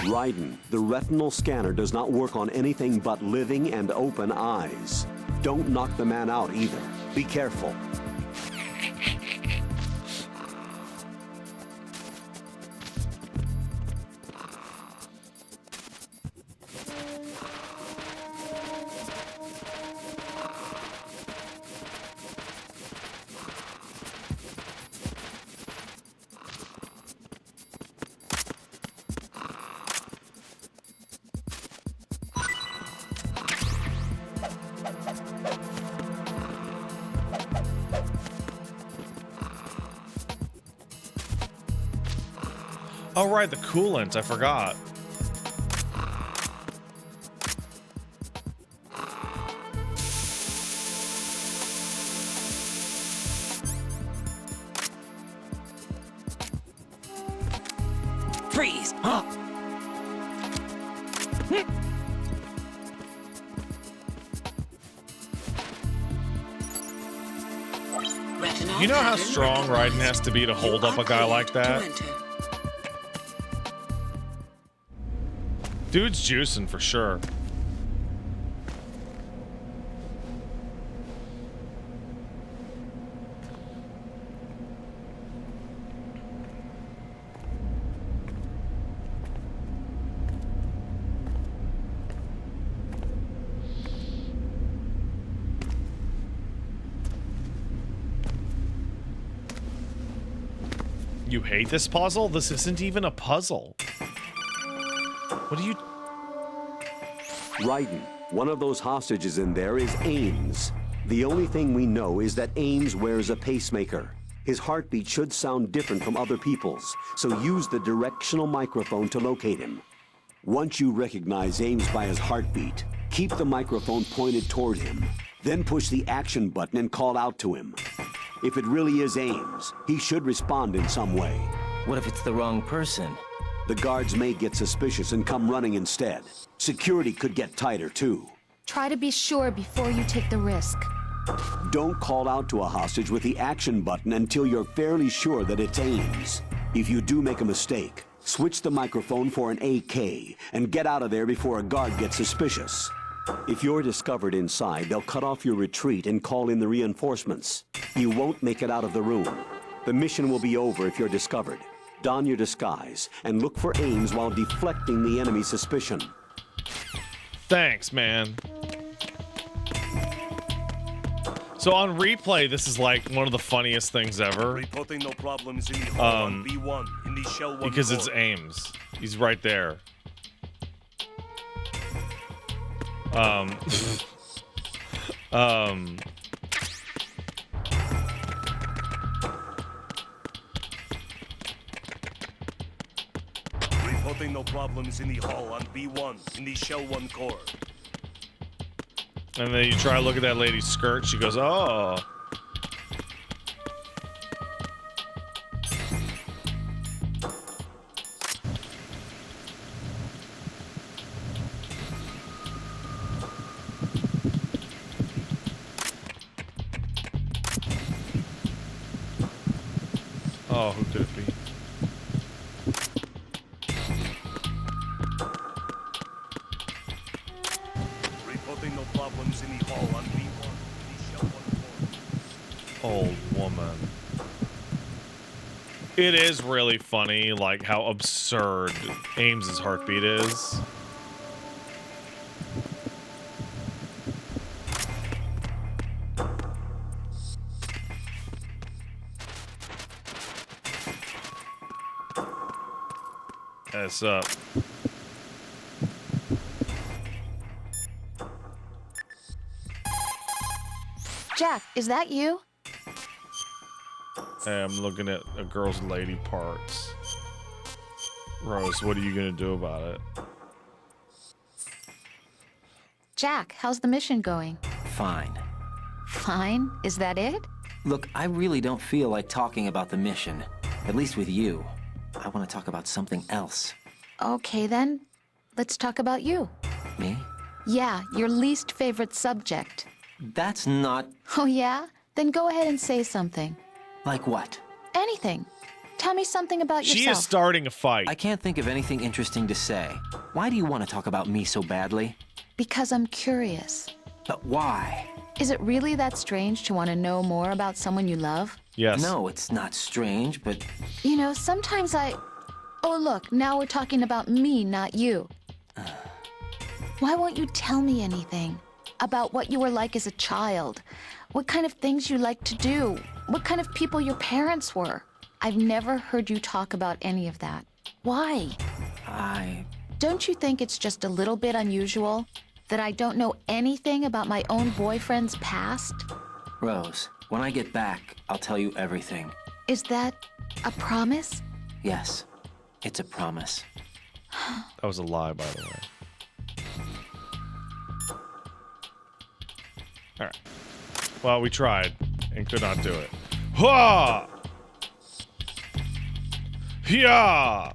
Raiden, the retinal scanner does not work on anything but living and open eyes. Don't knock the man out either. Be careful. Oh right, the coolant, I forgot. Freeze! Huh? You know how strong Raiden has to be to hold up a guy like that? Dude's juicing for sure. You hate this puzzle? This isn't even a puzzle. What do you... Raiden, one of those hostages in there is Ames. The only thing we know is that Ames wears a pacemaker. His heartbeat should sound different from other people's, so use the directional microphone to locate him. Once you recognize Ames by his heartbeat, keep the microphone pointed toward him. Then push the action button and call out to him. If it really is Ames, he should respond in some way. What if it's the wrong person? The guards may get suspicious and come running instead. Security could get tighter, too. Try to be sure before you take the risk. Don't call out to a hostage with the action button until you're fairly sure that it's Ames. If you do make a mistake, switch the microphone for an AK and get out of there before a guard gets suspicious. If you're discovered inside, they'll cut off your retreat and call in the reinforcements. You won't make it out of the room. The mission will be over if you're discovered. Don your disguise and look for Ames while deflecting the enemy's suspicion. Thanks, man. So on replay, this is like one of the funniest things ever. Reporting no problems in the hall on B1 in the Shell 1 because core. it's Ames. He's right there. Reporting no problems in the hall on B1 in the Shell 1 core. And then you try to look at that lady's skirt. She goes, oh. Oh, who could it be? problems in the hall on B1. Old woman. It is really funny, like, how absurd Ames's heartbeat is. What's up? Jack, is that you? Hey, I'm looking at a girl's lady parts. Rose, what are you gonna do about it? Jack, how's the mission going? Fine. Fine? Is that it? Look, I really don't feel like talking about the mission. At least with you. I want to talk about something else. Okay then, let's talk about you. Me? Yeah, your least favorite subject. That's not... Oh yeah? Then go ahead and say something. Like what? Anything. Tell me something about yourself. She is starting a fight. I can't think of anything interesting to say. Why do you want to talk about me so badly? Because I'm curious. But why? Is it really that strange to want to know more about someone you love? Yes. No, it's not strange, but... You know, sometimes I... Oh look, now we're talking about me, not you. Why won't you tell me anything? About what you were like as a child? What kind of things you liked to do? What kind of people your parents were? I've never heard you talk about any of that. Why? Don't you think it's just a little bit unusual that I don't know anything about my own boyfriend's past? Rose, when I get back, I'll tell you everything. Is that a promise? Yes, it's a promise. That was a lie, by the way. Alright. Well, we tried and could not do it. Ha! Yeah!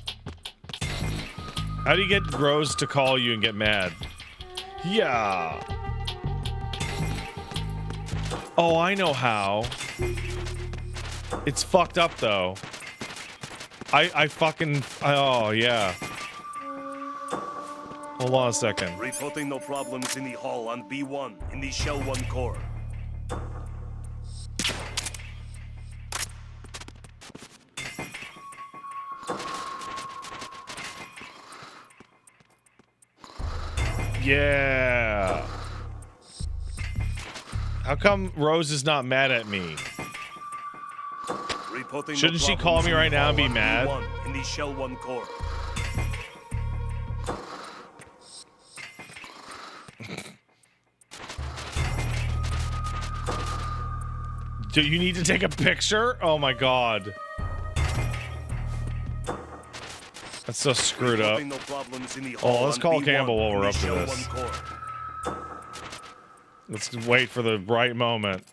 How do you get Rose to call you and get mad? Yeah! Oh, I know how. It's fucked up, though. I fucking... Oh, yeah. Hold on a second. Reporting no problems in the hall on B1 in the Shell 1 core. Yeah. How come Rose is not mad at me? Reporting no Shouldn't she problems call me in right the now and hall be on mad? B1 in the Shell 1 core. Do you need to take a picture? Oh my god. That's so screwed up. No problems in the Oh, hall let's on call B1 Campbell while in we're the up to Shell this. 1 core. Let's wait for the right moment.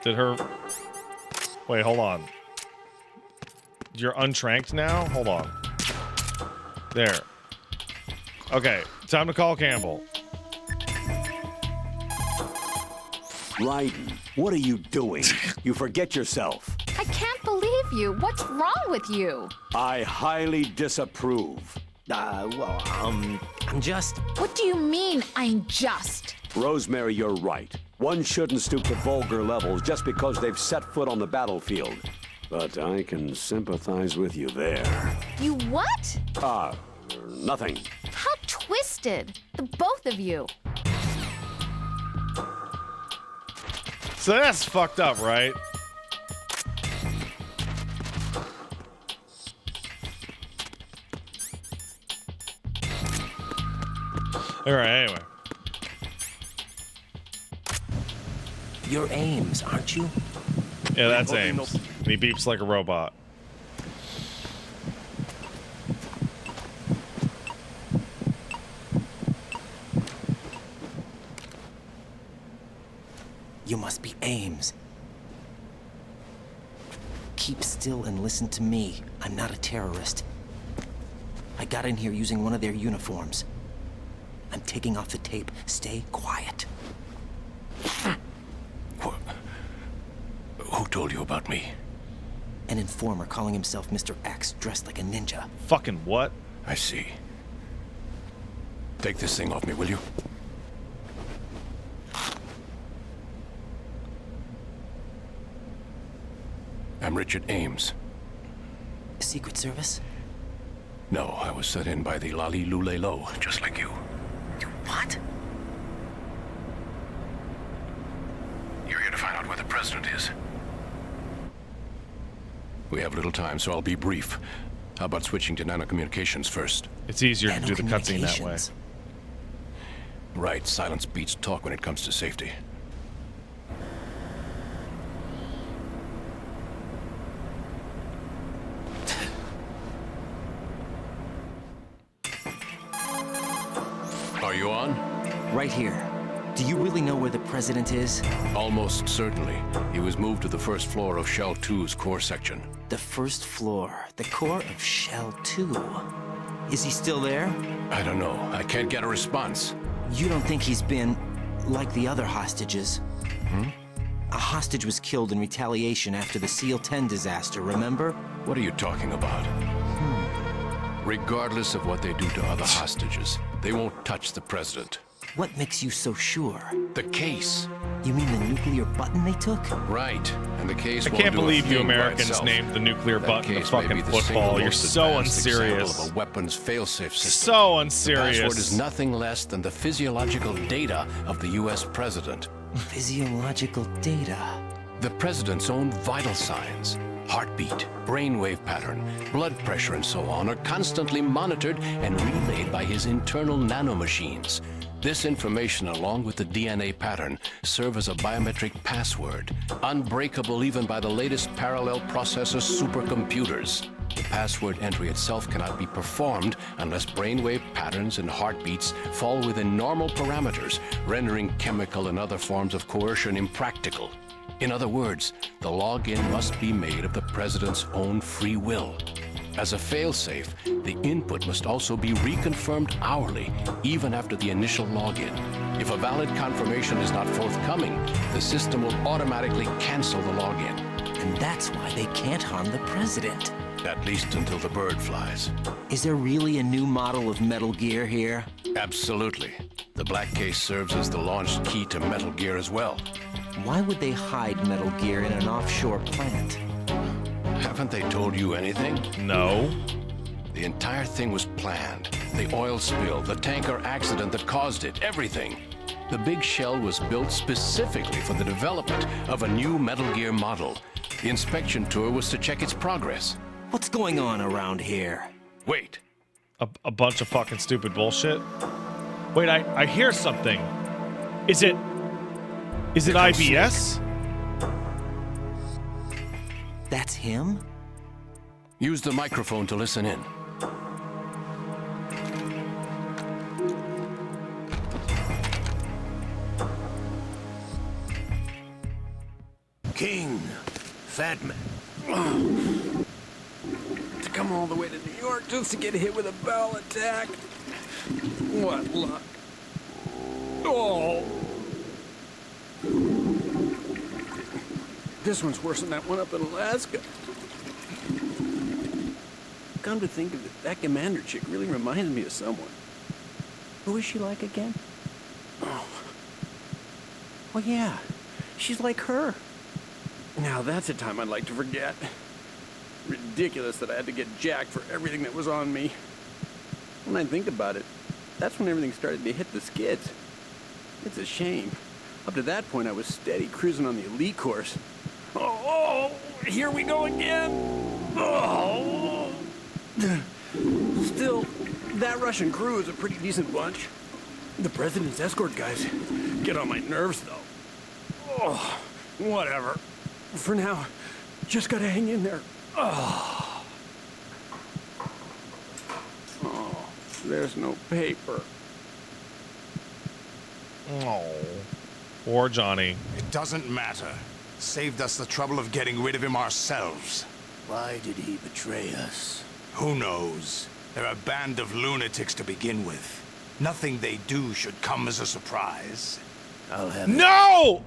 Did her... Wait, hold on. You're untranked now? Hold on. There. Okay, time to call Campbell. Raiden, what are you doing? You forget yourself. I can't believe you. What's wrong with you? I highly disapprove. I'm just... What do you mean, I'm just? Rosemary, you're right. One shouldn't stoop to vulgar levels just because they've set foot on the battlefield. But I can sympathize with you there. You what? Nothing. How twisted. The both of you. So that's fucked up, right? Alright, anyway. You're Ames, aren't you? Yeah, that's Ames. And he beeps like a robot. You must be Ames. Keep still and listen to me. I'm not a terrorist. I got in here using one of their uniforms. I'm taking off the tape. Stay quiet. Who told you about me? An informer calling himself Mr. X, dressed like a ninja. Fucking what? I see. Take this thing off me, will you? I'm Richard Ames. Secret Service? No, I was sent in by the Lali Lule Lo, just like you. What? You're here to find out where the president is. We have little time, so I'll be brief. How about switching to nanocommunications first? It's easier to do the cutscene that way. Right, silence beats talk when it comes to safety. Are you on? Right here. Do you really know where the president is? Almost certainly. He was moved to the first floor of Shell 2's core section. The first floor. The core of Shell 2. Is he still there? I don't know. I can't get a response. You don't think he's been like the other hostages? Hmm? A hostage was killed in retaliation after the SEAL 10 disaster, remember? What are you talking about? Regardless of what they do to other hostages, they won't touch the president. What makes you so sure? The case. You mean the nuclear button they took? Right. And the case I won't can't do a believe you thing by Americans itself. named the nuclear That button the case may be fucking the football. single You're most so advanced example unserious. of a weapons failsafe system. So unserious. The password is nothing less than the physiological data of the U.S. president. Physiological data? The president's own vital signs, heartbeat, brainwave pattern, blood pressure, and so on, are constantly monitored and relayed by his internal nanomachines. This information, along with the DNA pattern, serve as a biometric password, unbreakable even by the latest parallel processor supercomputers. The password entry itself cannot be performed unless brainwave patterns and heartbeats fall within normal parameters, rendering chemical and other forms of coercion impractical. In other words, the login must be made of the president's own free will. As a failsafe, the input must also be reconfirmed hourly, even after the initial login. If a valid confirmation is not forthcoming, the system will automatically cancel the login. And that's why they can't harm the president. At least until the bird flies. Is there really a new model of Metal Gear here? Absolutely. The black case serves as the launch key to Metal Gear as well. Why would they hide Metal Gear in an offshore plant? Haven't they told you anything? No. The entire thing was planned. The oil spill, the tanker accident that caused it, everything. The big shell was built specifically for the development of a new Metal Gear model. The inspection tour was to check its progress. What's going on around here? Wait. A bunch of fucking stupid bullshit. Wait, I hear something. Is it IBS? That's him? Use the microphone to listen in. King, Fatman. To come all the way to New York just to get hit with a bowel attack. What luck. Oh. This one's worse than that one up in Alaska. Come to think of it, that commander chick really reminds me of someone. Who is she like again? Oh. Well, yeah. She's like her. Now that's a time I'd like to forget. Ridiculous that I had to get jacked for everything that was on me. When I think about it, that's when everything started to hit the skids. It's a shame. Up to that point, I was steady cruising on the elite course. Oh, here we go again. Oh. Still, that Russian crew is a pretty decent bunch. The president's escort guys get on my nerves, though. Oh, whatever. For now, just gotta hang in there. Oh, there's no paper. Oh, poor Johnny. It doesn't matter. Saved us the trouble of getting rid of him ourselves. Why did he betray us? Who knows? They're a band of lunatics to begin with. Nothing they do should come as a surprise. I'll have No!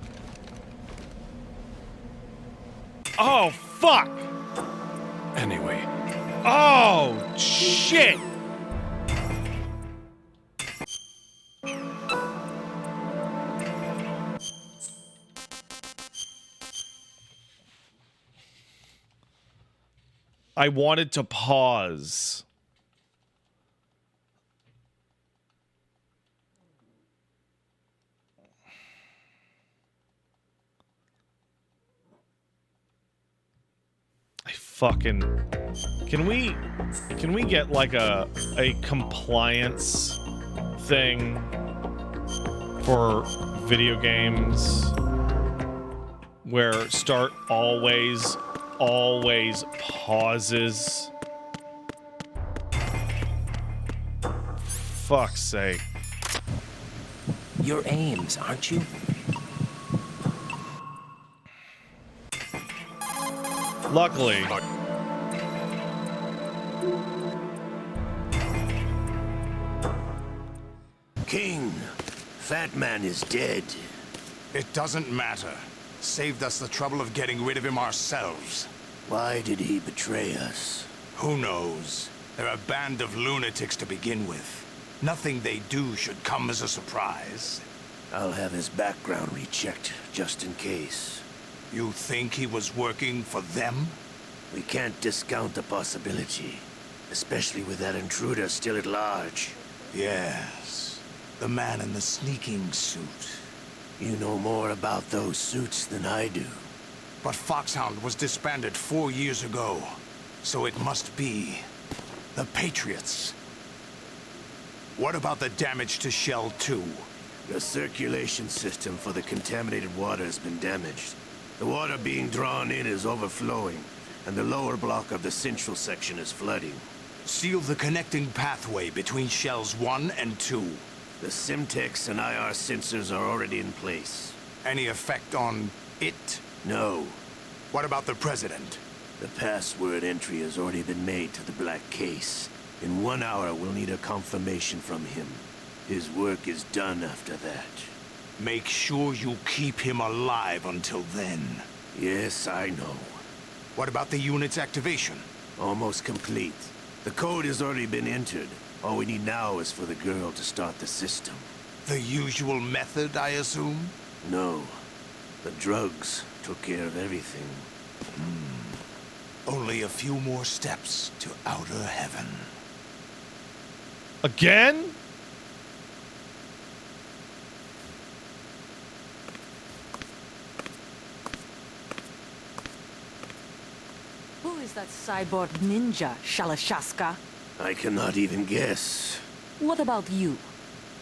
Oh, fuck! Anyway. Oh, shit! I wanted to pause. I fucking... Can we get like a compliance thing for video games where start always pauses? Fuck's sake. You're Ames, aren't you? Luckily. King, Fat Man is dead. It doesn't matter. Saved us the trouble of getting rid of him ourselves. Why did he betray us? Who knows? They're a band of lunatics to begin with. Nothing they do should come as a surprise. I'll have his background rechecked, just in case. You think he was working for them? We can't discount the possibility. Especially with that intruder still at large. Yes. The man in the sneaking suit. You know more about those suits than I do. But Foxhound was disbanded 4 years ago. So it must be the Patriots. What about the damage to Shell 2? The circulation system for the contaminated water has been damaged. The water being drawn in is overflowing, and the lower block of the central section is flooding. Seal the connecting pathway between Shells 1 and 2. The Simtex and IR sensors are already in place. Any effect on it? No. What about the President? The password entry has already been made to the black case. In 1 hour, we'll need a confirmation from him. His work is done after that. Make sure you keep him alive until then. Yes, I know. What about the unit's activation? Almost complete. The code has already been entered. All we need now is for the girl to start the system. The usual method, I assume? No. The drugs took care of everything. Only a few more steps to outer heaven. Again? Who is that cyborg ninja, Shalashaska? I cannot even guess. What about you?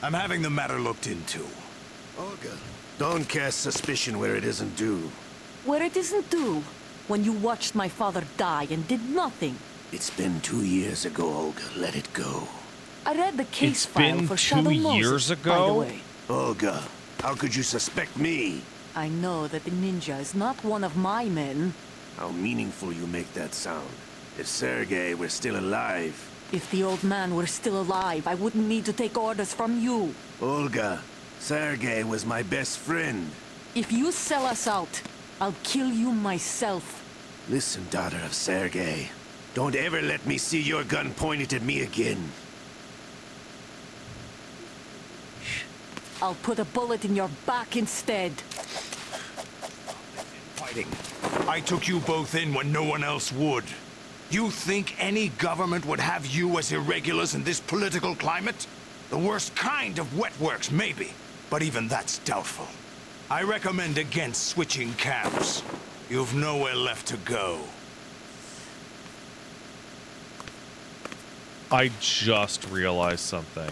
I'm having the matter looked into. Olga, don't cast suspicion where it isn't due. Where it isn't due? When you watched my father die and did nothing. It's been 2 years ago, Olga. Let it go. I read the case file for It's Shadow been 2 Moses, years by the ago? way. Olga, how could you suspect me? I know that the ninja is not one of my men. How meaningful you make that sound. If Sergei were still alive... If the old man were still alive, I wouldn't need to take orders from you. Olga, Sergei was my best friend. If you sell us out, I'll kill you myself. Listen, daughter of Sergei. Don't ever let me see your gun pointed at me again. I'll put a bullet in your back instead. Fighting. I took you both in when no one else would. You think any government would have you as irregulars in this political climate? The worst kind of wet works, maybe. But even that's doubtful. I recommend against switching camps. You've nowhere left to go. I just realized something.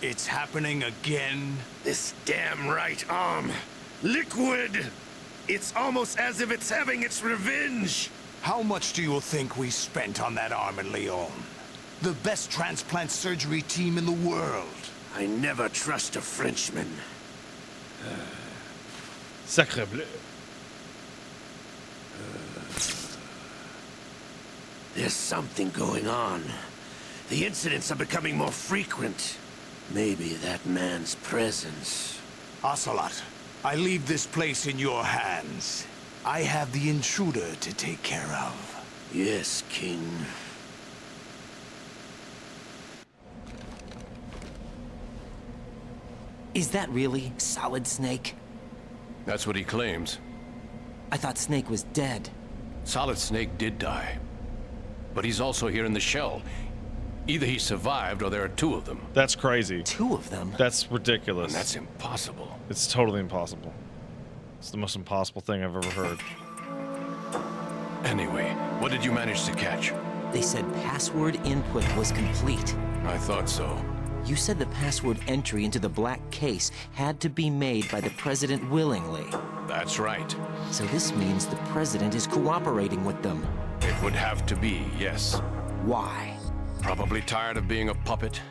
It's happening again? This damn right arm. Liquid! It's almost as if it's having its revenge! How much do you think we spent on that arm in Lyon? The best transplant surgery team in the world. I never trust a Frenchman. Sacre bleu. There's something going on. The incidents are becoming more frequent. Maybe that man's presence. Ocelot, I leave this place in your hands. I have the intruder to take care of. Yes, King. Is that really Solid Snake? That's what he claims. I thought Snake was dead. Solid Snake did die. But he's also here in the shell. Either he survived or there are two of them. That's crazy. Two of them? That's ridiculous. And that's impossible. It's totally impossible. It's the most impossible thing I've ever heard. Anyway, what did you manage to catch? They said password input was complete. I thought so. You said the password entry into the black case had to be made by the president willingly. That's right. So this means the president is cooperating with them. It would have to be, yes. Why? Probably tired of being a puppet,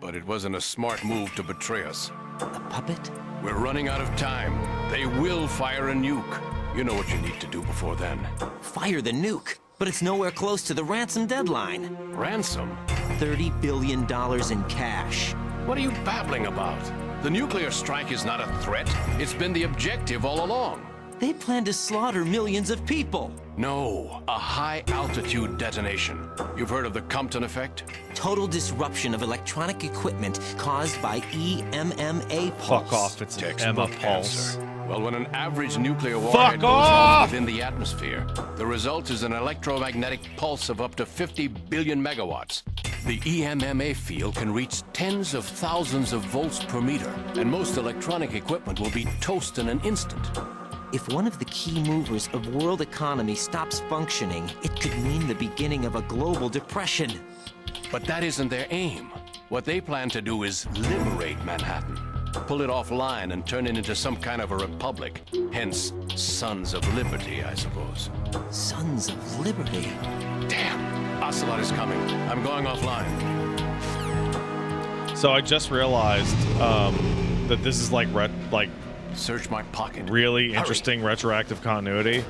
but it wasn't a smart move to betray us. A puppet? We're running out of time. They will fire a nuke. You know what you need to do before then. Fire the nuke? But it's nowhere close to the ransom deadline. Ransom? $30 billion in cash. What are you babbling about? The nuclear strike is not a threat. It's been the objective all along. They plan to slaughter millions of people. No, a high-altitude detonation. You've heard of the Compton effect? Total disruption of electronic equipment caused by EMMA pulse. Fuck off, it's an Emma pulse. Well, when an average nuclear warhead goes off within the atmosphere, the result is an electromagnetic pulse of up to 50 billion megawatts. The EMMA field can reach tens of thousands of volts per meter, and most electronic equipment will be toast in an instant. If one of the key movers of world economy stops functioning, it could mean the beginning of a global depression. But that isn't their aim. What they plan to do is liberate Manhattan. Pull it offline and turn it into some kind of a republic. Hence, Sons of Liberty, I suppose. Sons of Liberty? Damn! Ocelot is coming. I'm going offline. So I just realized that this is like search my pocket. Really interesting retroactive continuity.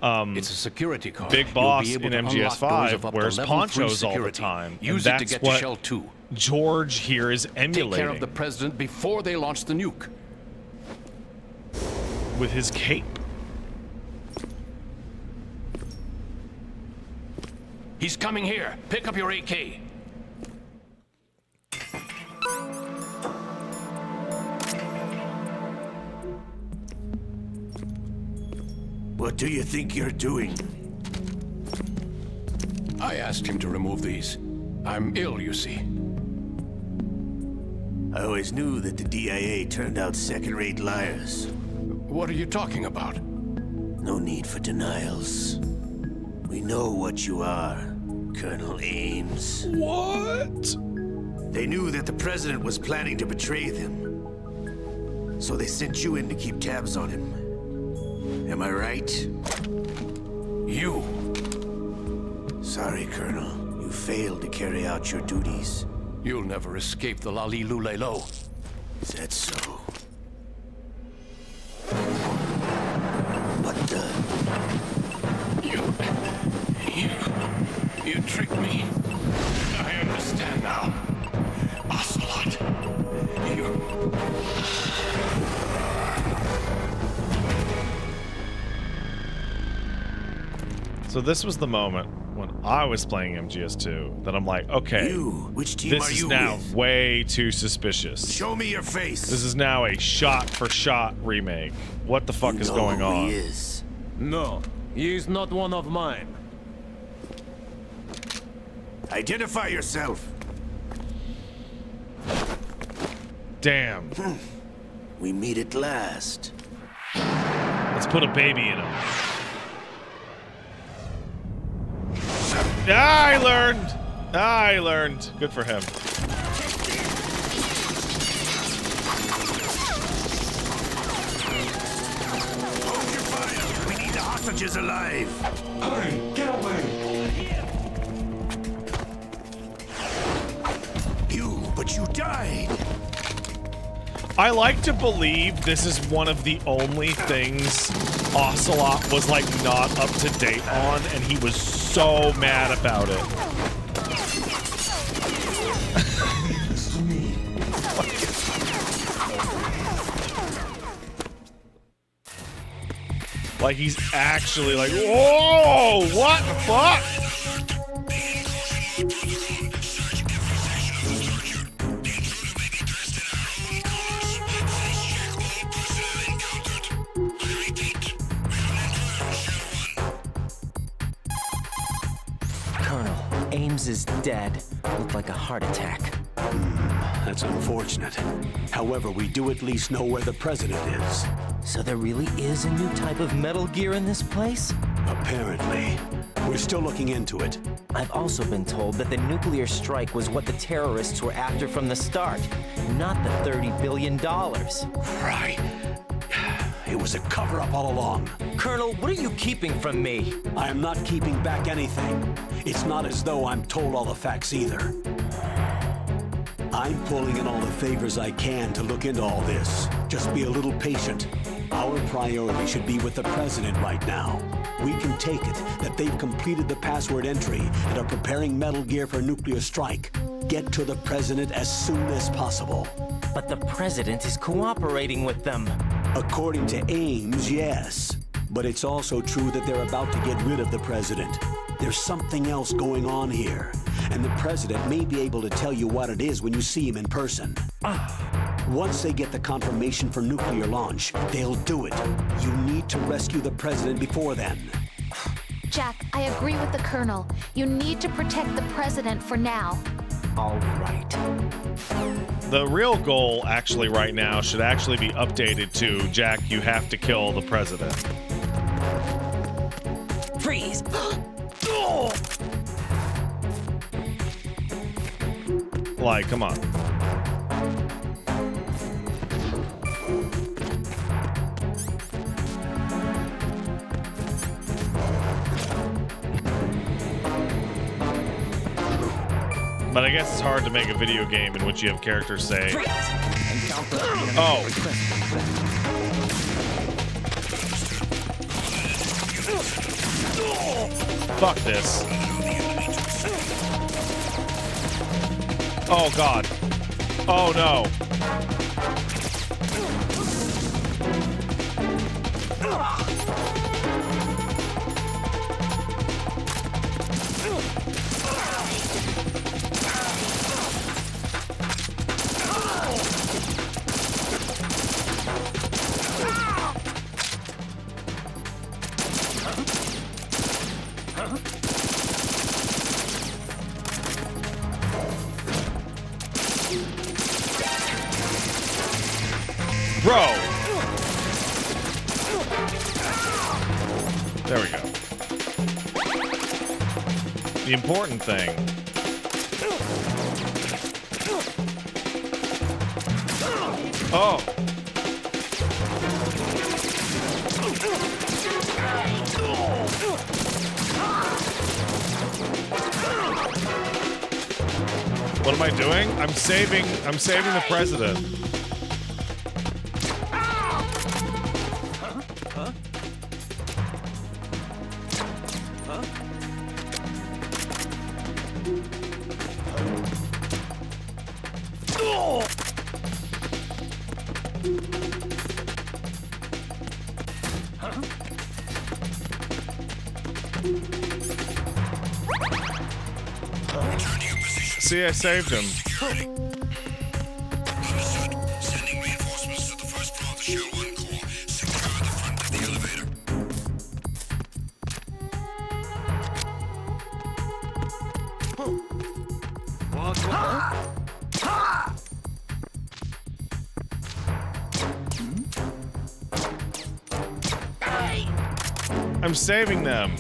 It's a security card. Big Boss in MGS5 wears ponchos all the time. Use it to get to Shell 2. George here is emulating. Take care of the president before they launch the nuke. With his cape. He's coming here. Pick up your AK. What do you think you're doing? I asked him to remove these. I'm ill, you see. I always knew that the DIA turned out second-rate liars. What are you talking about? No need for denials. We know what you are, Colonel Ames. What? They knew that the president was planning to betray them. So they sent you in to keep tabs on him. Am I right? You. Sorry, Colonel. You failed to carry out your duties. You'll never escape the Lali-Lu-Le-Lo. Is that so? What the? You tricked me. I understand now. Ocelot. So this was the moment when I was playing MGS2 that I'm like, okay, which team this are is you now with? way too suspicious. Show me your face. This is now a shot-for-shot remake. What the fuck is going on? He is. No, he is not one of mine. Identify yourself. Damn. We meet at last. Let's put a baby in him. I learned. Good for him. Hold your fire. We need the hostages alive. Hurry, get away. But you died. I like to believe this is one of the only things Ocelot was like not up to date on, and he was so mad about it. Like he's actually like, whoa, what the fuck? Ames is dead. Looked like a heart attack. That's unfortunate. However, we do at least know where the president is. So there really is a new type of Metal Gear in this place? Apparently. We're still looking into it. I've also been told that the nuclear strike was what the terrorists were after from the start, not the $30 billion. Right. It was a cover-up all along. Colonel, what are you keeping from me? I am not keeping back anything. It's not as though I'm told all the facts either. I'm pulling in all the favors I can to look into all this. Just be a little patient. Our priority should be with the president right now. We can take it that they've completed the password entry and are preparing Metal Gear for nuclear strike. Get to the president as soon as possible. But the president is cooperating with them. According to Ames, yes. But it's also true that they're about to get rid of the president. There's something else going on here. And the president may be able to tell you what it is when you see him in person. Once they get the confirmation for nuclear launch, they'll do it. You need to rescue the president before then. Jack, I agree with the Colonel. You need to protect the president for now. All right. The real goal, actually, right now, should actually be updated to, Jack, you have to kill the president. Freeze! Like, come on. But I guess it's hard to make a video game in which you have characters say, "Oh, fuck this. Oh God. Oh no." Bro! There we go. The important thing. Oh! What am I doing? I'm saving the president. See, I saved him. Understood. Sending reinforcements to the first floor of the Shell 1 core. Secure the front of the elevator. I'm saving them.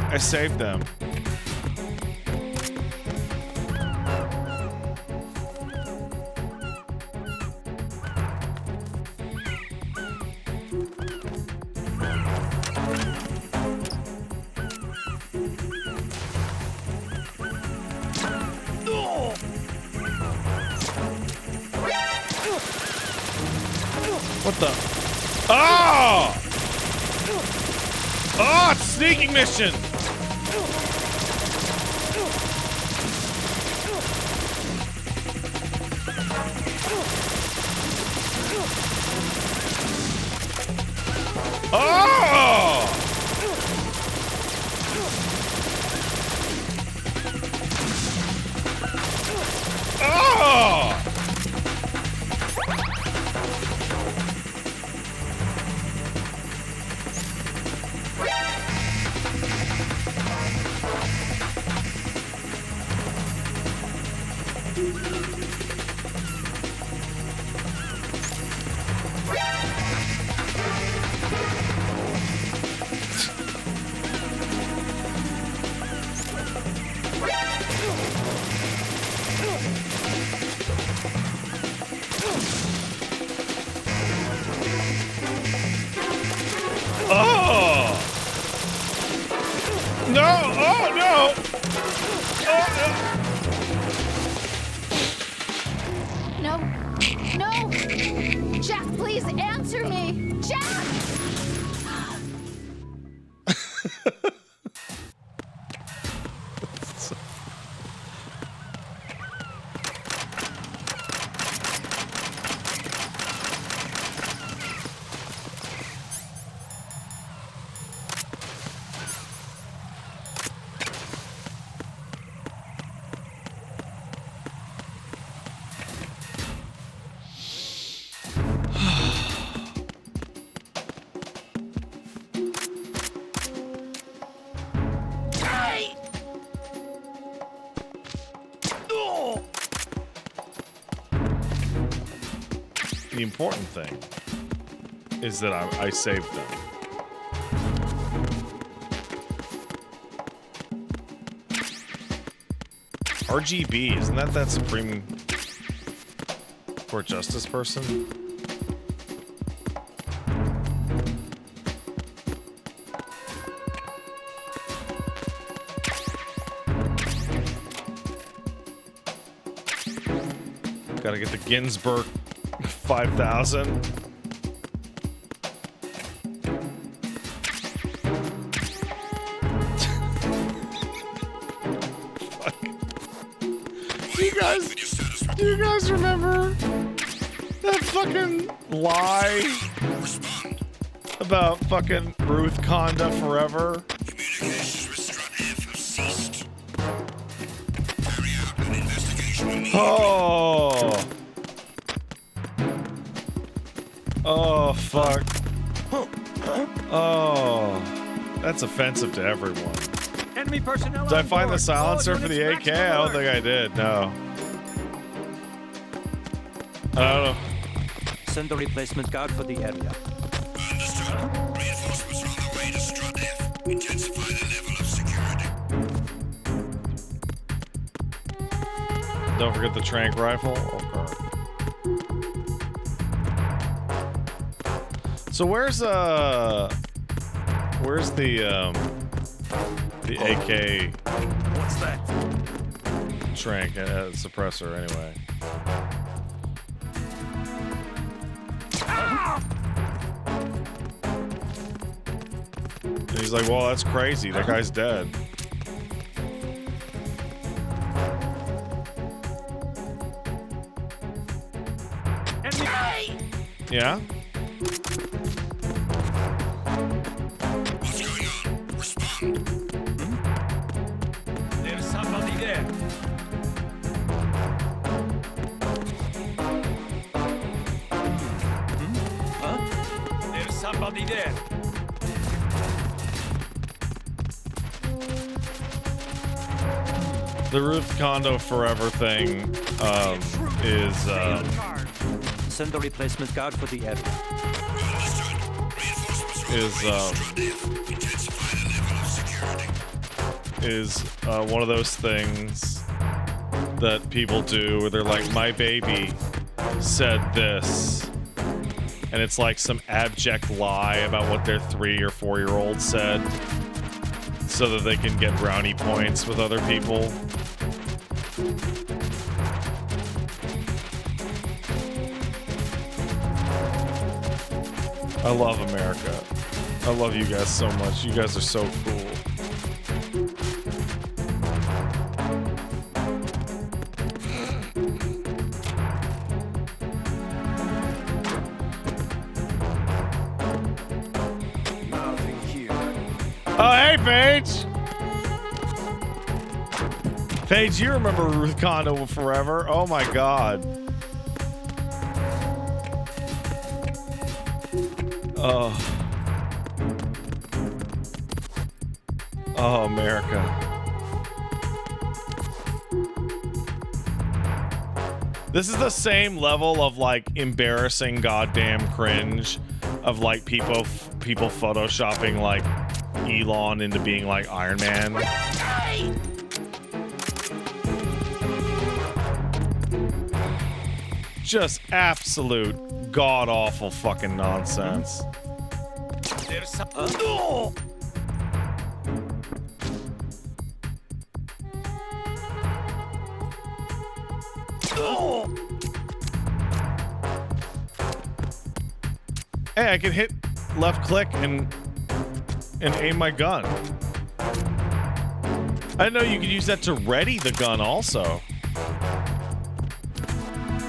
I saved them. What the? Oh! Oh, it's a sneaking mission! Oh! Oh! Oh! No! Oh no! Oh, No. No! Jack, please answer me! Jack! The important thing is that I saved them. RGB, isn't that Supreme Court Justice person? Gotta get the Ginsburg 5,000. Do you guys remember that fucking lie about fucking Ruth Conda forever? Communications with Strut F have ceased. Carry out an investigation immediately. Oh. Oh, fuck. Oh. That's offensive to everyone. Enemy personnel. Did I find the silencer for the AK? I don't think I did, no. I don't know. Send a replacement guard for the area. Understood. Reinforcements are on the way to Strut F. Intensify the level of security. Don't forget the tranq rifle. Okay. So where's the AK? What's that? Tranq suppressor anyway. And he's like, well, that's crazy. That guy's dead. Yeah? What's going on? Respond. There's somebody there. Huh? There's somebody there. The Ruth Condo Forever thing is Send a replacement guard for the area. is one of those things that people do where they're like, my baby said this, and it's like some abject lie about what their 3 or 4-year-old said so that they can get brownie points with other people. I love America. I love you guys so much. You guys are so cool. Nothing here. Oh, hey, Paige! Paige, you remember Ruth Condo Forever? Oh my god. Oh. Oh, America. This is the same level of like embarrassing goddamn cringe of like people photoshopping like Elon into being like Iron Man. Just absolute god-awful fucking nonsense. There's some. Hey, I can hit left click and aim my gun. I didn't know you could use that to ready the gun also.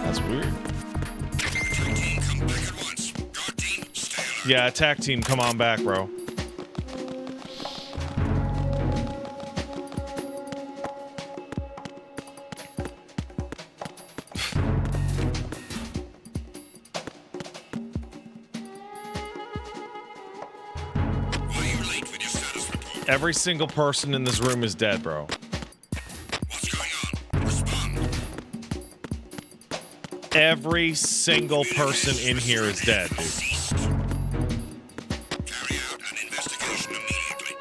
That's weird. Yeah, attack team, come on back, bro. Every single person in this room is dead, bro. What's going on? Respond. Every single person in here is dead, dude. Carry out an investigation immediately.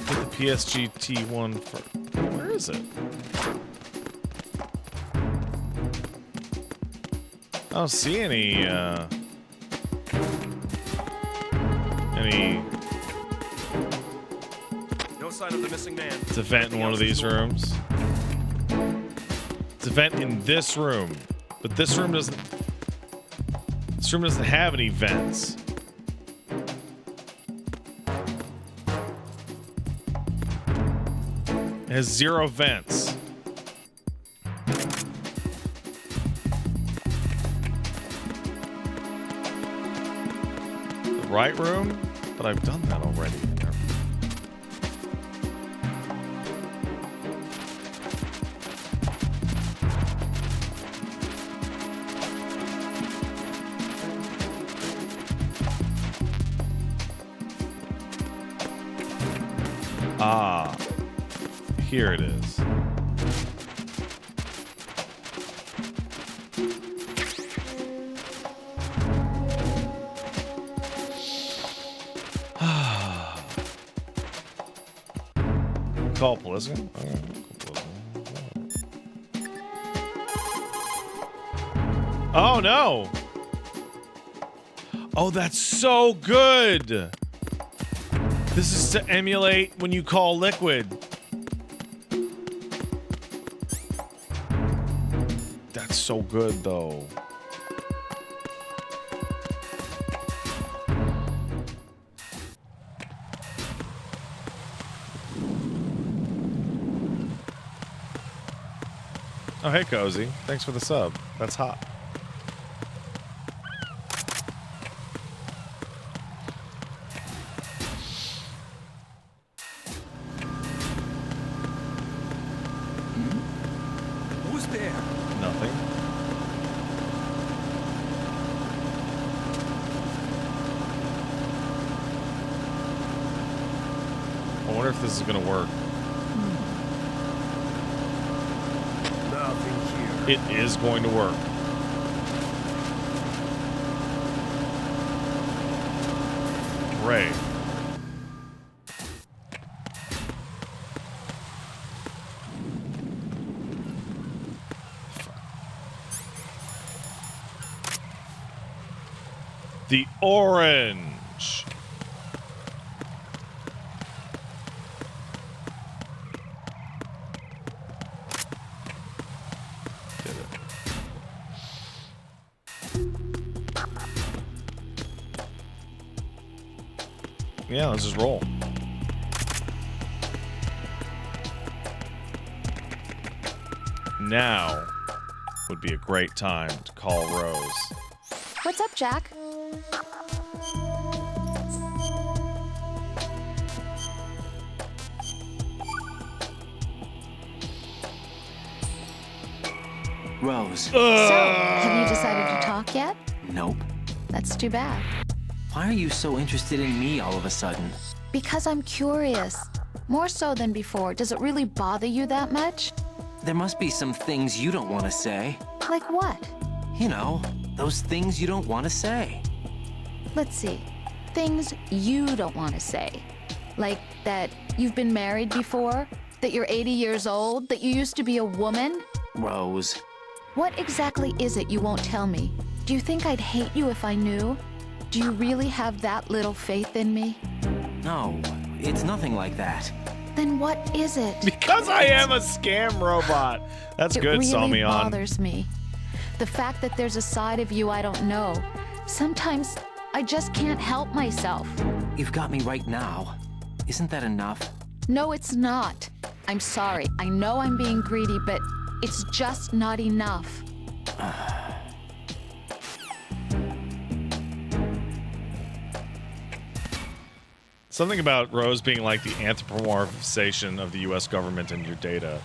Get the PSGT1 for... Where is it? I don't see any, No sign of the missing man. It's a vent in one of these rooms. It's a vent in this room. But this room doesn't... This room doesn't have any vents. It has 0 vents. The right room? But I've done that already. Ah, here it is. Call Pliskin? Oh no! Oh, that's so good! This is to emulate when you call Liquid. That's so good, though. Oh, hey, Cozy. Thanks for the sub. That's hot. Who's there? Nothing. I wonder if this is gonna work. Nothing here. It is going to work. Great. The orange. Did it. Yeah, let's just roll. Now would be a great time to call Rose. What's up, Jack? Rose. So, have you decided to talk yet? Nope. That's too bad. Why are you so interested in me all of a sudden? Because I'm curious. More so than before. Does it really bother you that much? There must be some things you don't want to say. Like what? You know, those things you don't want to say. Let's see. Things you don't want to say. Like that you've been married before? That you're 80 years old? That you used to be a woman? Rose. What exactly is it you won't tell me? Do you think I'd hate you if I knew? Do you really have that little faith in me? No, it's nothing like that. Then what is it? Because I am a scam robot. That's good, It saw really me on. bothers me. The fact that there's a side of you I don't know. Sometimes I just can't help myself. You've got me right now. Isn't that enough? No, it's not. I'm sorry. I know I'm being greedy, but it's just not enough. Something about Rose being like the anthropomorphization of the U.S. government and your data.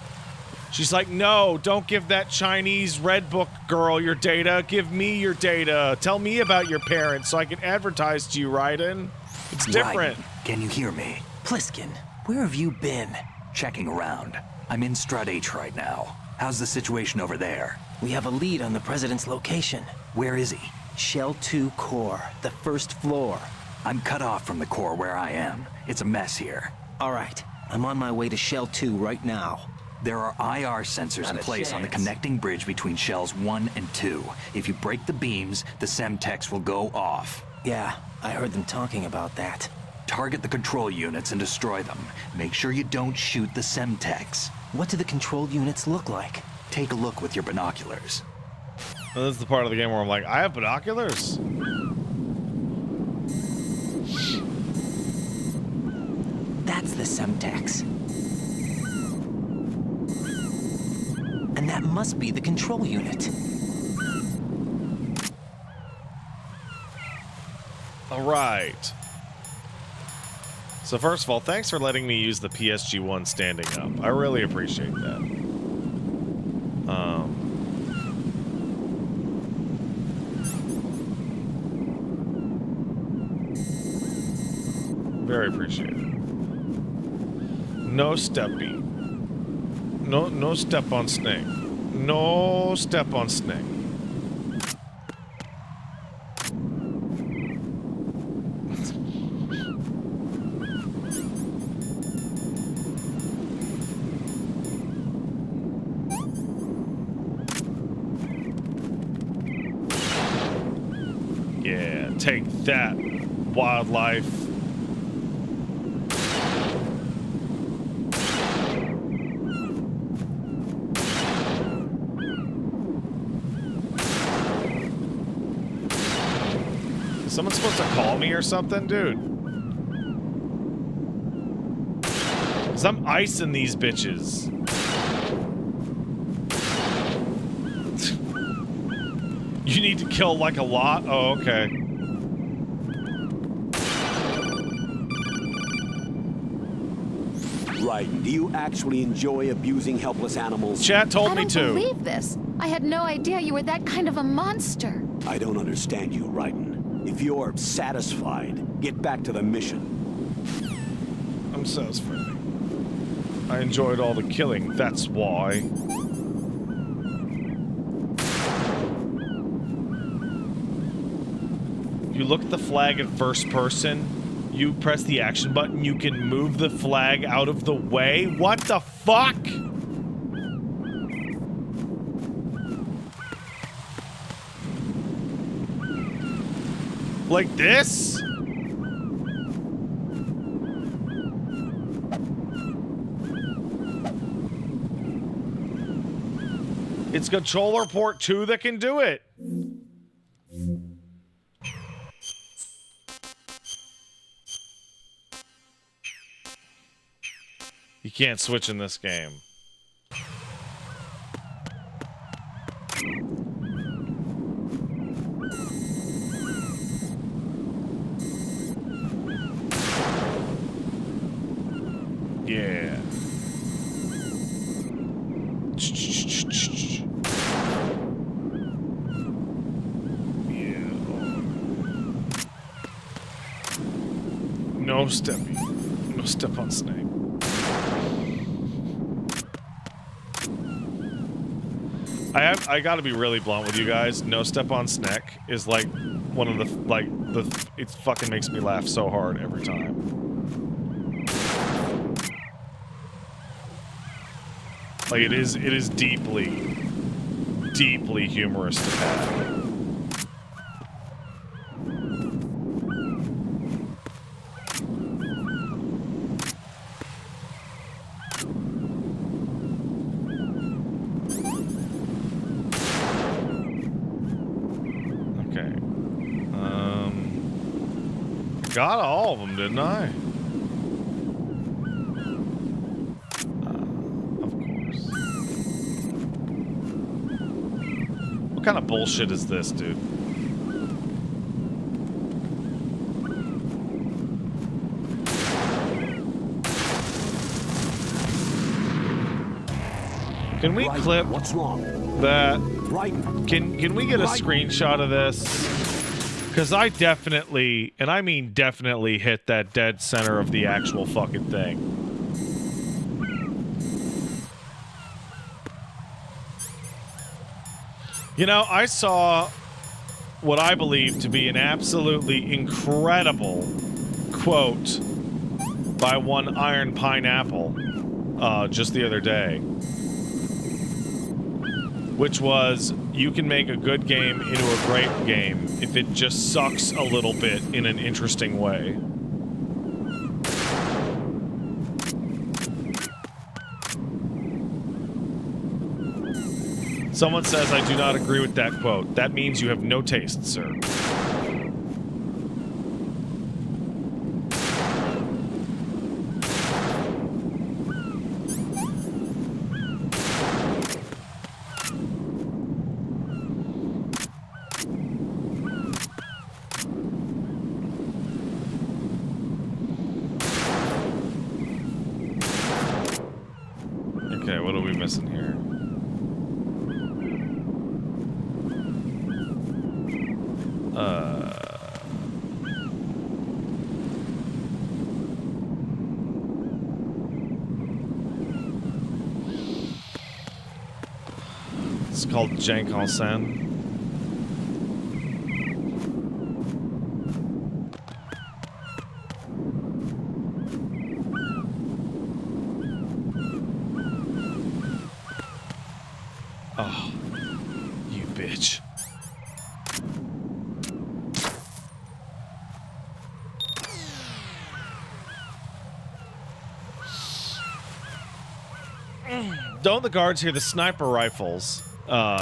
She's like, no, don't give that Chinese Red Book girl your data. Give me your data. Tell me about your parents so I can advertise to you, Raiden. It's different. Raiden, can you hear me? Pliskin, where have you been? Checking around. I'm in Strut H right now. How's the situation over there? We have a lead on the president's location. Where is he? Shell 2 core, the first floor. I'm cut off from the core where I am. It's a mess here. All right, I'm on my way to Shell 2 right now. There are IR sensors in place on the connecting bridge between Shells 1 and 2. If you break the beams, the Semtex will go off. Yeah, I heard them talking about that. Target the control units and destroy them. Make sure you don't shoot the Semtex. What do the control units look like? Take a look with your binoculars. Well, this is the part of the game where I'm like, I have binoculars? That's the Semtex. And that must be the control unit. All right. So first of all, thanks for letting me use the PSG-1 standing up. I really appreciate that. Very appreciated. No steppy. No step on snake. No step on snake. Yeah, take that, wildlife. Is someone supposed to call me or something, dude? 'Cause I'm icing these bitches. You need to kill like a lot? Oh, okay. Right. Do you actually enjoy abusing helpless animals? Chat told me to. I don't believe this. I had no idea you were that kind of a monster. I don't understand you, Raiden. If you're satisfied, get back to the mission. I'm satisfied. I enjoyed all the killing, that's why. You look at the flag at first person, you press the action button, you can move the flag out of the way? What the fuck? Like this? It's controller port 2 that can do it. You can't switch in this game. Yeah. No steppy. No step on snake. I gotta be really blunt with you guys. No Step on Snack is like one of the it fucking makes me laugh so hard every time. Like it is deeply humorous to have. Got all of them, didn't I? Of course. What kind of bullshit is this, dude? Can we clip what's wrong? That? Can we get a screenshot of this? Because I definitely, and I mean definitely, hit that dead center of the actual fucking thing. You know, I saw what I believe to be an absolutely incredible quote by one Iron Pineapple just the other day. Which was, you can make a good game into a great game if it just sucks a little bit in an interesting way. Someone says, I do not agree with that quote. That means you have no taste, sir. Okay, what are we missing here? It's called Jank en Scène. Oh, you bitch. Don't the guards hear the sniper rifles?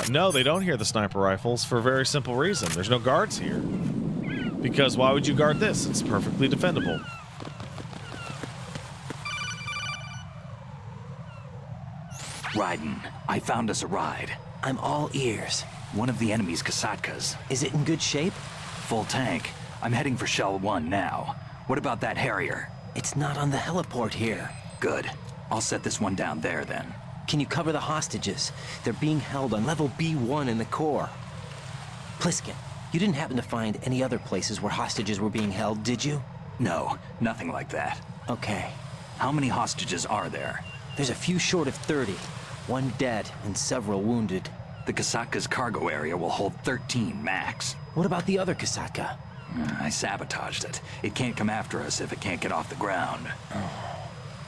No, they don't hear the sniper rifles for a very simple reason. There's no guards here. Because why would you guard this? It's perfectly defendable. Raiden, I found us a ride. I'm all ears. One of the enemy's Kasatkas. Is it in good shape? Full tank. I'm heading for Shell 1 now. What about that Harrier? It's not on the heliport here. Good. I'll set this one down there then. Can you cover the hostages? They're being held on level B1 in the core. Pliskin, you didn't happen to find any other places where hostages were being held, did you? No, nothing like that. Okay. How many hostages are there? There's a few short of 30. One dead and several wounded. The Kasatka's cargo area will hold 13 max. What about the other Kasatka? I sabotaged it. It can't come after us if it can't get off the ground.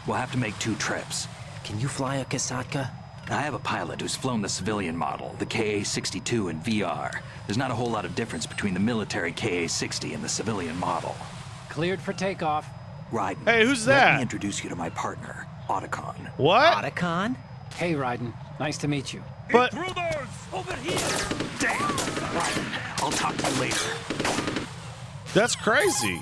We'll have to make 2 trips. Can you fly a Kasatka? I have a pilot who's flown the civilian model, the KA-62 in VR. There's not a whole lot of difference between the military KA-60 and the civilian model. Cleared for takeoff. Raiden. Hey, who's Let that? me introduce you to my partner, Otacon. What? Otacon? Hey, Raiden. Nice to meet you. But over here! Damn! Raiden, I'll talk to you later. That's crazy.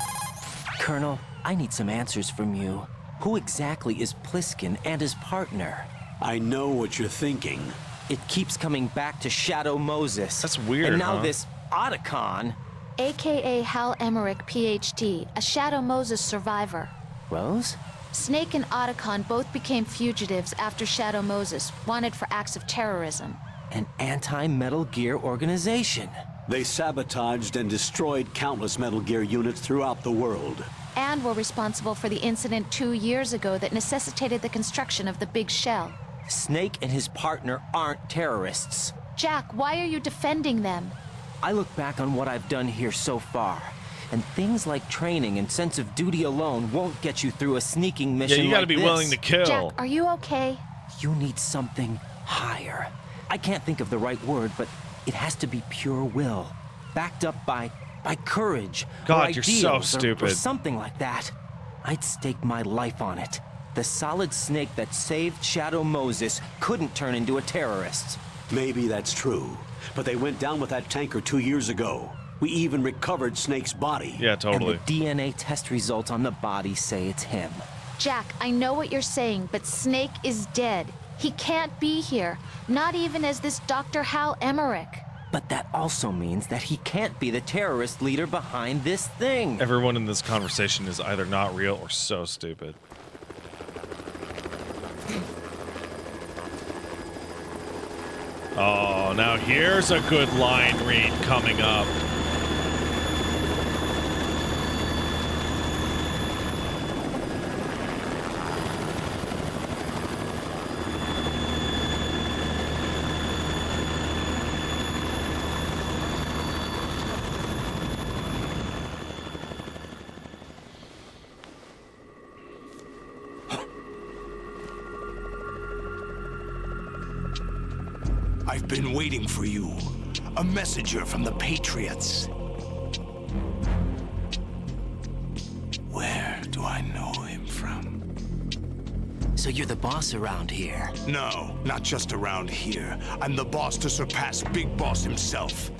Colonel, I need some answers from you. Who exactly is Pliskin and his partner? I know what you're thinking. It keeps coming back to Shadow Moses. That's weird, And now huh? this Otacon. AKA Hal Emmerich, PhD, a Shadow Moses survivor. Rose? Snake and Otacon both became fugitives after Shadow Moses, wanted for acts of terrorism. An anti-Metal Gear organization. They sabotaged and destroyed countless Metal Gear units throughout the world. And were responsible for the incident 2 years ago that necessitated the construction of the Big Shell. Snake and his partner aren't terrorists. Jack, why are you defending them? I look back on what I've done here so far, and things like training and sense of duty alone won't get you through a sneaking mission. Yeah, you gotta like be this. willing to kill. Jack, are you okay? You need something higher. I can't think of the right word, but it has to be pure will, backed up by courage. God, or you're so ideals, or stupid. something like that. I'd stake my life on it. The solid snake that saved Shadow Moses couldn't turn into a terrorist. Maybe that's true, but they went down with that tanker 2 years ago. We even recovered Snake's body. Yeah, totally. And the DNA test results on the body say it's him. Jack, I know what you're saying, but Snake is dead. He can't be here, not even as this Dr. Hal Emmerich. But that also means that he can't be the terrorist leader behind this thing. Everyone in this conversation is either not real or so stupid. Oh, now here's a good line read coming up. I've been waiting for you. A messenger from the Patriots. Where do I know him from? So you're the boss around here? No, not just around here. I'm the boss to surpass Big Boss himself.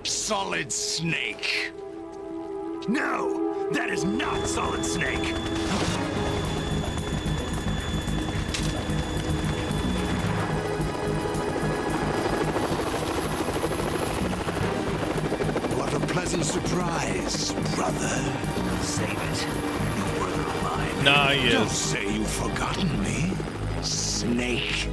Solid Snake. No, that is not Solid Snake. Pleasant surprise, brother. Save it. You were alive. Nah, he is. Don't say you've forgotten me, Snake.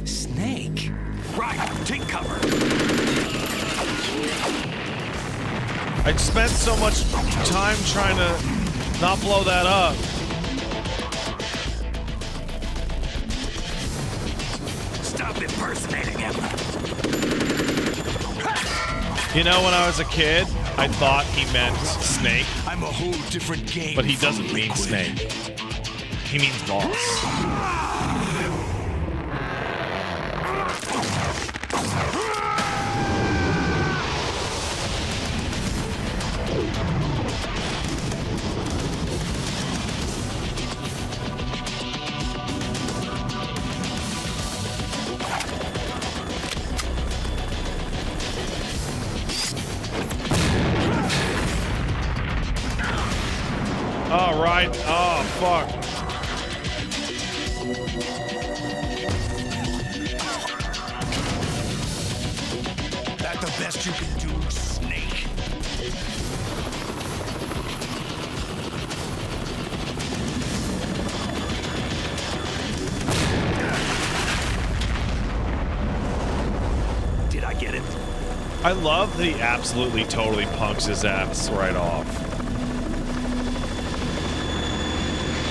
Snake? Right, take cover. I spent so much time trying to not blow that up. Impersonating him. You know, when I was a kid, I thought he meant snake. I'm a whole different game. But he doesn't mean snake. He means boss. All right. Oh, fuck. That the best you can do, Snake? Did I get it? I love that he absolutely totally punks his ass right off.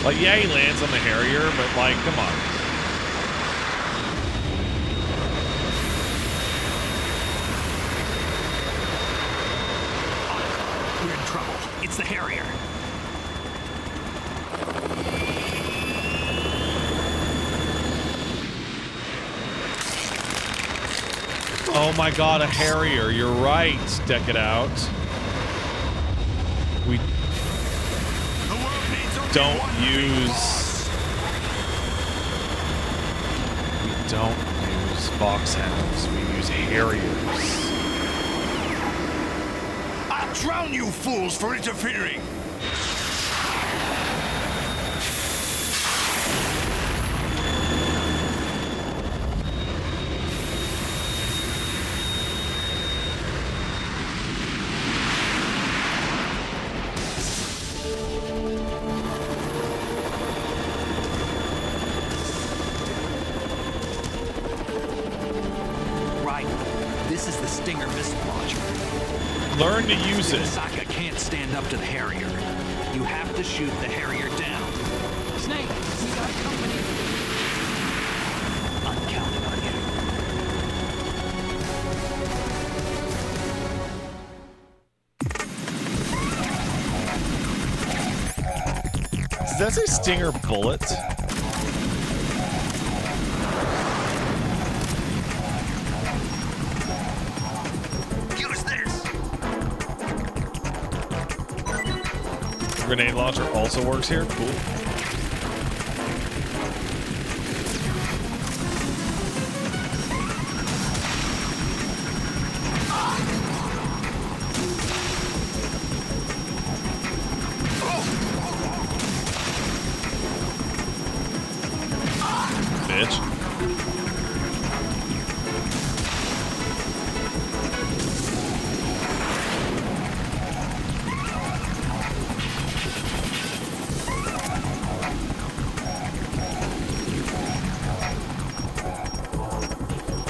Like, yeah, he lands on the Harrier, but, like, come on. We're in trouble. It's the Harrier. Oh my god, a Harrier. You're right. Deck it out. We don't use foxhounds. We use Harriers. I'll drown you fools for interfering. Right. This is the Stinger missile launcher. Learn to use it. Sokka can't stand up to the Harrier. You have to shoot the Harrier down. Snake, we got company. I'm counting on you. Does that say Stinger bullet? Use this. Grenade launcher also works here. Cool. Bitch.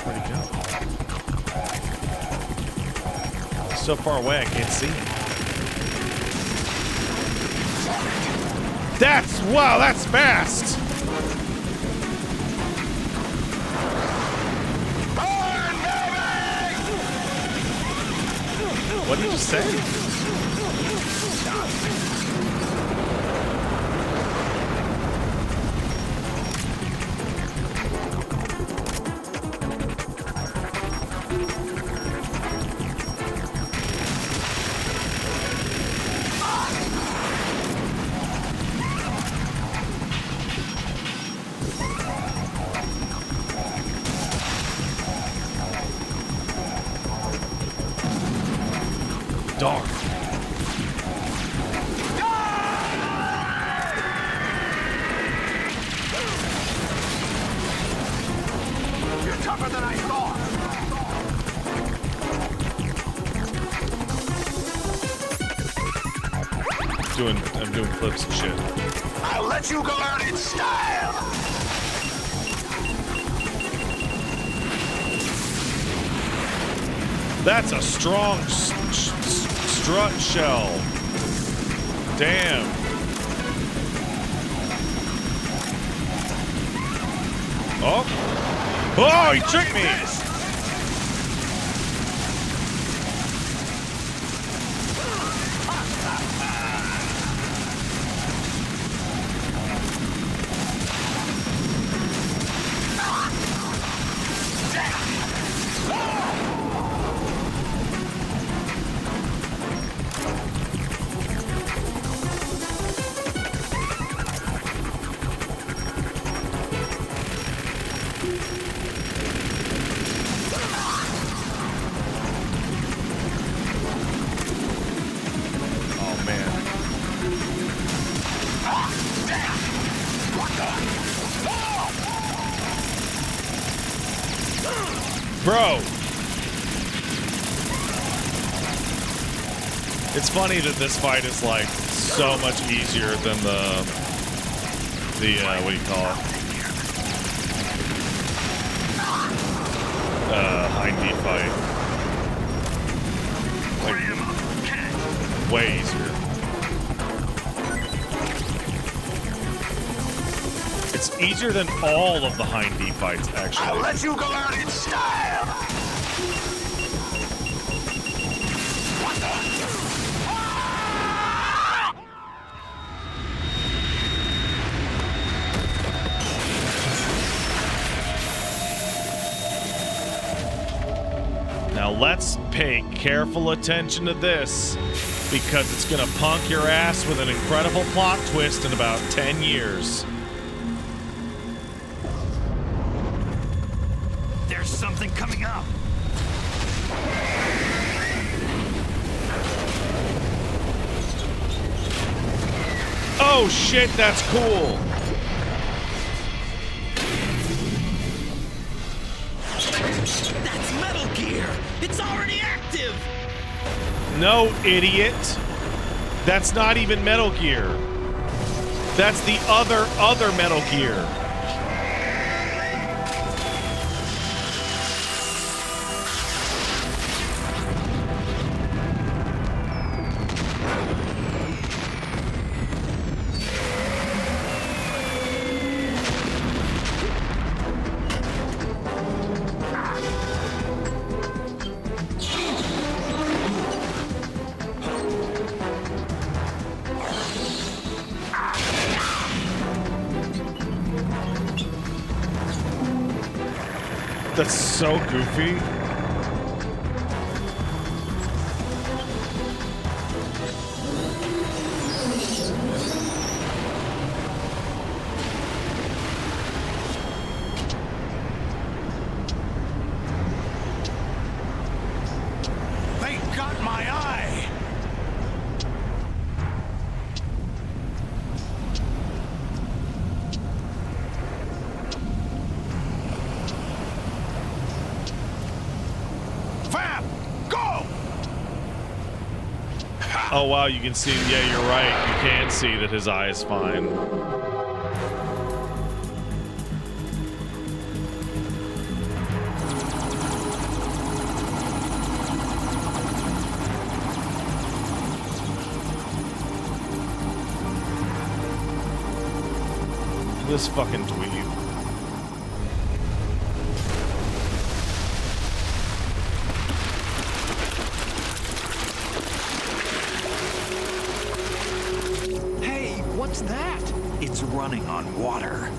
Where'd he go? He's so far away I can't see him. Wow, that's fast! What did you just say? Dark. You're tougher than I thought. I'm doing flips and shit. I'll let you go out in style. That's a strong strut shell. Damn. Oh. Oh, he tricked me. Bro. It's funny that this fight is like so much easier than the what do you call it? Hind knee fight. Like, way easier. It's easier than all of the hind knee fights, actually. I'll let you go out in style. What the? Now let's pay careful attention to this, because it's gonna punk your ass with an incredible plot twist in about 10 years. There's something coming up. Oh shit, that's cool. That's Metal Gear. It's already active. No, idiot. That's not even Metal Gear. That's the other Metal Gear. That's so goofy. They got my eye! Fab! Go! Oh wow, you can see. Yeah, you're right. You can see that his eye is fine. This fucking dweeb. Hey, what's that? It's running on water.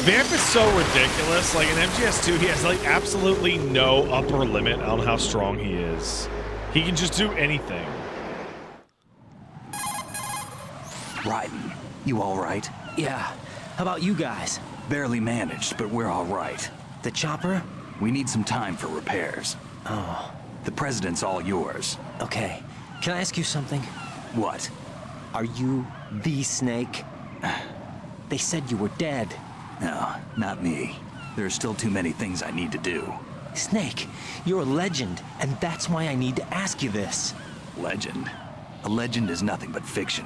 Vamp is so ridiculous. Like in MGS2, he has like absolutely no upper limit on how strong he is. He can just do anything. Raiden, you all right? Yeah. How about you guys? Barely managed, but we're all right. The chopper? We need some time for repairs. Oh. The president's all yours. Okay. Can I ask you something? What? Are you the Snake? They said you were dead. No, not me. There are still too many things I need to do. Snake, you're a legend, and that's why I need to ask you this. Legend? A legend is nothing but fiction.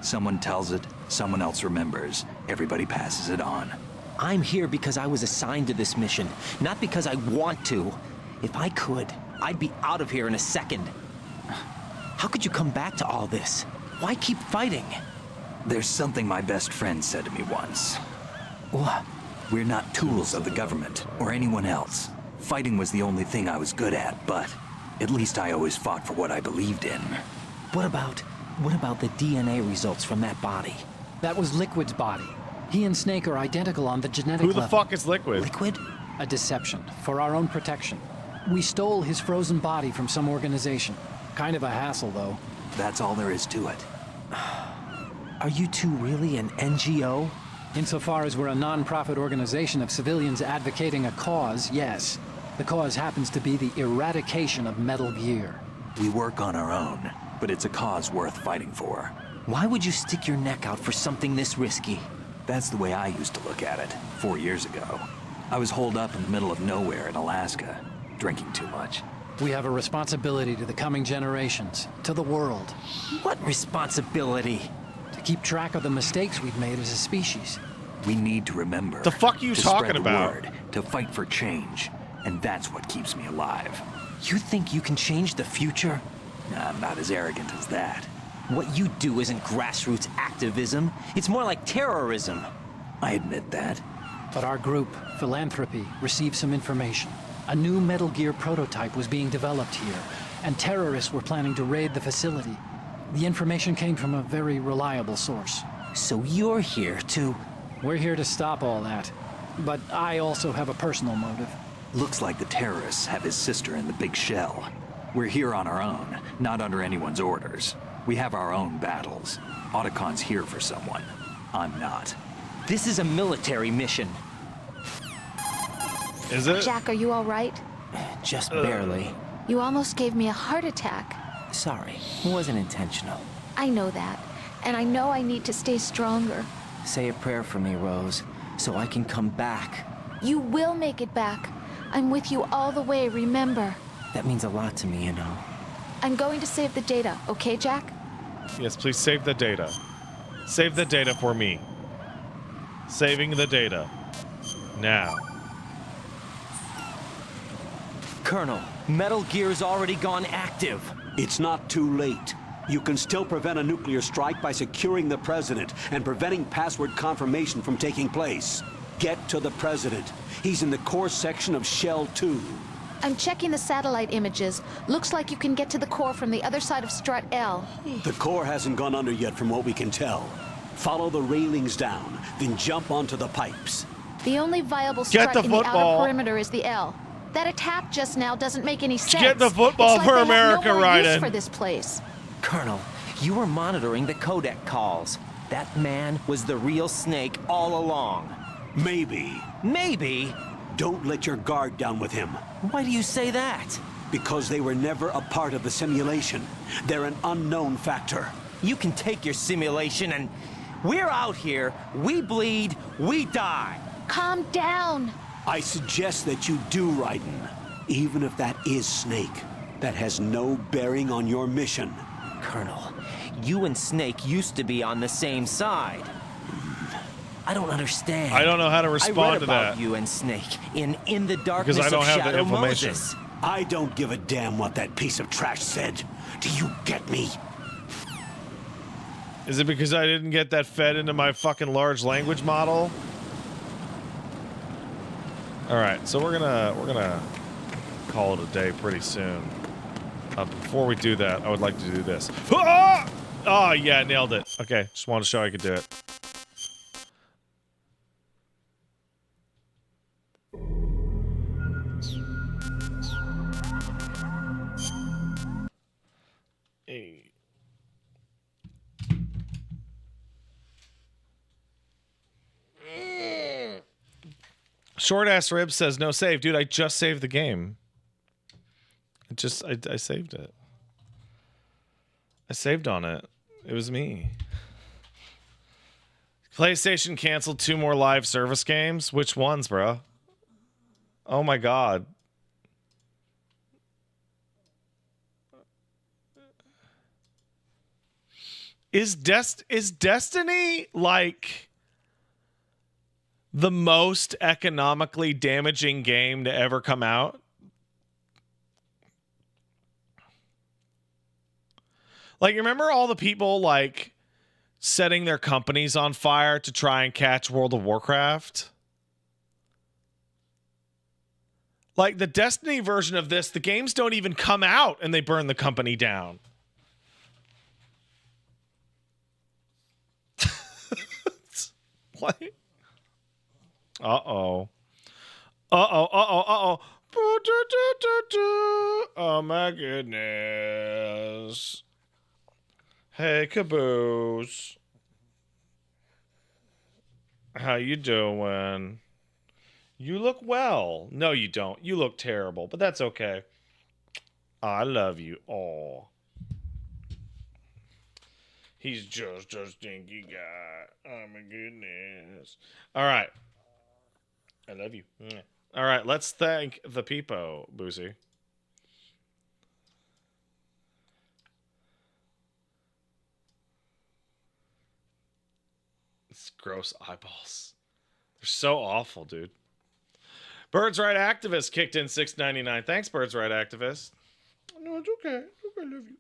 Someone tells it, someone else remembers. Everybody passes it on. I'm here because I was assigned to this mission, not because I want to. If I could, I'd be out of here in a second. How could you come back to all this? Why keep fighting? There's something my best friend said to me once. What? We're not tools of the government or anyone else. Fighting was the only thing I was good at, but at least I always fought for what I believed in. What about the DNA results from that body? That was Liquid's body. He and Snake are identical on the genetic Who the level. fuck is Liquid? Liquid? A deception, for our own protection. We stole his frozen body from some organization. Kind of a hassle, though. That's all there is to it. Are you two really an NGO? Insofar as we're a non-profit organization of civilians advocating a cause, yes. The cause happens to be the eradication of Metal Gear. We work on our own, but it's a cause worth fighting for. Why would you stick your neck out for something this risky? That's the way I used to look at it, 4 years ago. I was holed up in the middle of nowhere in Alaska, drinking too much. We have a responsibility to the coming generations, to the world. What responsibility? To keep track of the mistakes we've made as a species. We need to remember. The fuck are you to talking spread the about? Word, to fight for change, and that's what keeps me alive. You think you can change the future? I'm not as arrogant as that. What you do isn't grassroots activism. It's more like terrorism. I admit that. But our group, Philanthropy, received some information. A new Metal Gear prototype was being developed here, and terrorists were planning to raid the facility. The information came from a very reliable source. So you're here to... We're here to stop all that. But I also have a personal motive. Looks like the terrorists have his sister in the big shell. We're here on our own, not under anyone's orders. We have our own battles. Otacon's here for someone. I'm not. This is a military mission. Is it? Jack, are you all right? Just barely. You almost gave me a heart attack. Sorry, it wasn't intentional. I know that. And I know I need to stay stronger. Say a prayer for me, Rose, so I can come back. You will make it back. I'm with you all the way, remember? That means a lot to me, you know. I'm going to save the data, okay, Jack? Yes, please save the data. Save the data for me. Saving the data. Now. Colonel, Metal Gear's already gone active. It's not too late. You can still prevent a nuclear strike by securing the president and preventing password confirmation from taking place. Get to the president. He's in the core section of Shell 2. I'm checking the satellite images. Looks like you can get to the core from the other side of Strut L. The core hasn't gone under yet from what we can tell. Follow the railings down, then jump onto the pipes. The only viable Get strut the in the football. outer perimeter is the L. That attack just now doesn't make any sense. Get the football it's for like they have America, no more use Raiden. for this place. Colonel, you were monitoring the codec calls. That man was the real Snake all along. Maybe. Maybe? Don't let your guard down with him. Why do you say that? Because they were never a part of the simulation. They're an unknown factor. You can take your simulation and... We're out here, we bleed, we die. Calm down. I suggest that you do, Raiden. Even if that is Snake. That has no bearing on your mission. Colonel, you and Snake used to be on the same side. I don't understand. I don't know how to respond I read to about that. you and Snake in the darkness Because I don't of have the Shadow information. Moses. I don't give a damn what that piece of trash said. Do you get me? Is it because I didn't get that fed into my fucking large language model? All right, so we're gonna call it a day pretty soon. Before we do that, I would like to do this. Ah! Oh yeah, nailed it. Okay, just wanted to show I could do it. Hey. Short ass rib says no save, dude. I just saved the game. I saved it. I saved on it. It was me. PlayStation canceled 2 more live service games. Which ones, bro? Oh my god. Is Destiny like the most economically damaging game to ever come out? Like, remember all the people like setting their companies on fire to try and catch World of Warcraft? Like the Destiny version of this, the games don't even come out and they burn the company down. What? Uh-oh. Uh-oh, uh-oh, uh-oh. Oh my goodness. Hey, Caboose. How you doing? You look well. No, you don't. You look terrible, but that's okay. I love you all. He's just a stinky guy. Oh my goodness. All right. I love you. All right, let's thank the peepo, Boozy. It's gross eyeballs. They're so awful, dude. Birds Right Activist kicked in $6.99. Thanks, Birds Right Activist. No, it's okay. It's okay. I love you.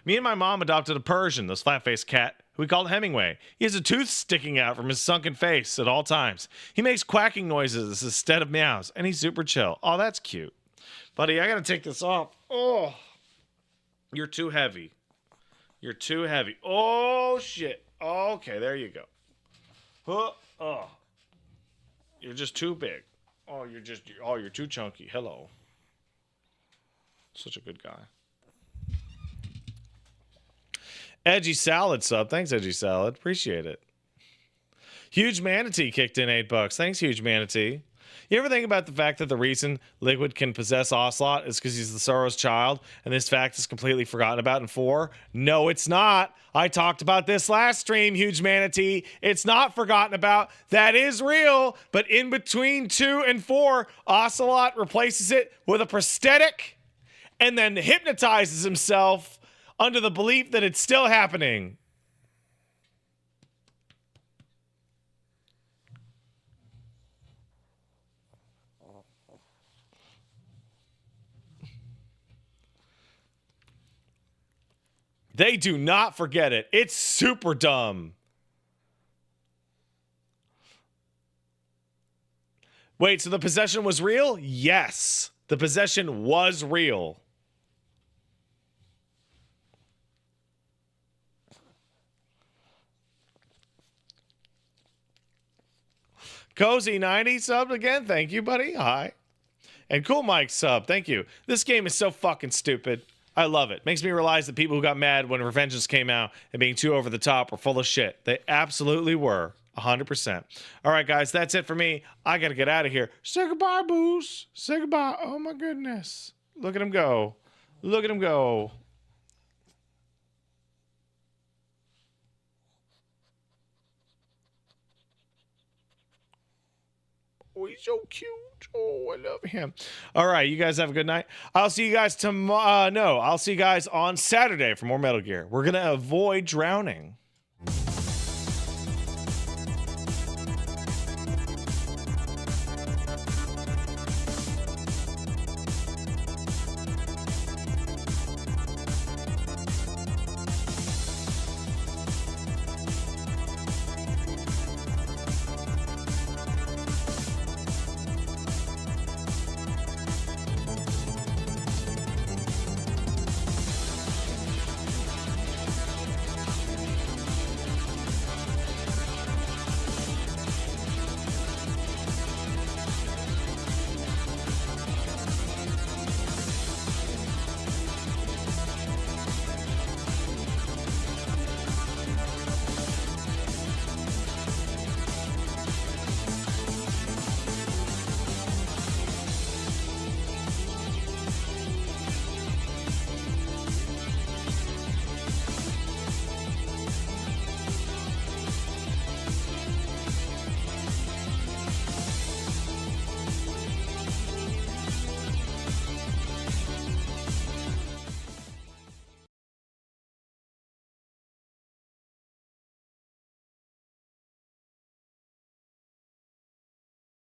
Me and my mom adopted a Persian, this flat-faced cat, who we called Hemingway. He has a tooth sticking out from his sunken face at all times. He makes quacking noises instead of meows, and he's super chill. Oh, that's cute. Buddy, I gotta take this off. Oh, you're too heavy. You're too heavy. Oh, shit. Okay, there you go. Oh. You're just too big. Oh, you're too chunky. Hello. Such a good guy. Edgy Salad sub. Thanks, Edgy Salad. Appreciate it. Huge Manatee kicked in $8. Thanks, Huge Manatee. You ever think about the fact that the reason Liquid can possess Ocelot is because he's the Sorrow's child, and this fact is completely forgotten about in 4? No, it's not. I talked about this last stream, Huge Manatee. It's not forgotten about. That is real. But in between 2 and 4, Ocelot replaces it with a prosthetic and then hypnotizes himself under the belief that it's still happening. They do not forget it. It's super dumb. Wait, so the possession was real? Yes. The possession was real. Cozy 90 subbed again. Thank you, buddy. Hi. And Cool Mike sub. Thank you. This game is so fucking stupid. I love it. Makes me realize that people who got mad when Revengeance came out and being too over the top were full of shit. They absolutely were. 100%. All right, guys, that's it for me. I got to get out of here. Say goodbye, Boos. Say goodbye. Oh, my goodness. Look at him go. Look at him go. Oh, he's so cute. Oh, I love him. All right, you guys have a good night. I'll see you guys tomorrow. No, I'll see you guys on Saturday for more Metal Gear. We're going to avoid drowning.